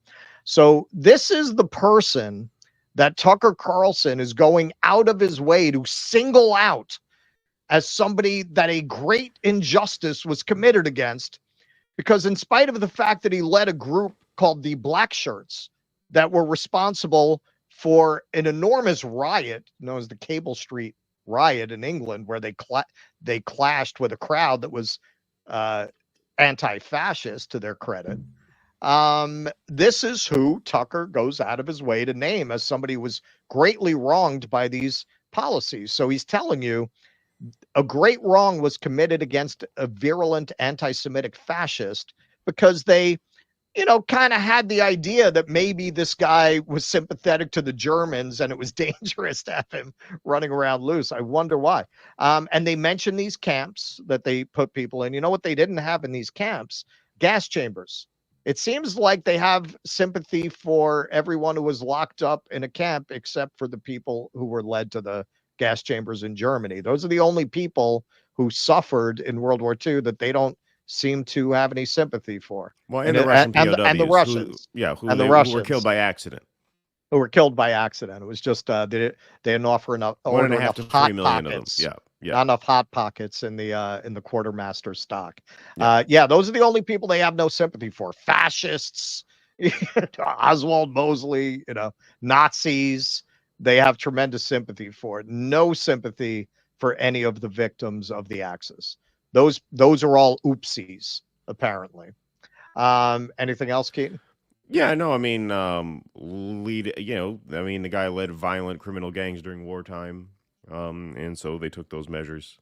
So this is the person that Tucker Carlson is going out of his way to single out as somebody that a great injustice was committed against, because in spite of the fact that he led a group called the Black Shirts that were responsible for an enormous riot known as the Cable Street riot in England, where they clashed with a crowd that was anti-fascist, to their credit. This is who Tucker goes out of his way to name as somebody who was greatly wronged by these policies. So he's telling you a great wrong was committed against a virulent anti-Semitic fascist because they, kind of had the idea that maybe this guy was sympathetic to the Germans and it was dangerous to have him running around loose. I wonder why. And they mentioned these camps that they put people in. You know what they didn't have in these camps? Gas chambers. It seems like they have sympathy for everyone who was locked up in a camp except for the people who were led to the gas chambers in Germany. Those are the only people who suffered in World War II that they don't seem to have any sympathy for. Well, and the Russian POWs. And the Russians. Who were killed by accident. Who were killed by accident. It was just they didn't offer enough. 1.5 to 3 million of them. Yeah. Not enough hot pockets in the quartermaster stock. Those are the only people they have no sympathy for. Fascists, Oswald Mosley, Nazis. They have tremendous sympathy for it. No sympathy for any of the victims of the Axis. Those are all oopsies, apparently. Anything else, Keaton? Yeah, no, I mean, the guy led violent criminal gangs during wartime. And so they took those measures,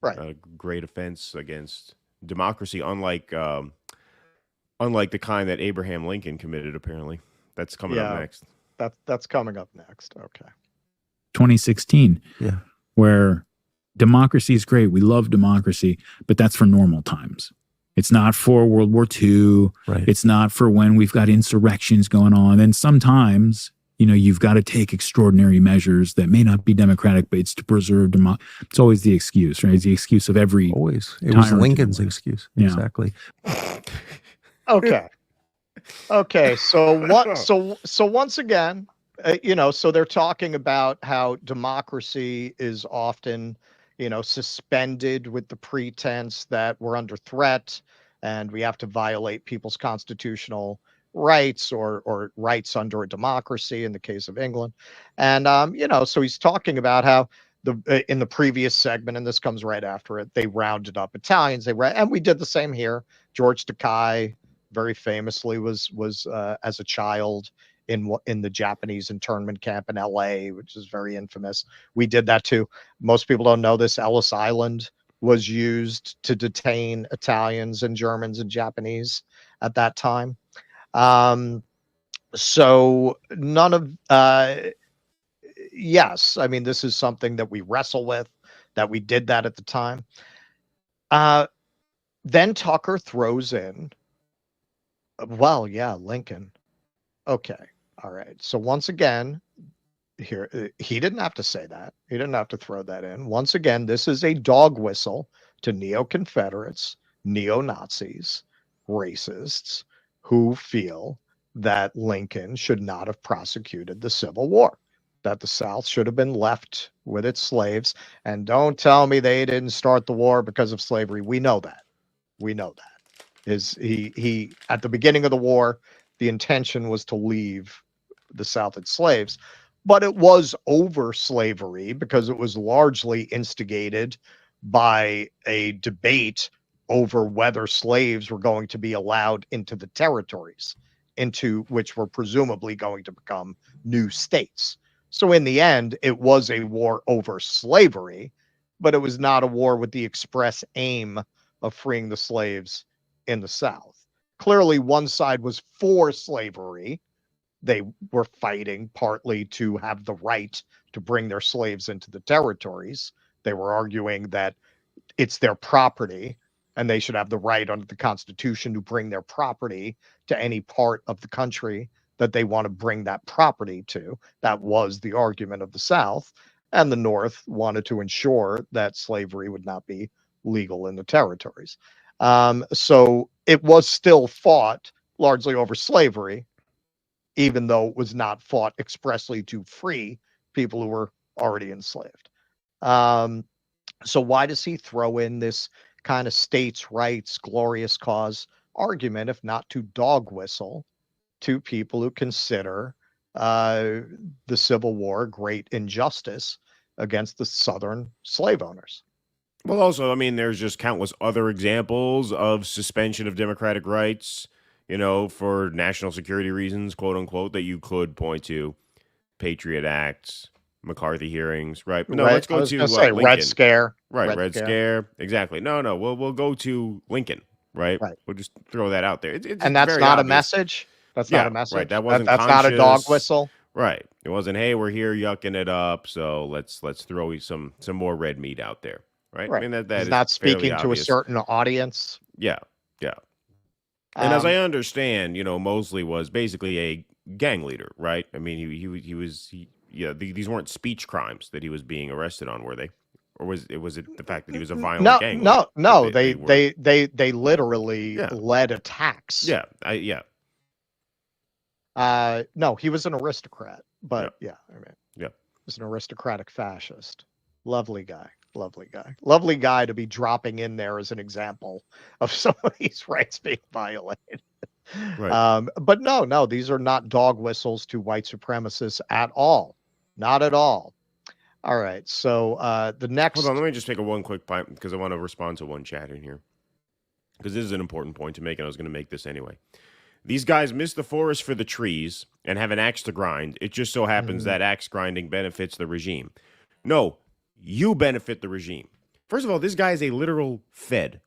right. A great offense against democracy, unlike the kind that Abraham Lincoln committed, apparently. That's coming up next. That's coming up next. Okay. 2016. Yeah. Where democracy is great. We love democracy, but that's for normal times. It's not for World War II. Right. It's not for when we've got insurrections going on. And sometimes, you've got to take extraordinary measures that may not be democratic, but it's to preserve democracy. It's always the excuse, right? It's the excuse of every. Always. It was Lincoln's excuse. Yeah. Exactly. Okay. So once again, so they're talking about how democracy is often, suspended with the pretense that we're under threat and we have to violate people's constitutional rights or rights under a democracy in the case of England. And, so he's talking about how in the previous segment, and this comes right after it, they rounded up Italians. And we did the same here. George Takei very famously was as a child in the Japanese internment camp in LA, which is very infamous. We did that too. Most people don't know this. Ellis Island was used to detain Italians and Germans and Japanese at that time. So none of yes, I mean, this is something that we wrestle with, that we did that at the time. Then Tucker throws in, well, yeah, Lincoln. Okay. All right. So once again, here, he didn't have to say that. He didn't have to throw that in. Once again, this is a dog whistle to neo-Confederates, neo-Nazis, racists who feel that Lincoln should not have prosecuted the Civil War, that the South should have been left with its slaves. And don't tell me they didn't start the war because of slavery. We know that. We know that. He at the beginning of the war, the intention was to leave the South its slaves, but it was over slavery because it was largely instigated by a debate over whether slaves were going to be allowed into the territories, into which were presumably going to become new states. So in the end, it was a war over slavery, but it was not a war with the express aim of freeing the slaves in the South. Clearly, one side was for slavery. They were fighting partly to have the right to bring their slaves into the territories. They were arguing that it's their property and they should have the right under the Constitution to bring their property to any part of the country that they want to bring that property to. That was the argument of the South. And the North wanted to ensure that slavery would not be legal in the territories. So it was still fought largely over slavery, even though it was not fought expressly to free people who were already enslaved. So why does he throw in this kind of states' rights, glorious cause argument, if not to dog whistle to people who consider the Civil War a great injustice against the Southern slave owners? Well, also, I mean, there's just countless other examples of suspension of democratic rights, you know, for national security reasons, quote unquote, that you could point to. Patriot Acts, McCarthy hearings, right? No, let's go to Lincoln. Red Scare. Right, Red Scare. Exactly. No, we'll go to Lincoln, right? We'll just throw that out there. And that's very not obvious. a message? That's not a message? Right, that wasn't that's not a dog conscious. whistle? Right. It wasn't, hey, we're here yucking it up, so let's throw some more red meat out there. Right. I mean, that He's is not speaking to obvious. a certain audience. Yeah. And as I understand, you know, Mosley was basically a gang leader, right? I mean, these weren't speech crimes that he was being arrested on, were they? Or was it the fact that he was a violent gang leader? No. They literally led attacks. No, he was an aristocrat, but he was an aristocratic fascist. Lovely guy to be dropping in there as an example of somebody's rights being violated. Right. But no, these are not dog whistles to white supremacists at all. Not at all. All right. So the next. Hold on. Let me just take one quick point because I want to respond to one chat in here. Because this is an important point to make, and I was going to make this anyway. These guys miss the forest for the trees and have an axe to grind. It just so happens that axe grinding benefits the regime. No, you benefit the regime. First of all, this guy is a literal Fed.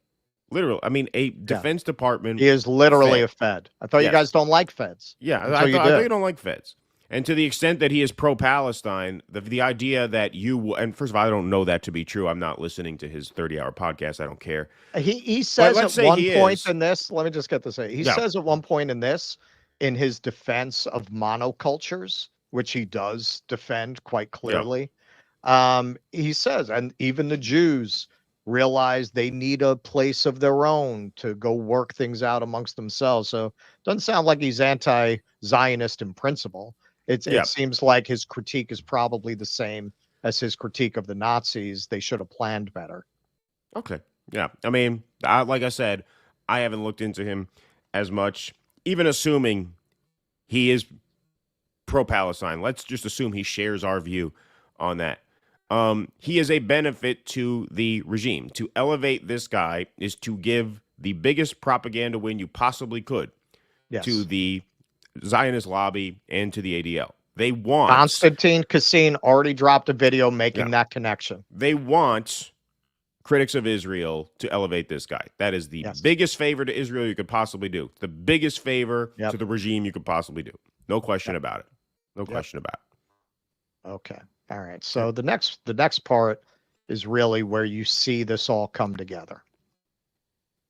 Literal. I mean, a Defense Department. He is literally a Fed. I thought you guys don't like Feds. Yeah, I thought you don't like Feds. And to the extent that he is pro-Palestine, the idea that and first of all, I don't know that to be true. I'm not listening to his 30-hour podcast. I don't care. He says at one point in this, let me just get this. He says at one point in this, in his defense of monocultures, which he does defend quite clearly, he says, and even the Jews realize they need a place of their own to go work things out amongst themselves. So it doesn't sound like he's anti-Zionist in principle. It seems like his critique is probably the same as his critique of the Nazis. They should have planned better. Okay. Yeah. I mean, like I said, I haven't looked into him as much, even assuming he is pro-Palestine. Let's just assume he shares our view on that. He is a benefit to the regime. To elevate this guy is to give the biggest propaganda win you possibly could to the Zionist lobby and to the ADL. They want Konstantin Kassin already dropped a video making that connection. They want critics of Israel to elevate this guy. That is the biggest favor to Israel you could possibly do. The biggest favor to the regime you could possibly do. No question about it. No question about it. Okay. All right. So the next part is really where you see this all come together.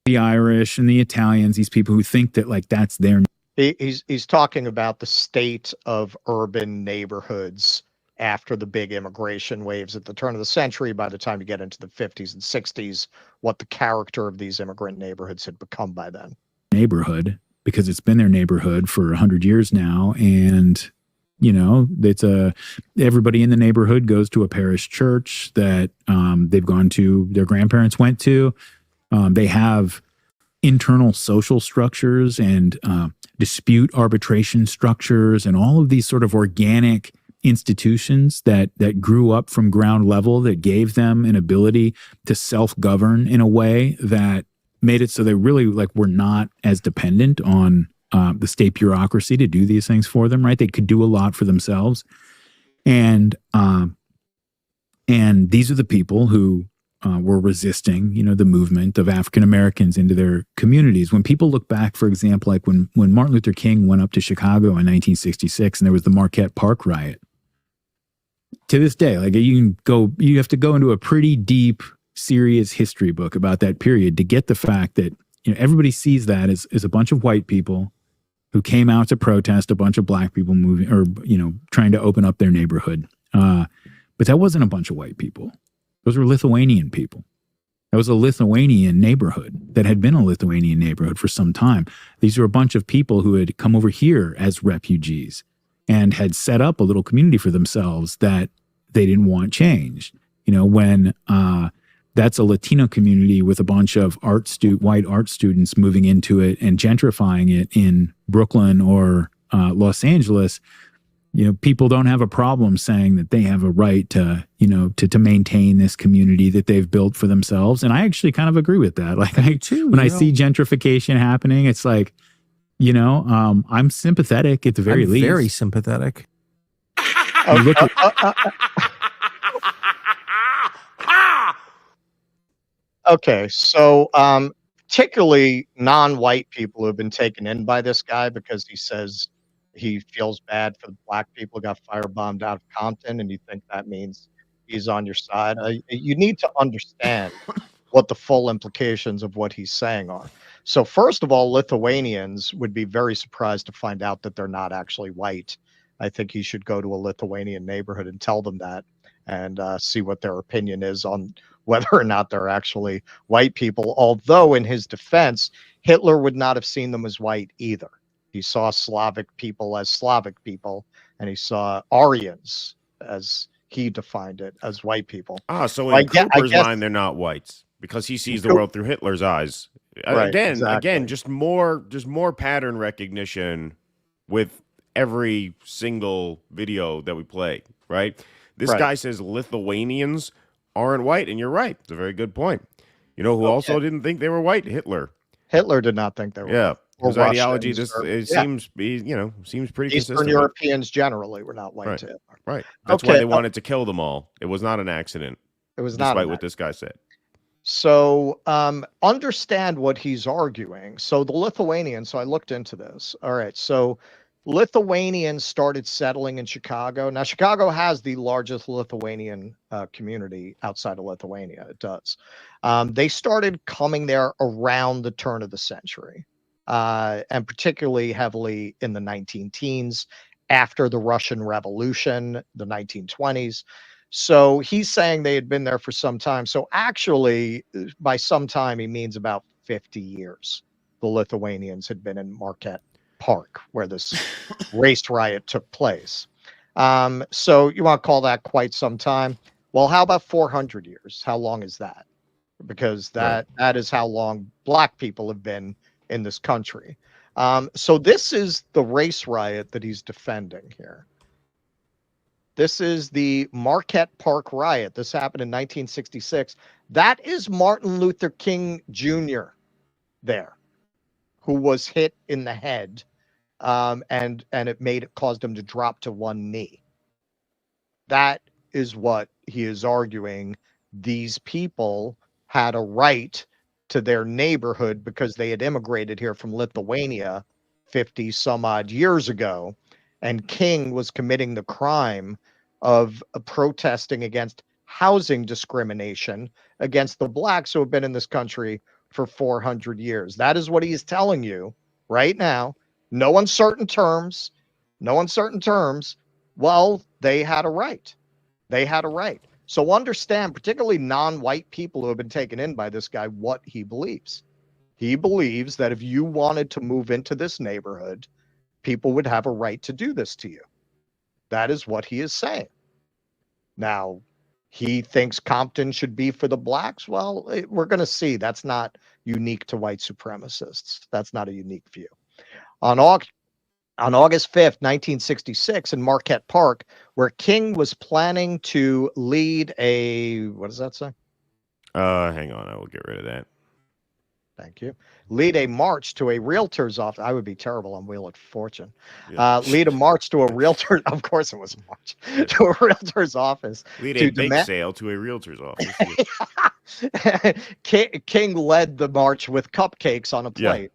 The Irish and the Italians, these people who think that like that's their. He's talking about the state of urban neighborhoods after the big immigration waves at the turn of the century. By the time you get into the 50s and 60s, what the character of these immigrant neighborhoods had become by then. Neighborhood, because it's been their neighborhood for 100 years now, and you know it's everybody in the neighborhood goes to a parish church that they've gone to, their grandparents went to. They have internal social structures and dispute arbitration structures and all of these sort of organic institutions that grew up from ground level that gave them an ability to self-govern in a way that made it so they really like were not as dependent on the state bureaucracy to do these things for them, right? They could do a lot for themselves. And these are the people who were resisting, you know, the movement of African Americans into their communities. When people look back, for example, like when Martin Luther King went up to Chicago in 1966 and there was the Marquette Park riot, to this day, like you have to go into a pretty deep, serious history book about that period to get the fact that, you know, everybody sees that as a bunch of white people who came out to protest a bunch of black people moving or, you know, trying to open up their neighborhood. But that wasn't a bunch of white people. Those were Lithuanian people. That was a Lithuanian neighborhood that had been a Lithuanian neighborhood for some time. These were a bunch of people who had come over here as refugees and had set up a little community for themselves that they didn't want changed. You know, when that's a Latino community with a bunch of white art students moving into it and gentrifying it in Brooklyn or Los Angeles, you know, people don't have a problem saying that they have a right to, you know, to maintain this community that they've built for themselves. And I actually kind of agree with that. Like when I see gentrification happening, it's like, you know, I'm sympathetic at the very least. Very sympathetic. Okay, so particularly non-white people who have been taken in by this guy because he says he feels bad for the black people who got firebombed out of Compton, and you think that means he's on your side. You need to understand what the full implications of what he's saying are. So first of all, Lithuanians would be very surprised to find out that they're not actually white. I think he should go to a Lithuanian neighborhood and tell them that and see what their opinion is on whether or not they're actually white people. Although in his defense, Hitler would not have seen them as white either. He saw Slavic people as Slavic people, and he saw Aryans, as he defined it, as white people. So in Cooper's mind, they're not whites because he sees the world through Hitler's eyes. Right, Again, just more pattern recognition with every single video that we play, right? This guy says Lithuanians aren't white, and you're right. It's a very good point. You know who also didn't think they were white? Hitler. Hitler did not think they were white. His ideology seems pretty consistent. Eastern Europeans generally were not white to Hitler. Right. That's why they wanted to kill them all. It was not an accident. It was not. Despite what this guy said. So understand what he's arguing. So the Lithuanians, so I looked into this. All right. So Lithuanians started settling in Chicago. Now, Chicago has the largest Lithuanian community outside of Lithuania. It does. They started coming there around the turn of the century. And particularly heavily in the 19-teens after the Russian Revolution, the 1920s. So he's saying they had been there for some time. So actually, by some time, he means about 50 years. The Lithuanians had been in Marquette Park, where this race riot took place. So you want to call that quite some time? Well, how about 400 years? How long is that? Because that is how long black people have been in this country. So this is the race riot that he's defending here. This is the Marquette Park riot. This happened in 1966. That is Martin Luther King Jr. there, who was hit in the head, and it caused him to drop to one knee. That is what he is arguing. These people had a right to their neighborhood because they had immigrated here from Lithuania 50 some odd years ago. and King was committing the crime of protesting against housing discrimination against the blacks who have been in this country for 400 years. That is what he is telling you right now. No uncertain terms. No uncertain terms. Well, they had a right. They had a right. So understand, particularly non-white people who have been taken in by this guy, what he believes. He believes that if you wanted to move into this neighborhood, people would have a right to do this to you. That is what he is saying. Now, he thinks Compton should be for the blacks. Well, we're going to see. That's not unique to white supremacists. That's not a unique view. On August 5th, 1966, in Marquette Park, where King was planning to lead a, what does that say? Hang on, I will get rid of that. Thank you. Lead a march to a realtor's office. I would be terrible on Wheel of Fortune. Yeah. Lead a march to a realtor. Of course, it was a march to a realtor's office. Lead a bake sale to a realtor's office. King led the march with cupcakes on a plate.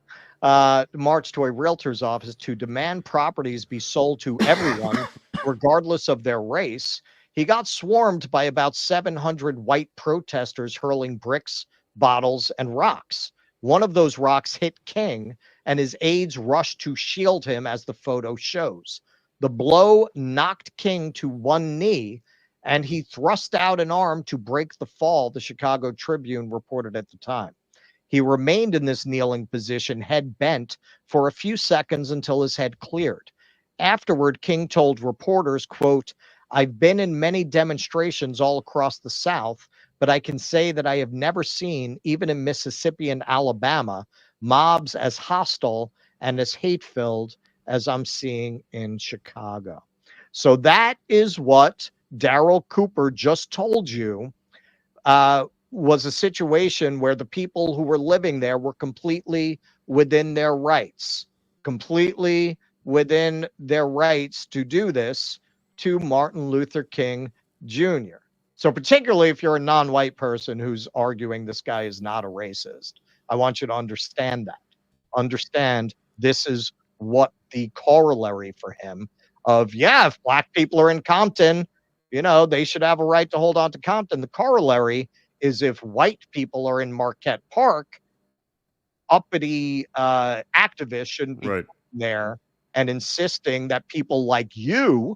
March to a realtor's office to demand properties be sold to everyone, regardless of their race. He got swarmed by about 700 white protesters hurling bricks, bottles, and rocks. One of those rocks hit King, and his aides rushed to shield him, as the photo shows. The blow knocked King to one knee, and he thrust out an arm to break the fall, the Chicago Tribune reported at the time. He remained in this kneeling position, head bent, for a few seconds until his head cleared. Afterward, King told reporters, quote, "I've been in many demonstrations all across the South, but I can say that I have never seen, even in Mississippi and Alabama, mobs as hostile and as hate-filled as I'm seeing in Chicago." So that is what Darryl Cooper just told you was a situation where the people who were living there were completely within their rights, completely within their rights to do this to Martin Luther King Jr. So particularly if you're a non-white person who's arguing this guy is not a racist, I want you to understand that. Understand this is what the corollary for him of, yeah, if black people are in Compton, you know, they should have a right to hold on to Compton. The corollary is if white people are in Marquette Park, uppity activists shouldn't be there and insisting that people like you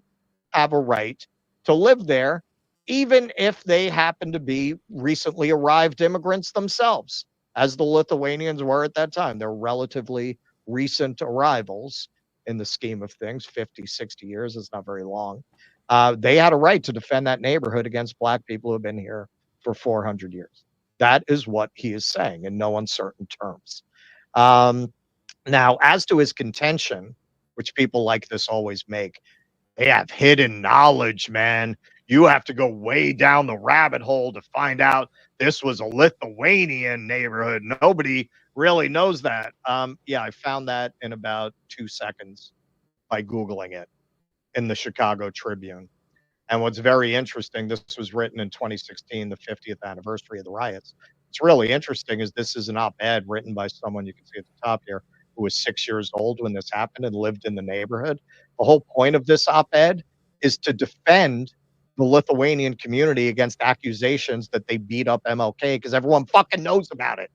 have a right to live there, even if they happen to be recently arrived immigrants themselves, as the Lithuanians were at that time. They're relatively recent arrivals in the scheme of things. 50, 60 years is not very long. They had a right to defend that neighborhood against black people who have been here for 400 years. That is what he is saying in no uncertain terms. Now, as to his contention, which people like this always make, they have hidden knowledge, man. You have to go way down the rabbit hole to find out this was a Lithuanian neighborhood. Nobody really knows that. Yeah, I found that in about 2 seconds by Googling it in the Chicago Tribune. And what's very interesting, this was written in 2016, the 50th anniversary of the riots. What's really interesting is this is an op-ed written by someone you can see at the top here who was 6 years old when this happened and lived in the neighborhood. The whole point of this op-ed is to defend the Lithuanian community against accusations that they beat up MLK because everyone fucking knows about it.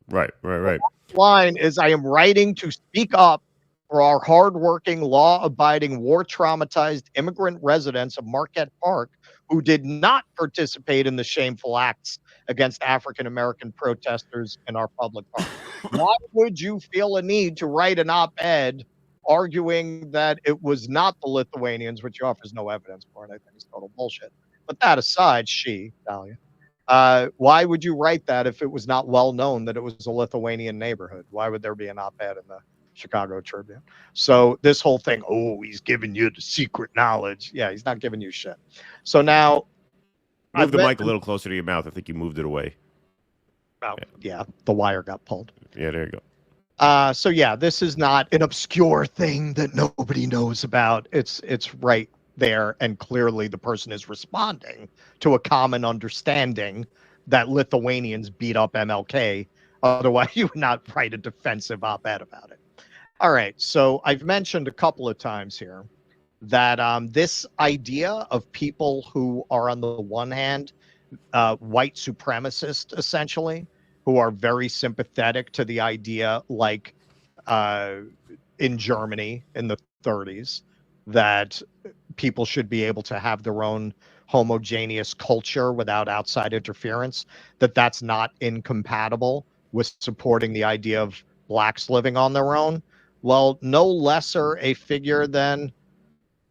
Right. The line is, I am writing to speak up for our hardworking, law-abiding, war-traumatized immigrant residents of Marquette Park who did not participate in the shameful acts against African-American protesters in our public park. Why would you feel a need to write an op-ed arguing that it was not the Lithuanians, which he offers no evidence for, and I think it's total bullshit. But that aside, Dahlia, why would you write that if it was not well known that it was a Lithuanian neighborhood? Why would there be an op-ed in the Chicago Tribune? So this whole thing, oh, he's giving you the secret knowledge. Yeah, he's not giving you shit. So now, move the mic a little closer to your mouth. I think you moved it away. Oh, yeah, the wire got pulled. Yeah, there you go. So yeah, this is not an obscure thing that nobody knows about. It's right there, and clearly the person is responding to a common understanding that Lithuanians beat up MLK. Otherwise, you would not write a defensive op-ed about it. All right, so I've mentioned a couple of times here that this idea of people who are on the one hand white supremacists, essentially, who are very sympathetic to the idea, like in Germany in the 30s, that people should be able to have their own homogeneous culture without outside interference, that's not incompatible with supporting the idea of blacks living on their own. Well, no lesser a figure than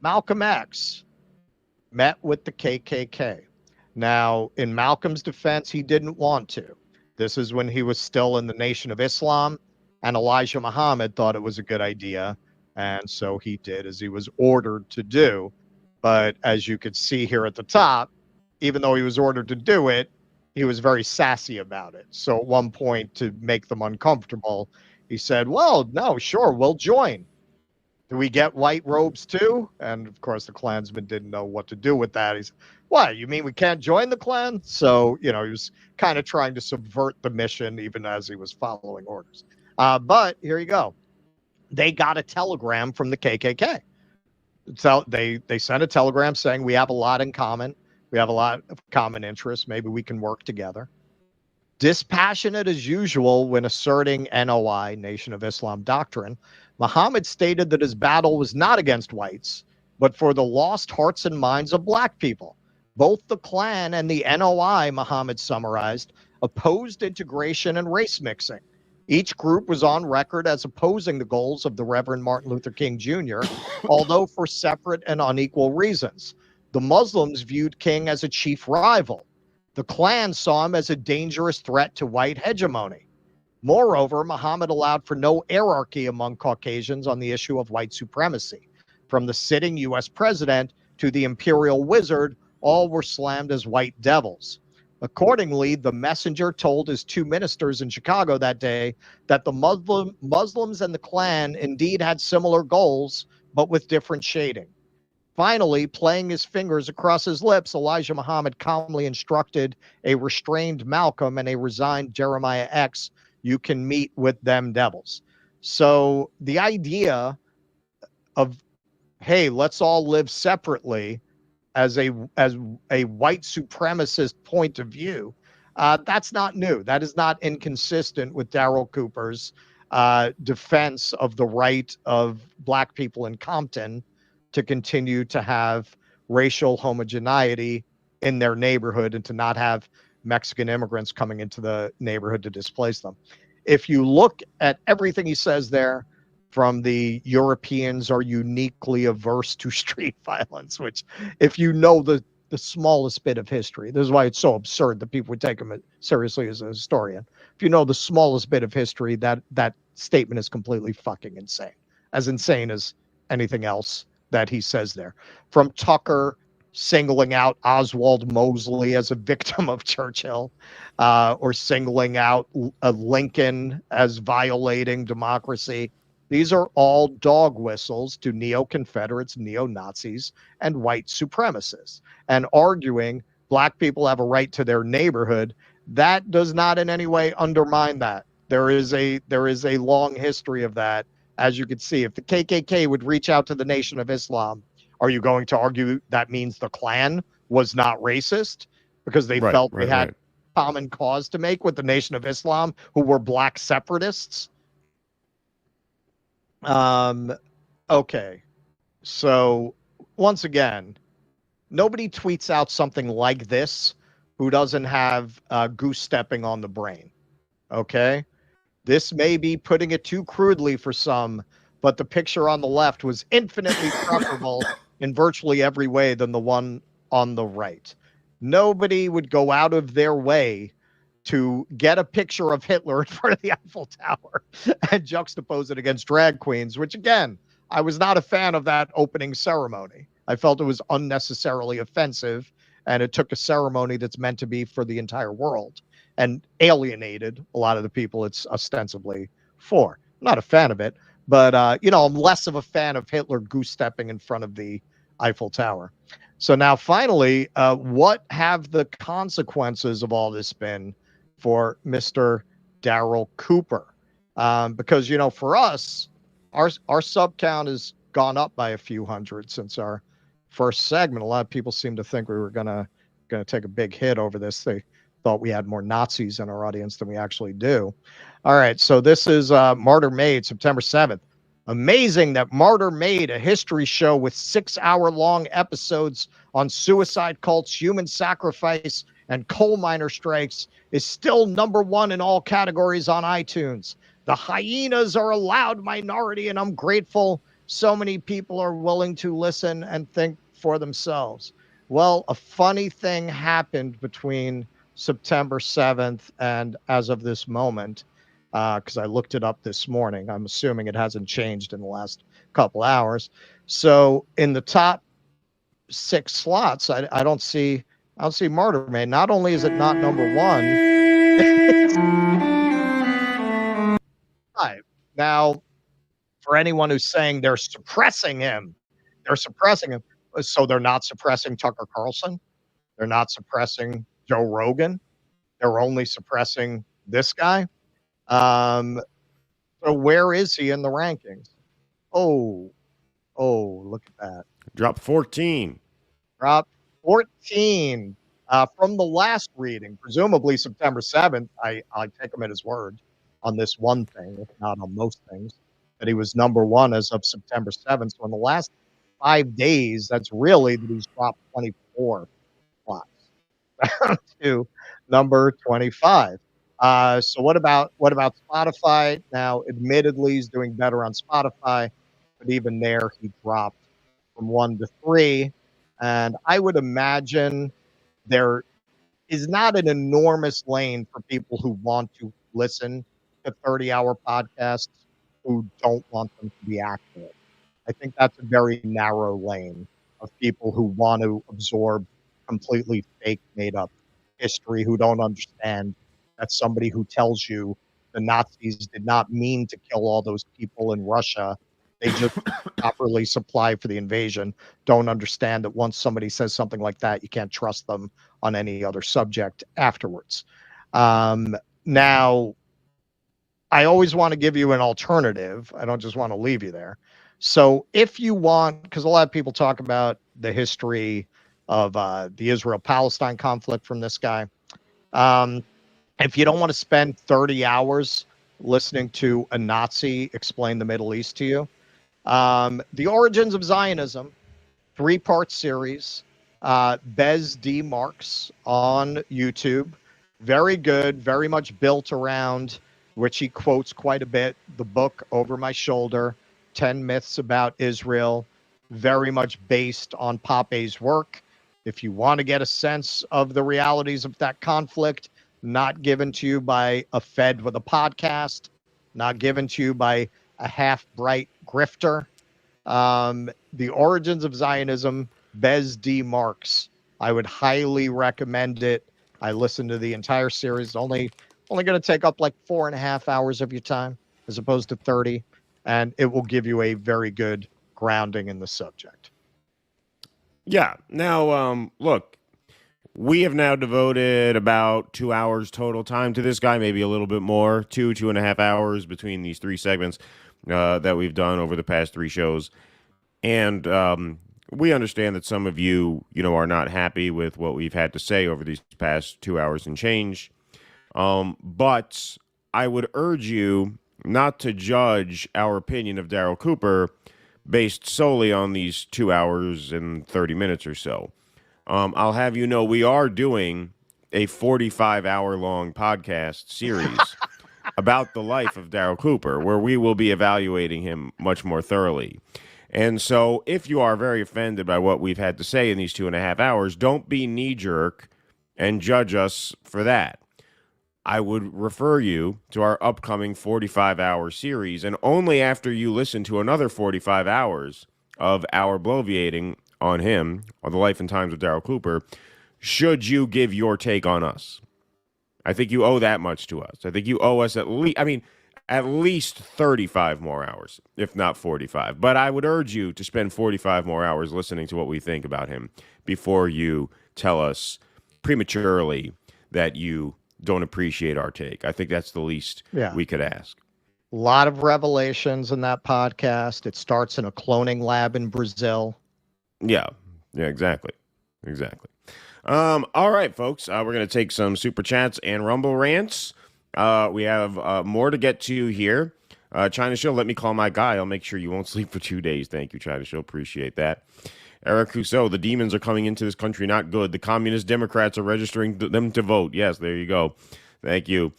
Malcolm X met with the KKK. Now, in Malcolm's defense, he didn't want to. This is when he was still in the Nation of Islam, and Elijah Muhammad thought it was a good idea, and so he did as he was ordered to do. But as you could see here at the top, even though he was ordered to do it, he was very sassy about it. So at one point, to make them uncomfortable, he said, well, no, sure, we'll join. Do we get white robes too? And of course, the Klansmen didn't know what to do with that. He's, what, you mean we can't join the Klan? So, he was kind of trying to subvert the mission even as he was following orders. But here you go. They got a telegram from the KKK. So they sent a telegram saying, we have a lot in common. We have a lot of common interests. Maybe we can work together. Dispassionate as usual when asserting NOI, Nation of Islam doctrine, Muhammad stated that his battle was not against whites, but for the lost hearts and minds of black people. Both the Klan and the NOI, Muhammad summarized, opposed integration and race mixing. Each group was on record as opposing the goals of the Reverend Martin Luther King Jr., although for separate and unequal reasons. The Muslims viewed King as a chief rival. The Klan saw him as a dangerous threat to white hegemony. Moreover, Muhammad allowed for no hierarchy among Caucasians on the issue of white supremacy. From the sitting U.S. president to the imperial wizard, all were slammed as white devils. Accordingly, the messenger told his two ministers in Chicago that day that the Muslims and the Klan indeed had similar goals, but with different shading. Finally, playing his fingers across his lips, Elijah Muhammad calmly instructed a restrained Malcolm and a resigned Jeremiah X, you can meet with them devils. So the idea of, hey, let's all live separately as a white supremacist point of view, that's not new. That is not inconsistent with Darryl Cooper's defense of the right of black people in Compton to continue to have racial homogeneity in their neighborhood and to not have Mexican immigrants coming into the neighborhood to displace them. If you look at everything he says there, from the Europeans are uniquely averse to street violence, which if you know the smallest bit of history, this is why it's so absurd that people would take him seriously as a historian. If you know the smallest bit of history, that statement is completely fucking insane as anything else that he says there. From Tucker singling out Oswald Mosley as a victim of Churchill, or singling out Lincoln as violating democracy. These are all dog whistles to neo-Confederates, neo-Nazis, and white supremacists. And arguing black people have a right to their neighborhood, that does not in any way undermine that. There is a long history of that. As you can see, if the KKK would reach out to the Nation of Islam, are you going to argue that means the Klan was not racist because they felt they had common cause to make with the Nation of Islam, who were black separatists? Okay. So once again, nobody tweets out something like this who doesn't have goose stepping on the brain. Okay. This may be putting it too crudely for some, but the picture on the left was infinitely preferable in virtually every way than the one on the right. Nobody would go out of their way to get a picture of Hitler in front of the Eiffel Tower and juxtapose it against drag queens, which again, I was not a fan of that opening ceremony. I felt it was unnecessarily offensive, and it took a ceremony that's meant to be for the entire world and alienated a lot of the people it's ostensibly for. I'm not a fan of it, but I'm less of a fan of Hitler goose-stepping in front of the Eiffel Tower. So now finally, what have the consequences of all this been for Mr. Darryl Cooper? Because, for us, our sub count is gone up by a few hundred since our first segment. A lot of people seem to think we were gonna take a big hit over this. They thought we had more Nazis in our audience than we actually do. All right, so this is Martyr Made, September 7th. Amazing that Martyr Made, a history show with 6-hour-long episodes on suicide cults, human sacrifice, and coal miner strikes, is still #1 in all categories on iTunes. The hyenas are a loud minority, and I'm grateful so many people are willing to listen and think for themselves. Well, a funny thing happened between September 7th and as of this moment, because I looked it up this morning. I'm assuming it hasn't changed in the last couple hours. So in the top 6 slots, I don't see Martyr Made. Not only is it not #1, now for anyone who's saying they're suppressing him, so they're not suppressing Tucker Carlson, they're not suppressing Joe Rogan, they're only suppressing this guy. So where is he in the rankings? Oh, look at that. Drop 14. Drop 14 from the last reading, presumably September 7th. I take him at his word on this one thing, if not on most things, that he was #1 as of September 7th. So in the last 5 days, that's really that he's dropped 24 slots to number 25. So what about Spotify? Now, admittedly, he's doing better on Spotify, but even there, he dropped from 1 to 3. And I would imagine there is not an enormous lane for people who want to listen to 30-hour podcasts who don't want them to be accurate. I think that's a very narrow lane of people who want to absorb completely fake, made-up history, who don't understand that somebody who tells you the Nazis did not mean to kill all those people in Russia. They just properly supply for the invasion. Don't understand that once somebody says something like that, you can't trust them on any other subject afterwards. Now, I always want to give you an alternative. I don't just want to leave you there. So if you want, because a lot of people talk about the history of the Israel-Palestine conflict from this guy. If you don't want to spend 30 hours listening to a Nazi explain the Middle East to you, The Origins of Zionism, 3-part series, Bez D. Marks on YouTube. Very good, very much built around, which he quotes quite a bit, the book Over My Shoulder, 10 Myths About Israel, very much based on Pape's work. If you want to get a sense of the realities of that conflict, not given to you by a Fed with a podcast, not given to you by a half-bright grifter. The Origins of Zionism, Bez D. Marks. I would highly recommend it. I listened to the entire series. Only going to take up like 4.5 hours of your time as opposed to 30. And it will give you a very good grounding in the subject. Yeah. Now, look, we have now devoted about 2 hours total time to this guy, maybe a little bit more, 2.5 hours between these 3 segments that we've done over the past 3 shows. And we understand that some of you, are not happy with what we've had to say over these past 2 hours and change. But I would urge you not to judge our opinion of Daryl Cooper based solely on these 2 hours and 30 minutes or so. I'll have you know we are doing a 45-hour-long podcast series about the life of Daryl Cooper, where we will be evaluating him much more thoroughly. And so if you are very offended by what we've had to say in these 2.5 hours, don't be knee-jerk and judge us for that. I would refer you to our upcoming 45-hour series, and only after you listen to another 45 hours of our bloviating on him, on the life and times of Daryl Cooper, should you give your take on us. I think you owe that much to us. I think you owe us at least 35 more hours, if not 45. But I would urge you to spend 45 more hours listening to what we think about him before you tell us prematurely that you don't appreciate our take. I think that's the least we could ask. A lot of revelations in that podcast. It starts in a cloning lab in Brazil. Yeah, exactly. All right, folks. We're going to take some super chats and Rumble rants. We have more to get to here. China Show, let me call my guy. I'll make sure you won't sleep for 2 days. Thank you, China Show. Appreciate that. Eric Rousseau, the demons are coming into this country. Not good. The communist Democrats are registering them to vote. Yes, there you go. Thank you.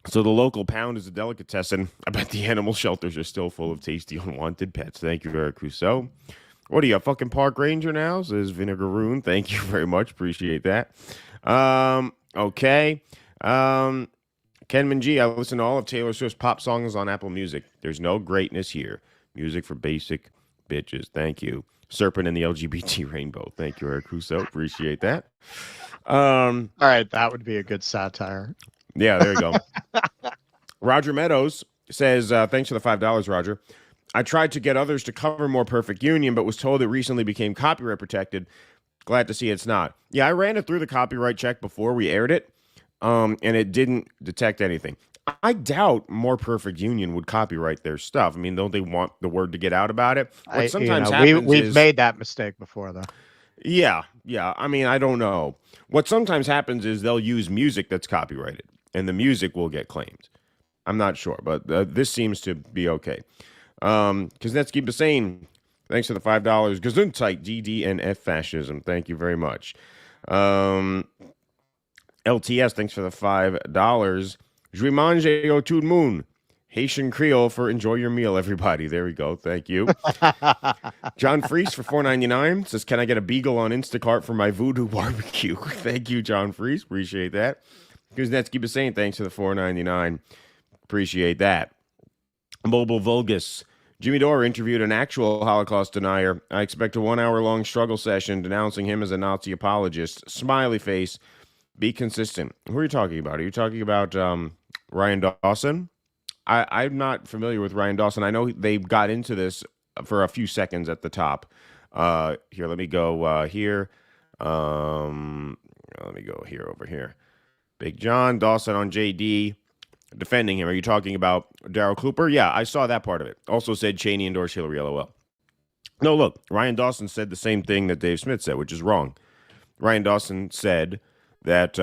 So the local pound is a delicatessen. I bet the animal shelters are still full of tasty unwanted pets. Thank you, Eric Rousseau. What are you, a fucking park ranger now? Says Vinegaroon. Thank you very much. Appreciate that. Okay. Ken Manji, I listen to all of Taylor Swift's pop songs on Apple Music. There's no greatness here. Music for basic bitches. Thank you. Serpent and the LGBT rainbow. Thank you, Eric Rousseau. Appreciate that. All right, that would be a good satire. Yeah, there you go. Roger Meadows says, thanks for the $5, Roger. I tried to get others to cover More Perfect Union, but was told it recently became copyright protected. Glad to see it's not. Yeah, I ran it through the copyright check before we aired it, and it didn't detect anything. I doubt More Perfect Union would copyright their stuff. I mean, don't they want the word to get out about it? What sometimes happens we've made that mistake before, though. Yeah. I mean, I don't know. What sometimes happens is they'll use music that's copyrighted, and the music will get claimed. I'm not sure, but this seems to be okay. Kuznetsky Bassane, thanks for the $5. Gesundheit, DDNF fascism. Thank you very much. LTS, thanks for the $5. Je mange au tout le monde. Haitian Creole for enjoy your meal, everybody. There we go. Thank you. John Freese for $4.99 says, can I get a beagle on Instacart for my voodoo barbecue? Thank you, John Freese. Appreciate that. Kuznetsky Bassane, thanks for the $4.99. Appreciate that. Mobile Vulgus. Jimmy Dore interviewed an actual Holocaust denier. I expect a 1-hour-long struggle session denouncing him as a Nazi apologist. Smiley face. Be consistent. Who are you talking about? Are you talking about Ryan Dawson? I'm not familiar with Ryan Dawson. I know they got into this for a few seconds at the top. Here, let me go here. Let me go here, over here. Big John Dawson on JD defending him. Are you talking about Daryl Cooper? Yeah, I saw that part of it. Also said Cheney endorsed Hillary, LOL. No, look, Ryan Dawson said the same thing that Dave Smith said, which is wrong. Ryan Dawson said that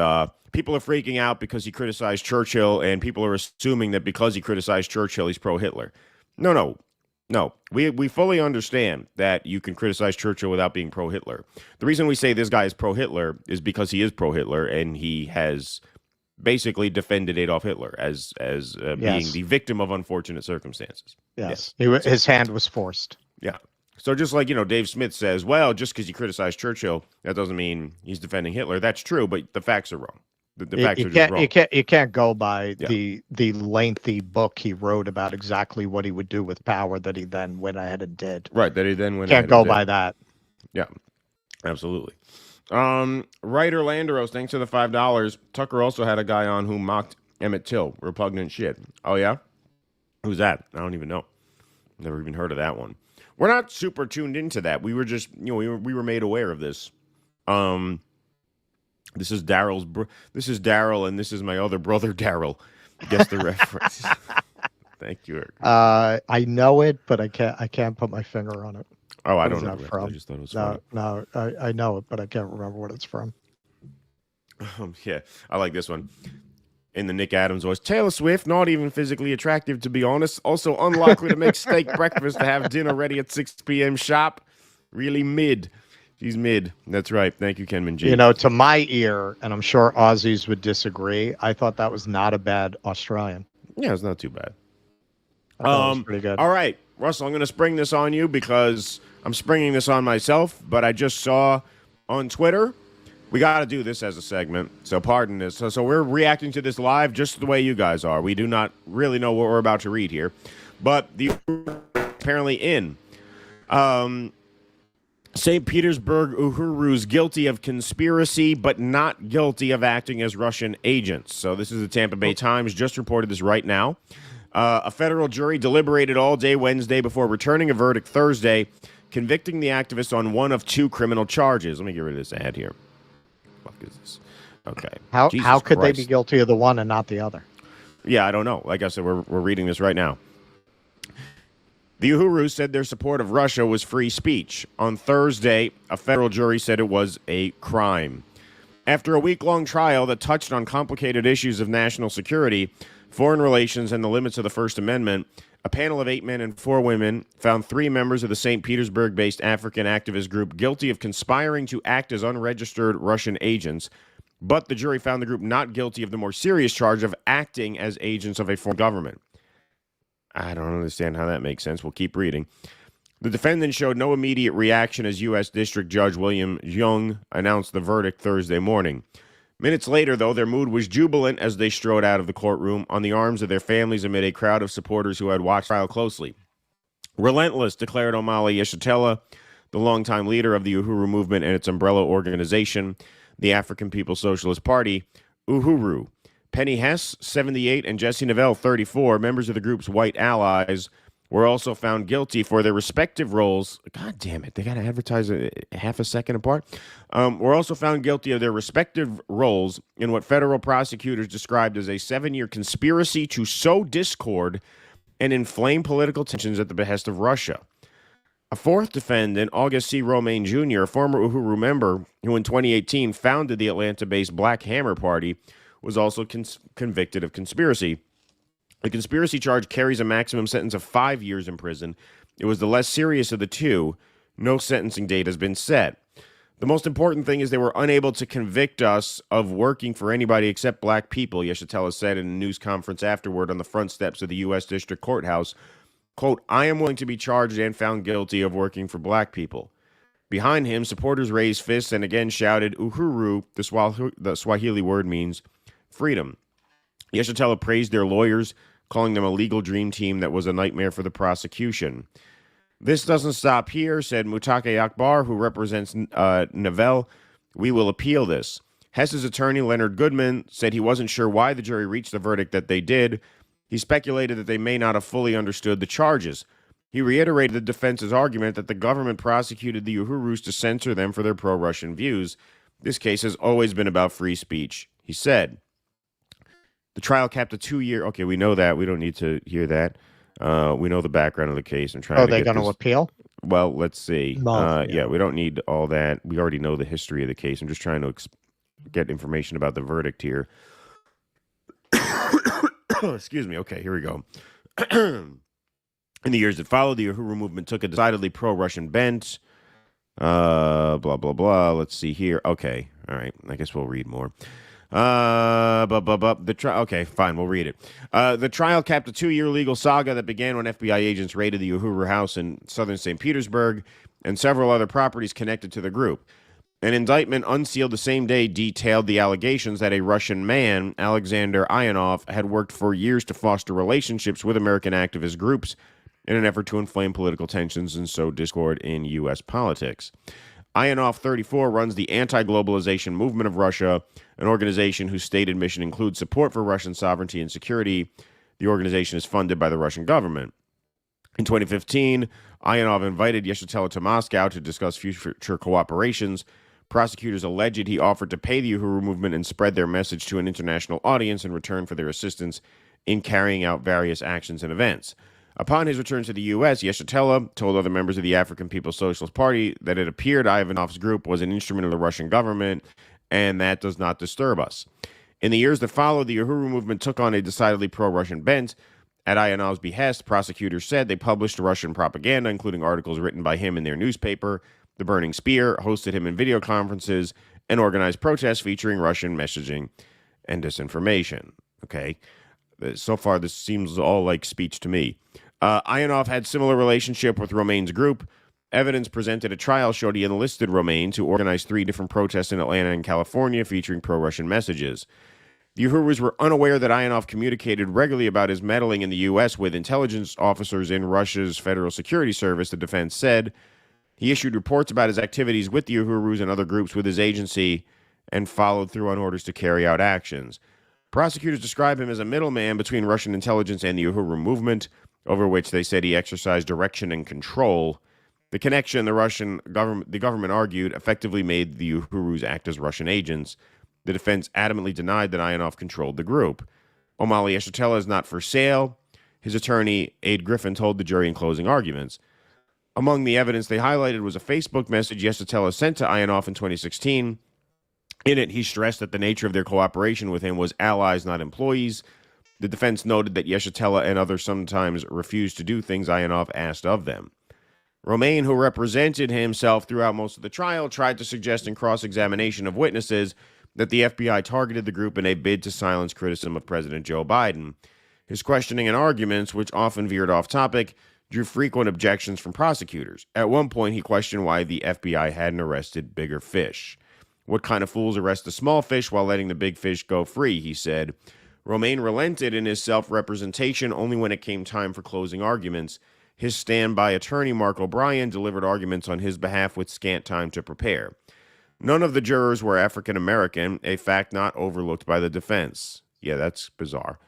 people are freaking out because he criticized Churchill, and people are assuming that because he criticized Churchill, he's pro-Hitler. No. We fully understand that you can criticize Churchill without being pro-Hitler. The reason we say this guy is pro-Hitler is because he is pro-Hitler, and he has basically defended Adolf Hitler as being the victim of unfortunate circumstances. Yes. His hand was forced. Yeah. So just like, Dave Smith says, well, just because you criticize Churchill, that doesn't mean he's defending Hitler. That's true, but the facts are wrong. The facts are just wrong. You can't go by the lengthy book he wrote about exactly what he would do with power that he then went ahead and did. Right, that he then went ahead and did. Can't go by that. Yeah, absolutely. Writer Landeros, thanks for the $5. Tucker also had a guy on who mocked Emmett Till. Repugnant shit. Oh, yeah? Who's that? I don't even know. Never even heard of that one. We're not super tuned into that. We were just, we were made aware of this. This is this is Daryl, and this is my other brother, Daryl. Guess the reference. Thank you, Eric. I know it, but I can't put my finger on it. Oh, I don't know. From? I just thought it was funny. No, I know it, but I can't remember what it's from. Yeah, I like this one. In the Nick Adams voice, Taylor Swift, not even physically attractive, to be honest. Also unlikely to make steak breakfast to have dinner ready at 6 p.m. sharp. Really mid. She's mid. That's right. Thank you, Ken Manji. To my ear, and I'm sure Aussies would disagree, I thought that was not a bad Australian. Yeah, it's not too bad. That was pretty good. All right, Russell, I'm going to spring this on you because I'm springing this on myself, but I just saw on Twitter. We got to do this as a segment, so pardon this. So we're reacting to this live just the way you guys are. We do not really know what we're about to read here. But apparently in St. Petersburg Uhurus guilty of conspiracy, but not guilty of acting as Russian agents. So this is the Tampa Bay Times, just reported this right now. A federal jury deliberated all day Wednesday before returning a verdict Thursday, convicting the activists on one of 2 criminal charges. Let me get rid of this ad here. What the fuck is this? Okay. How could they be guilty of the one and not the other? Yeah, I don't know. Like I said, we're reading this right now. The Uhurus said their support of Russia was free speech. On Thursday, a federal jury said it was a crime. After a week-long trial that touched on complicated issues of national security, foreign relations, and the limits of the First Amendment, a panel of 8 men and 4 women found 3 members of the St. Petersburg-based African activist group guilty of conspiring to act as unregistered Russian agents, but the jury found the group not guilty of the more serious charge of acting as agents of a foreign government. I don't understand how that makes sense. We'll keep reading. The defendant showed no immediate reaction as U.S. District Judge William Young announced the verdict Thursday morning. Minutes later, though, their mood was jubilant as they strode out of the courtroom on the arms of their families amid a crowd of supporters who had watched the trial closely. Relentless, declared Omala Yeshitela, the longtime leader of the Uhuru movement and its umbrella organization, the African People's Socialist Party, Uhuru. Penny Hess, 78, and Jesse Novell, 34, members of the group's white allies, were also found guilty for their respective roles. God damn it, they got to advertise half a second apart. Were also found guilty of their respective roles in what federal prosecutors described as a 7-year conspiracy to sow discord and inflame political tensions at the behest of Russia. A fourth defendant, August C. Romaine Jr., a former Uhuru member who in 2018 founded the Atlanta-based Black Hammer Party, was also convicted of conspiracy. The conspiracy charge carries a maximum sentence of 5 years in prison. It was the less serious of the two. No sentencing date has been set. The most important thing is they were unable to convict us of working for anybody except black people, Yeshitela said in a news conference afterward on the front steps of the U.S. District Courthouse. Quote, I am willing to be charged and found guilty of working for black people. Behind him, supporters raised fists and again shouted, Uhuru, the Swahili word means freedom. Yeshitela praised their lawyers, calling them a legal dream team that was a nightmare for the prosecution. This doesn't stop here, said Mutake Akbar, who represents Novell. We will appeal this. Hess's attorney, Leonard Goodman, said he wasn't sure why the jury reached the verdict that they did. He speculated that they may not have fully understood the charges. He reiterated the defense's argument that the government prosecuted the Uhurus to censor them for their pro-Russian views. This case has always been about free speech, he said. The trial capped a 2-year... Okay, we know that. We don't need to hear that. We know the background of the case. I'm trying to they get going to this... appeal? Well, let's see. No, yeah, we don't need all that. We already know the history of the case. I'm just trying to get information about the verdict here. Excuse me. Okay, here we go. In the years that followed, the Uhuru movement took a decidedly pro-Russian bent. Blah, blah, blah. Let's see here. Okay. All right. I guess we'll read more. Okay, fine, we'll read it. The trial capped a 2-year legal saga that began when FBI agents raided the Uhuru house in southern St. Petersburg and several other properties connected to the group. An indictment unsealed the same day detailed the allegations that a Russian man, Alexander Ionov, had worked for years to foster relationships with American activist groups in an effort to inflame political tensions and sow discord in U.S. politics. Ionov, 34, runs the Anti-Globalization Movement of Russia, an organization whose stated mission includes support for Russian sovereignty and security. The organization is funded by the Russian government. In 2015, Ionov invited Yeshitela to Moscow to discuss future cooperations. Prosecutors alleged he offered to pay the Uhuru movement and spread their message to an international audience in return for their assistance in carrying out various actions and events. Upon his return to the U.S., Yeshitela told other members of the African People's Socialist Party that it appeared Ivanov's group was an instrument of the Russian government, and that does not disturb us. In the years that followed, the Uhuru movement took on a decidedly pro-Russian bent. At Ionov's behest, prosecutors said they published Russian propaganda, including articles written by him in their newspaper, The Burning Spear, hosted him in video conferences, and organized protests featuring Russian messaging and disinformation. Okay, so far this seems all like speech to me. Ionov had similar relationship with Romaine's group. Evidence presented at trial showed he enlisted Romaine to organize 3 different protests in Atlanta and California featuring pro-Russian messages. The Uhurus were unaware that Ionov communicated regularly about his meddling in the U.S. with intelligence officers in Russia's Federal Security Service, the defense said. He issued reports about his activities with the Uhurus and other groups with his agency and followed through on orders to carry out actions. Prosecutors describe him as a middleman between Russian intelligence and the Uhuru movement, over which they said he exercised direction and control. The connection the government argued effectively made the Uhurus act as Russian agents. The defense adamantly denied that Ionov controlled the group. Omali Yeshitela is not for sale, his attorney, Aide Griffin, told the jury in closing arguments. Among the evidence they highlighted was a Facebook message Yeshitela sent to Ionov in 2016. In it, he stressed that the nature of their cooperation with him was allies, not employees. The defense noted that Yeshitela and others sometimes refused to do things Ionov asked of them. Romain, who represented himself throughout most of the trial, tried to suggest in cross-examination of witnesses that the FBI targeted the group in a bid to silence criticism of President Joe Biden. His questioning and arguments, which often veered off topic, drew frequent objections from prosecutors. At one point, he questioned why the FBI hadn't arrested bigger fish. What kind of fools arrest the small fish while letting the big fish go free, he said. Romain relented in his self-representation only when it came time for closing arguments. His standby attorney, Mark O'Brien, delivered arguments on his behalf with scant time to prepare. None of the jurors were African American, a fact not overlooked by the defense. Yeah, that's bizarre.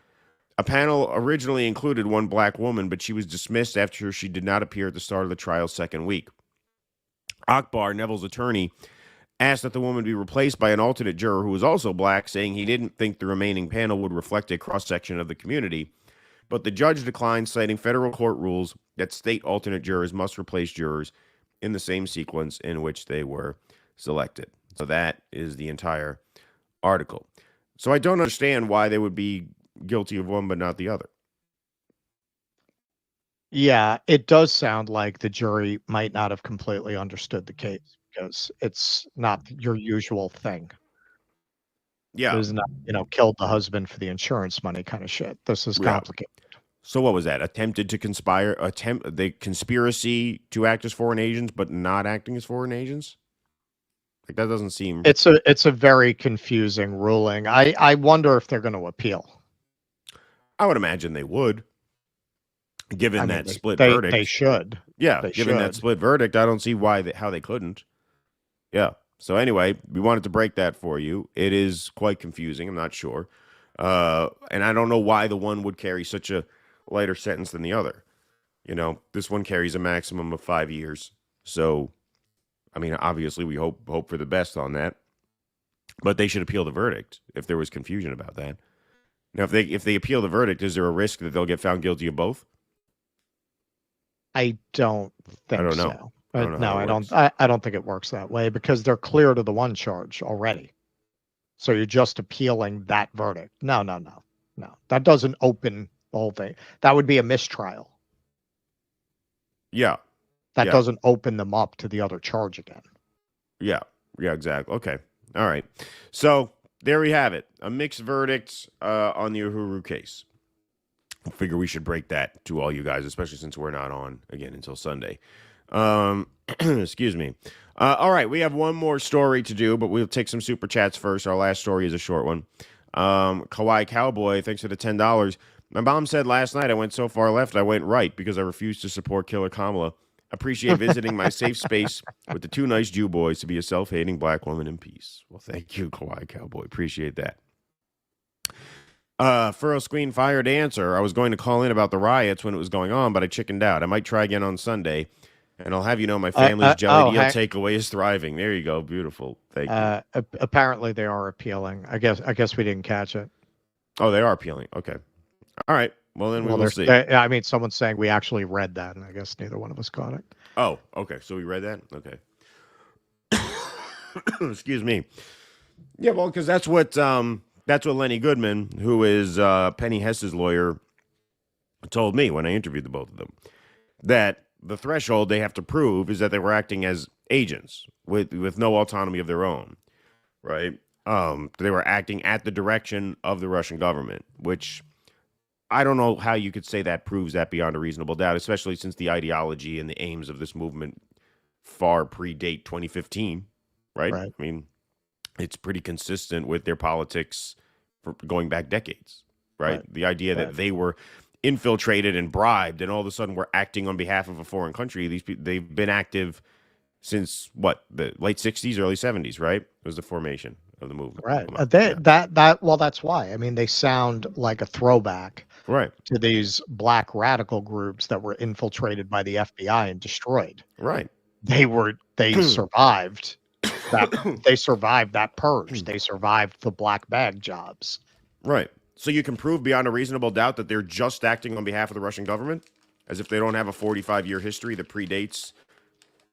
A panel originally included one black woman, but she was dismissed after she did not appear at the start of the trial's second week. Akbar, Neville's attorney, asked that the woman be replaced by an alternate juror who was also black, saying he didn't think the remaining panel would reflect a cross-section of the community. But the judge declined, citing federal court rules that state alternate jurors must replace jurors in the same sequence in which they were selected. So that is the entire article. So I don't understand why they would be guilty of one but not the other. Yeah, it does sound like the jury might not have completely understood the case because it's not your usual thing. Yeah. It was not, killed the husband for the insurance money kind of shit. This is complicated. So what was that? Attempted to conspire, the conspiracy to act as foreign agents, but not acting as foreign agents? Like, that doesn't seem... It's a very confusing ruling. I wonder if they're going to appeal. I would imagine they would. Given that split verdict. They should. Yeah, they given that split verdict, I don't see how they couldn't. Yeah. So anyway, we wanted to break that for you. It is quite confusing. I'm not sure. And I don't know why the one would carry such a lighter sentence than the other. This one carries a maximum of 5 years. So, I mean, obviously we hope for the best on that. But they should appeal the verdict if there was confusion about that. Now, if they appeal the verdict, is there a risk that they'll get found guilty of both? I don't think I don't know. so. I don't know No, how it I don't. works. I don't think it works that way because they're clear to the one charge already. So you're just appealing that verdict. No. That doesn't open the whole thing. That would be a mistrial. Yeah. That Yeah. doesn't open them up to the other charge again. Yeah, exactly. Okay. All right. So there we have it. A mixed verdict on the Uhuru case. I figure we should break that to all you guys, especially since we're not on again until Sunday. Excuse me. All right, we have one more story to do, but we'll take some super chats first. Our last story is a short one. Kawaii Cowboy, thanks for the $10. My mom said last night I went so far left I went right because I refused to support Killer Kamala. Appreciate visiting my safe space with the two nice Jew boys to be a self-hating black woman in peace. Well, thank you, Kawaii Cowboy. Appreciate that. Furrow Screen Fire Dancer. I was going to call in about the riots when it was going on, but I chickened out. I might try again on Sunday, and I'll have you know my family's jelly deal takeaway is thriving. There you go. Beautiful. Thank you. Apparently they are appealing. I guess we didn't catch it. Oh, they are appealing. Okay. All right. Well, then we'll see. I mean, someone's saying we actually read that, and I guess neither one of us caught it. Oh, okay. So we read that? Okay. Excuse me. Yeah, well, because that's what Lenny Goodman, who is Penny Hess's lawyer, told me when I interviewed the both of them. That the threshold they have to prove is that they were acting as agents with no autonomy of their own, right? They were acting at the direction of the Russian government, which I don't know how you could say that proves that beyond a reasonable doubt, especially since the ideology and the aims of this movement far predate 2015, right? I mean, it's pretty consistent with their politics for going back decades, right? The idea that they were infiltrated and bribed and all of a sudden were acting on behalf of a foreign country. They've been active since what, the late 60s, early 70s, right? It was the formation of the movement. Right. That's why. I mean, they sound like a throwback to these black radical groups that were infiltrated by the FBI and destroyed. Right. They survived that. They survived that purge. They survived the black bag jobs. Right. So you can prove beyond a reasonable doubt that they're just acting on behalf of the Russian government, as if they don't have a 45-year history that predates.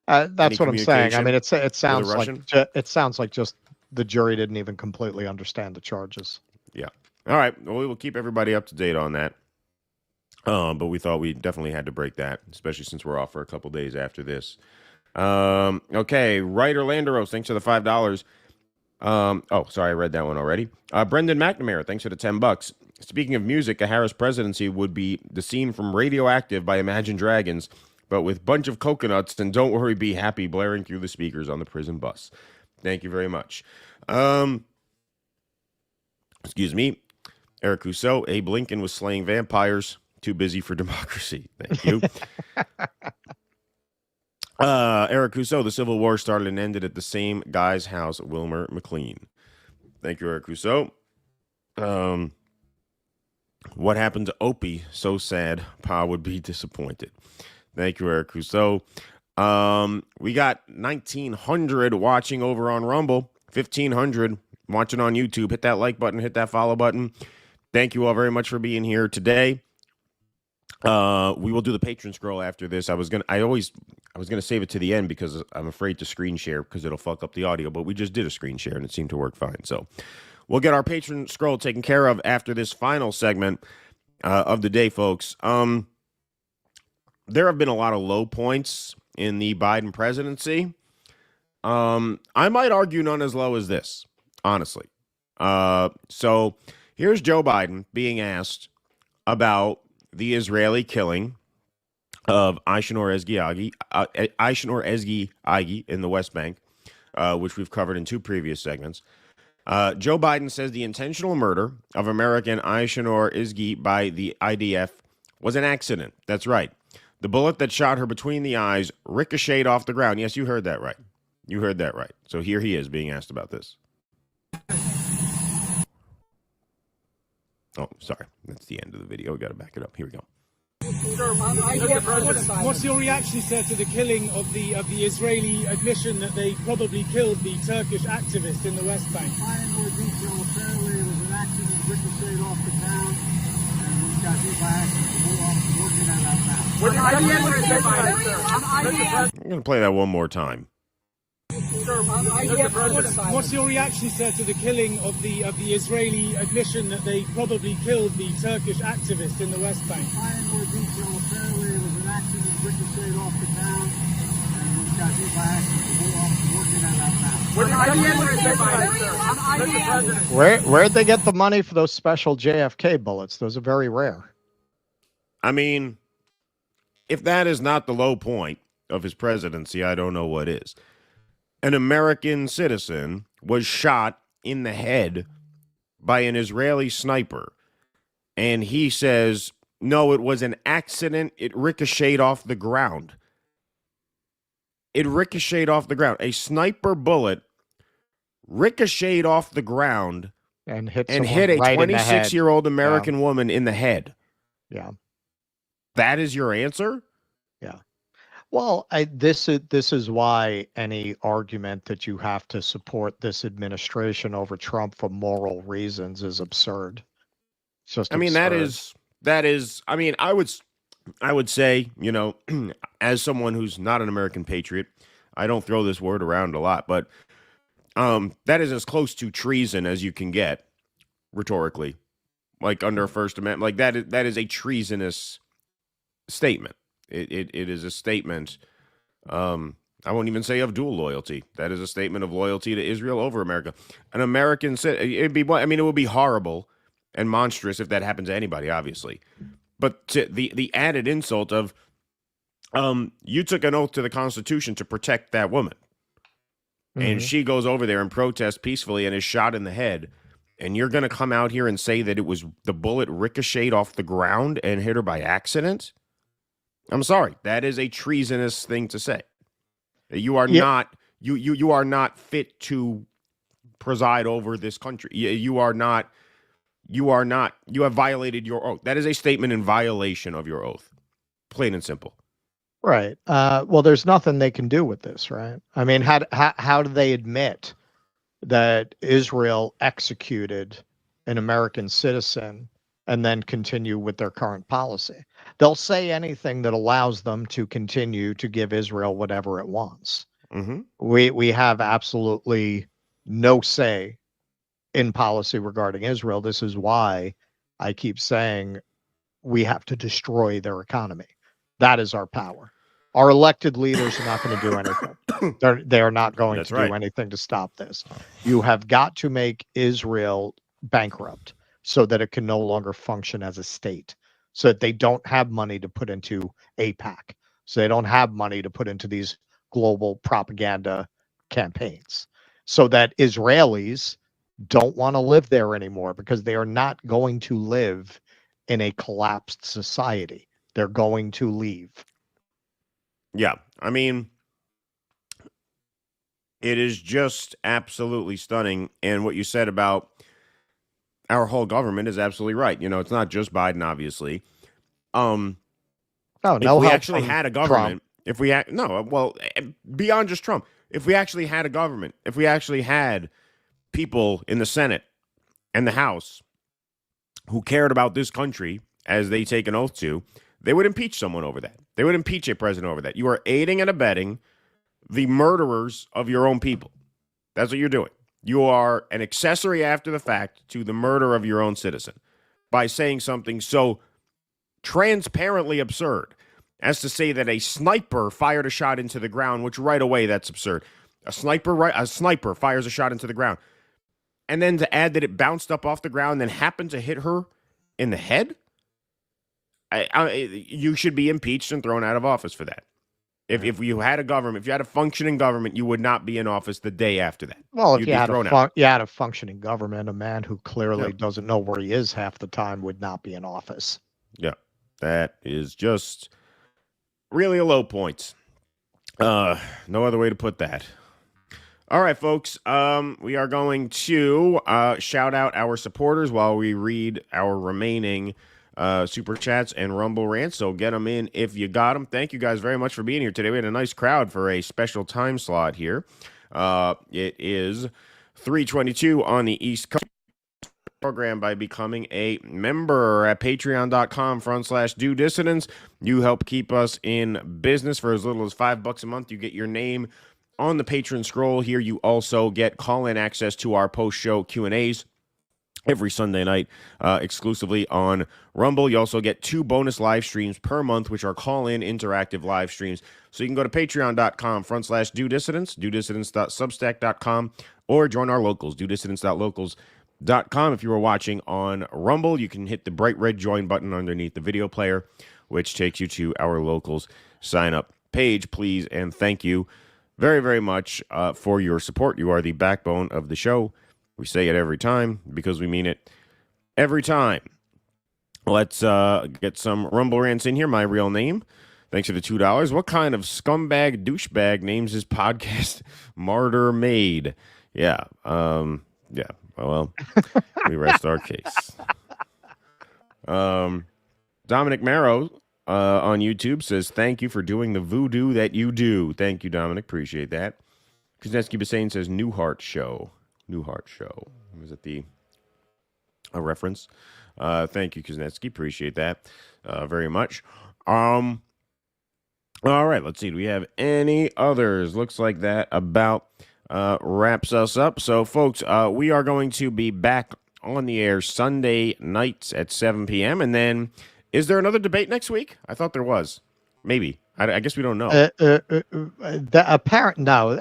That's what I'm saying. I mean, it sounds like Russian? it sounds like just the jury didn't even completely understand the charges. Yeah. All right. Well, we will keep everybody up to date on that. But we thought we definitely had to break that, especially since we're off for a couple days after this. Okay. Writer Landeros, thanks for the $5. Oh, sorry, I read that one already. Brendan McNamara, thanks for the $10. Speaking of music, a Harris presidency would be the scene from Radioactive by Imagine Dragons, but with bunch of coconuts and Don't Worry, Be Happy blaring through the speakers on the prison bus. Thank you very much. Excuse me. Eric Rousseau, Abe Lincoln was slaying vampires. Too busy for democracy. Thank you. Eric Rousseau, the Civil War started and ended at the same guy's house, Wilmer McLean. Thank you, Eric Rousseau. What happened to Opie? So sad. Pa would be disappointed. Thank you, Eric Rousseau. We got 1,900 watching over on Rumble, 1,500 watching on YouTube. Hit that like button, hit that follow button. Thank you all very much for being here today. We will do the patron scroll after this. I was gonna save it to the end because I'm afraid to screen share because it'll fuck up the audio, but we just did a screen share and it seemed to work fine. So we'll get our patron scroll taken care of after this final segment of the day, folks. There have been a lot of low points in the Biden presidency. I might argue none as low as this, honestly. So here's Joe Biden being asked about the Israeli killing of Aishinor Ezgi Agi in the West Bank, which we've covered in 2 previous segments. Joe Biden says the intentional murder of American Aishinor Ezgi by the IDF was an accident. That's right. The bullet that shot her between the eyes ricocheted off the ground. Yes, you heard that right. You heard that right. So here he is being asked about this. Oh, sorry. That's the end of the video. We got to back it up. Here we go. What's your reaction, sir, to the killing of the Israeli admission that they probably killed the Turkish activist in the West Bank? In more detail, apparently it was an accident, ricocheted off the ground, and we got hit by accident. We're working on that now. I'm going to play that one more time. What's your reaction, sir, to the killing of the Israeli admission that they probably killed the Turkish activist in the West Bank? In more detail, apparently it was an accident, ricocheted off the ground, and we got hit by accident. We're working on that now. Where'd they get the money for those special JFK bullets? Those are very rare. I mean, if that is not the low point of his presidency, I don't know what is. An American citizen was shot in the head by an Israeli sniper. And he says, no, it was an accident. It ricocheted off the ground. It ricocheted off the ground. A sniper bullet ricocheted off the ground and hit a right 26-year-old American woman in the head. Yeah. That is your answer? Yeah. Well, this is why any argument that you have to support this administration over Trump for moral reasons is absurd. It's just I mean, absurd. that is, I mean, I would say, you know, as someone who's not an American patriot, I don't throw this word around a lot, but that is as close to treason as you can get rhetorically, like under a First Amendment. Like that is a treasonous statement. It is a statement. I won't even say of dual loyalty. That is a statement of loyalty to Israel over America. An American it would be horrible and monstrous if that happened to anybody, obviously. But to the added insult of, you took an oath to the Constitution to protect that woman, and she goes over there and protests peacefully and is shot in the head, and you're going to come out here and say that it was the bullet ricocheted off the ground and hit her by accident? I'm sorry. That is a treasonous thing to say. You are not you are not fit to preside over this country. You have violated your oath. That is a statement in violation of your oath. Plain and simple. Right. Well, there's nothing they can do with this, right? I mean, how do they admit that Israel executed an American citizen and then continue with their current policy. They'll say anything that allows them to continue to give Israel whatever it wants. Mm-hmm. We have absolutely no say in policy regarding Israel. This is why I keep saying we have to destroy their economy. That is our power. Our elected leaders are not going to do anything. They're not going to do anything to stop this. You have got to make Israel bankrupt so that it can no longer function as a state, so that they don't have money to put into AIPAC, so they don't have money to put into these global propaganda campaigns, so that Israelis don't want to live there anymore because they are not going to live in a collapsed society. They're going to leave. Yeah, I mean, it is just absolutely stunning. And what you said about our whole government is absolutely right. You know, it's not just Biden, obviously. If we actually had a government, beyond just Trump, if we actually had a government, if we actually had people in the Senate and the House who cared about this country as they take an oath to, they would impeach someone over that. They would impeach a president over that. You are aiding and abetting the murderers of your own people. That's what you're doing. You are an accessory after the fact to the murder of your own citizen by saying something so transparently absurd as to say that a sniper fired a shot into the ground, which right away, that's absurd. A sniper fires a shot into the ground. And then to add that it bounced up off the ground and then happened to hit her in the head? You should be impeached and thrown out of office for that. If you had a government, if you had a functioning government, you would not be in office the day after that. Well, if you had a functioning government, a man who clearly doesn't know where he is half the time would not be in office. Yeah, that is just really a low point. No other way to put that. All right, folks, we are going to shout out our supporters while we read our remaining super chats and Rumble rants. So get them in if you got them. Thank you guys very much for being here today. We had a nice crowd for a special time slot here. It is 3:22 on the East Coast. Program by becoming a member at patreon.com/do dissidents. You help keep us in business for as little as $5 a month. You get your name on the patron scroll here. You also get call-in access to our post-show Q&As every Sunday night, exclusively on Rumble. You also get 2 bonus live streams per month, which are call-in interactive live streams. So you can go to patreon.com/do dissidents, dodissidents.substack.com, or join our locals, dodissidents.locals.com. If you were watching on Rumble, you can hit the bright red join button underneath the video player, which takes you to our locals sign-up page. Please and thank you very, very much for your support. You are the backbone of the show. We say it every time because we mean it every time. Let's get some Rumble rants in here. My real name. Thanks for the $2. What kind of scumbag douchebag names his podcast Martyr Made? Yeah. Yeah. Well, we rest our case. Dominic Marrow on YouTube says, thank you for doing the voodoo that you do. Thank you, Dominic. Appreciate that. Kuznetsky Bassane says, Newhart Show. Newhart Show. Was it a reference? Thank you, Kuznetsky. Appreciate that very much. All right, let's see. Do we have any others? Looks like that about wraps us up. So, folks, we are going to be back on the air Sunday nights at 7 p.m. And then, is there another debate next week? I thought there was. Maybe. I guess we don't know. No.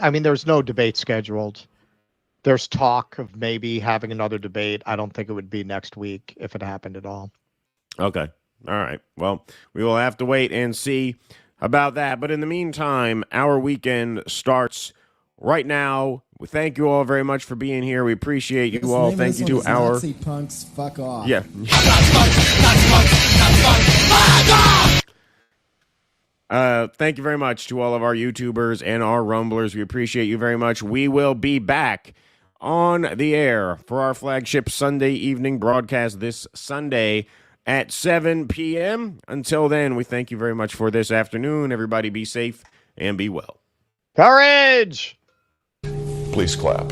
I mean, there's no debate scheduled. There's talk of maybe having another debate. I don't think it would be next week if it happened at all. Okay. All right. Well, we will have to wait and see about that. But in the meantime, our weekend starts right now. We thank you all very much for being here. We appreciate you all. Thank you to our Nazi punks. Fuck off. Yeah. Thank you very much to all of our YouTubers and our Rumblers. We appreciate you very much. We will be back on the air for our flagship Sunday evening broadcast this Sunday at 7 p.m. Until then, we thank you very much for this afternoon. Everybody be safe and be well. Courage! Please clap.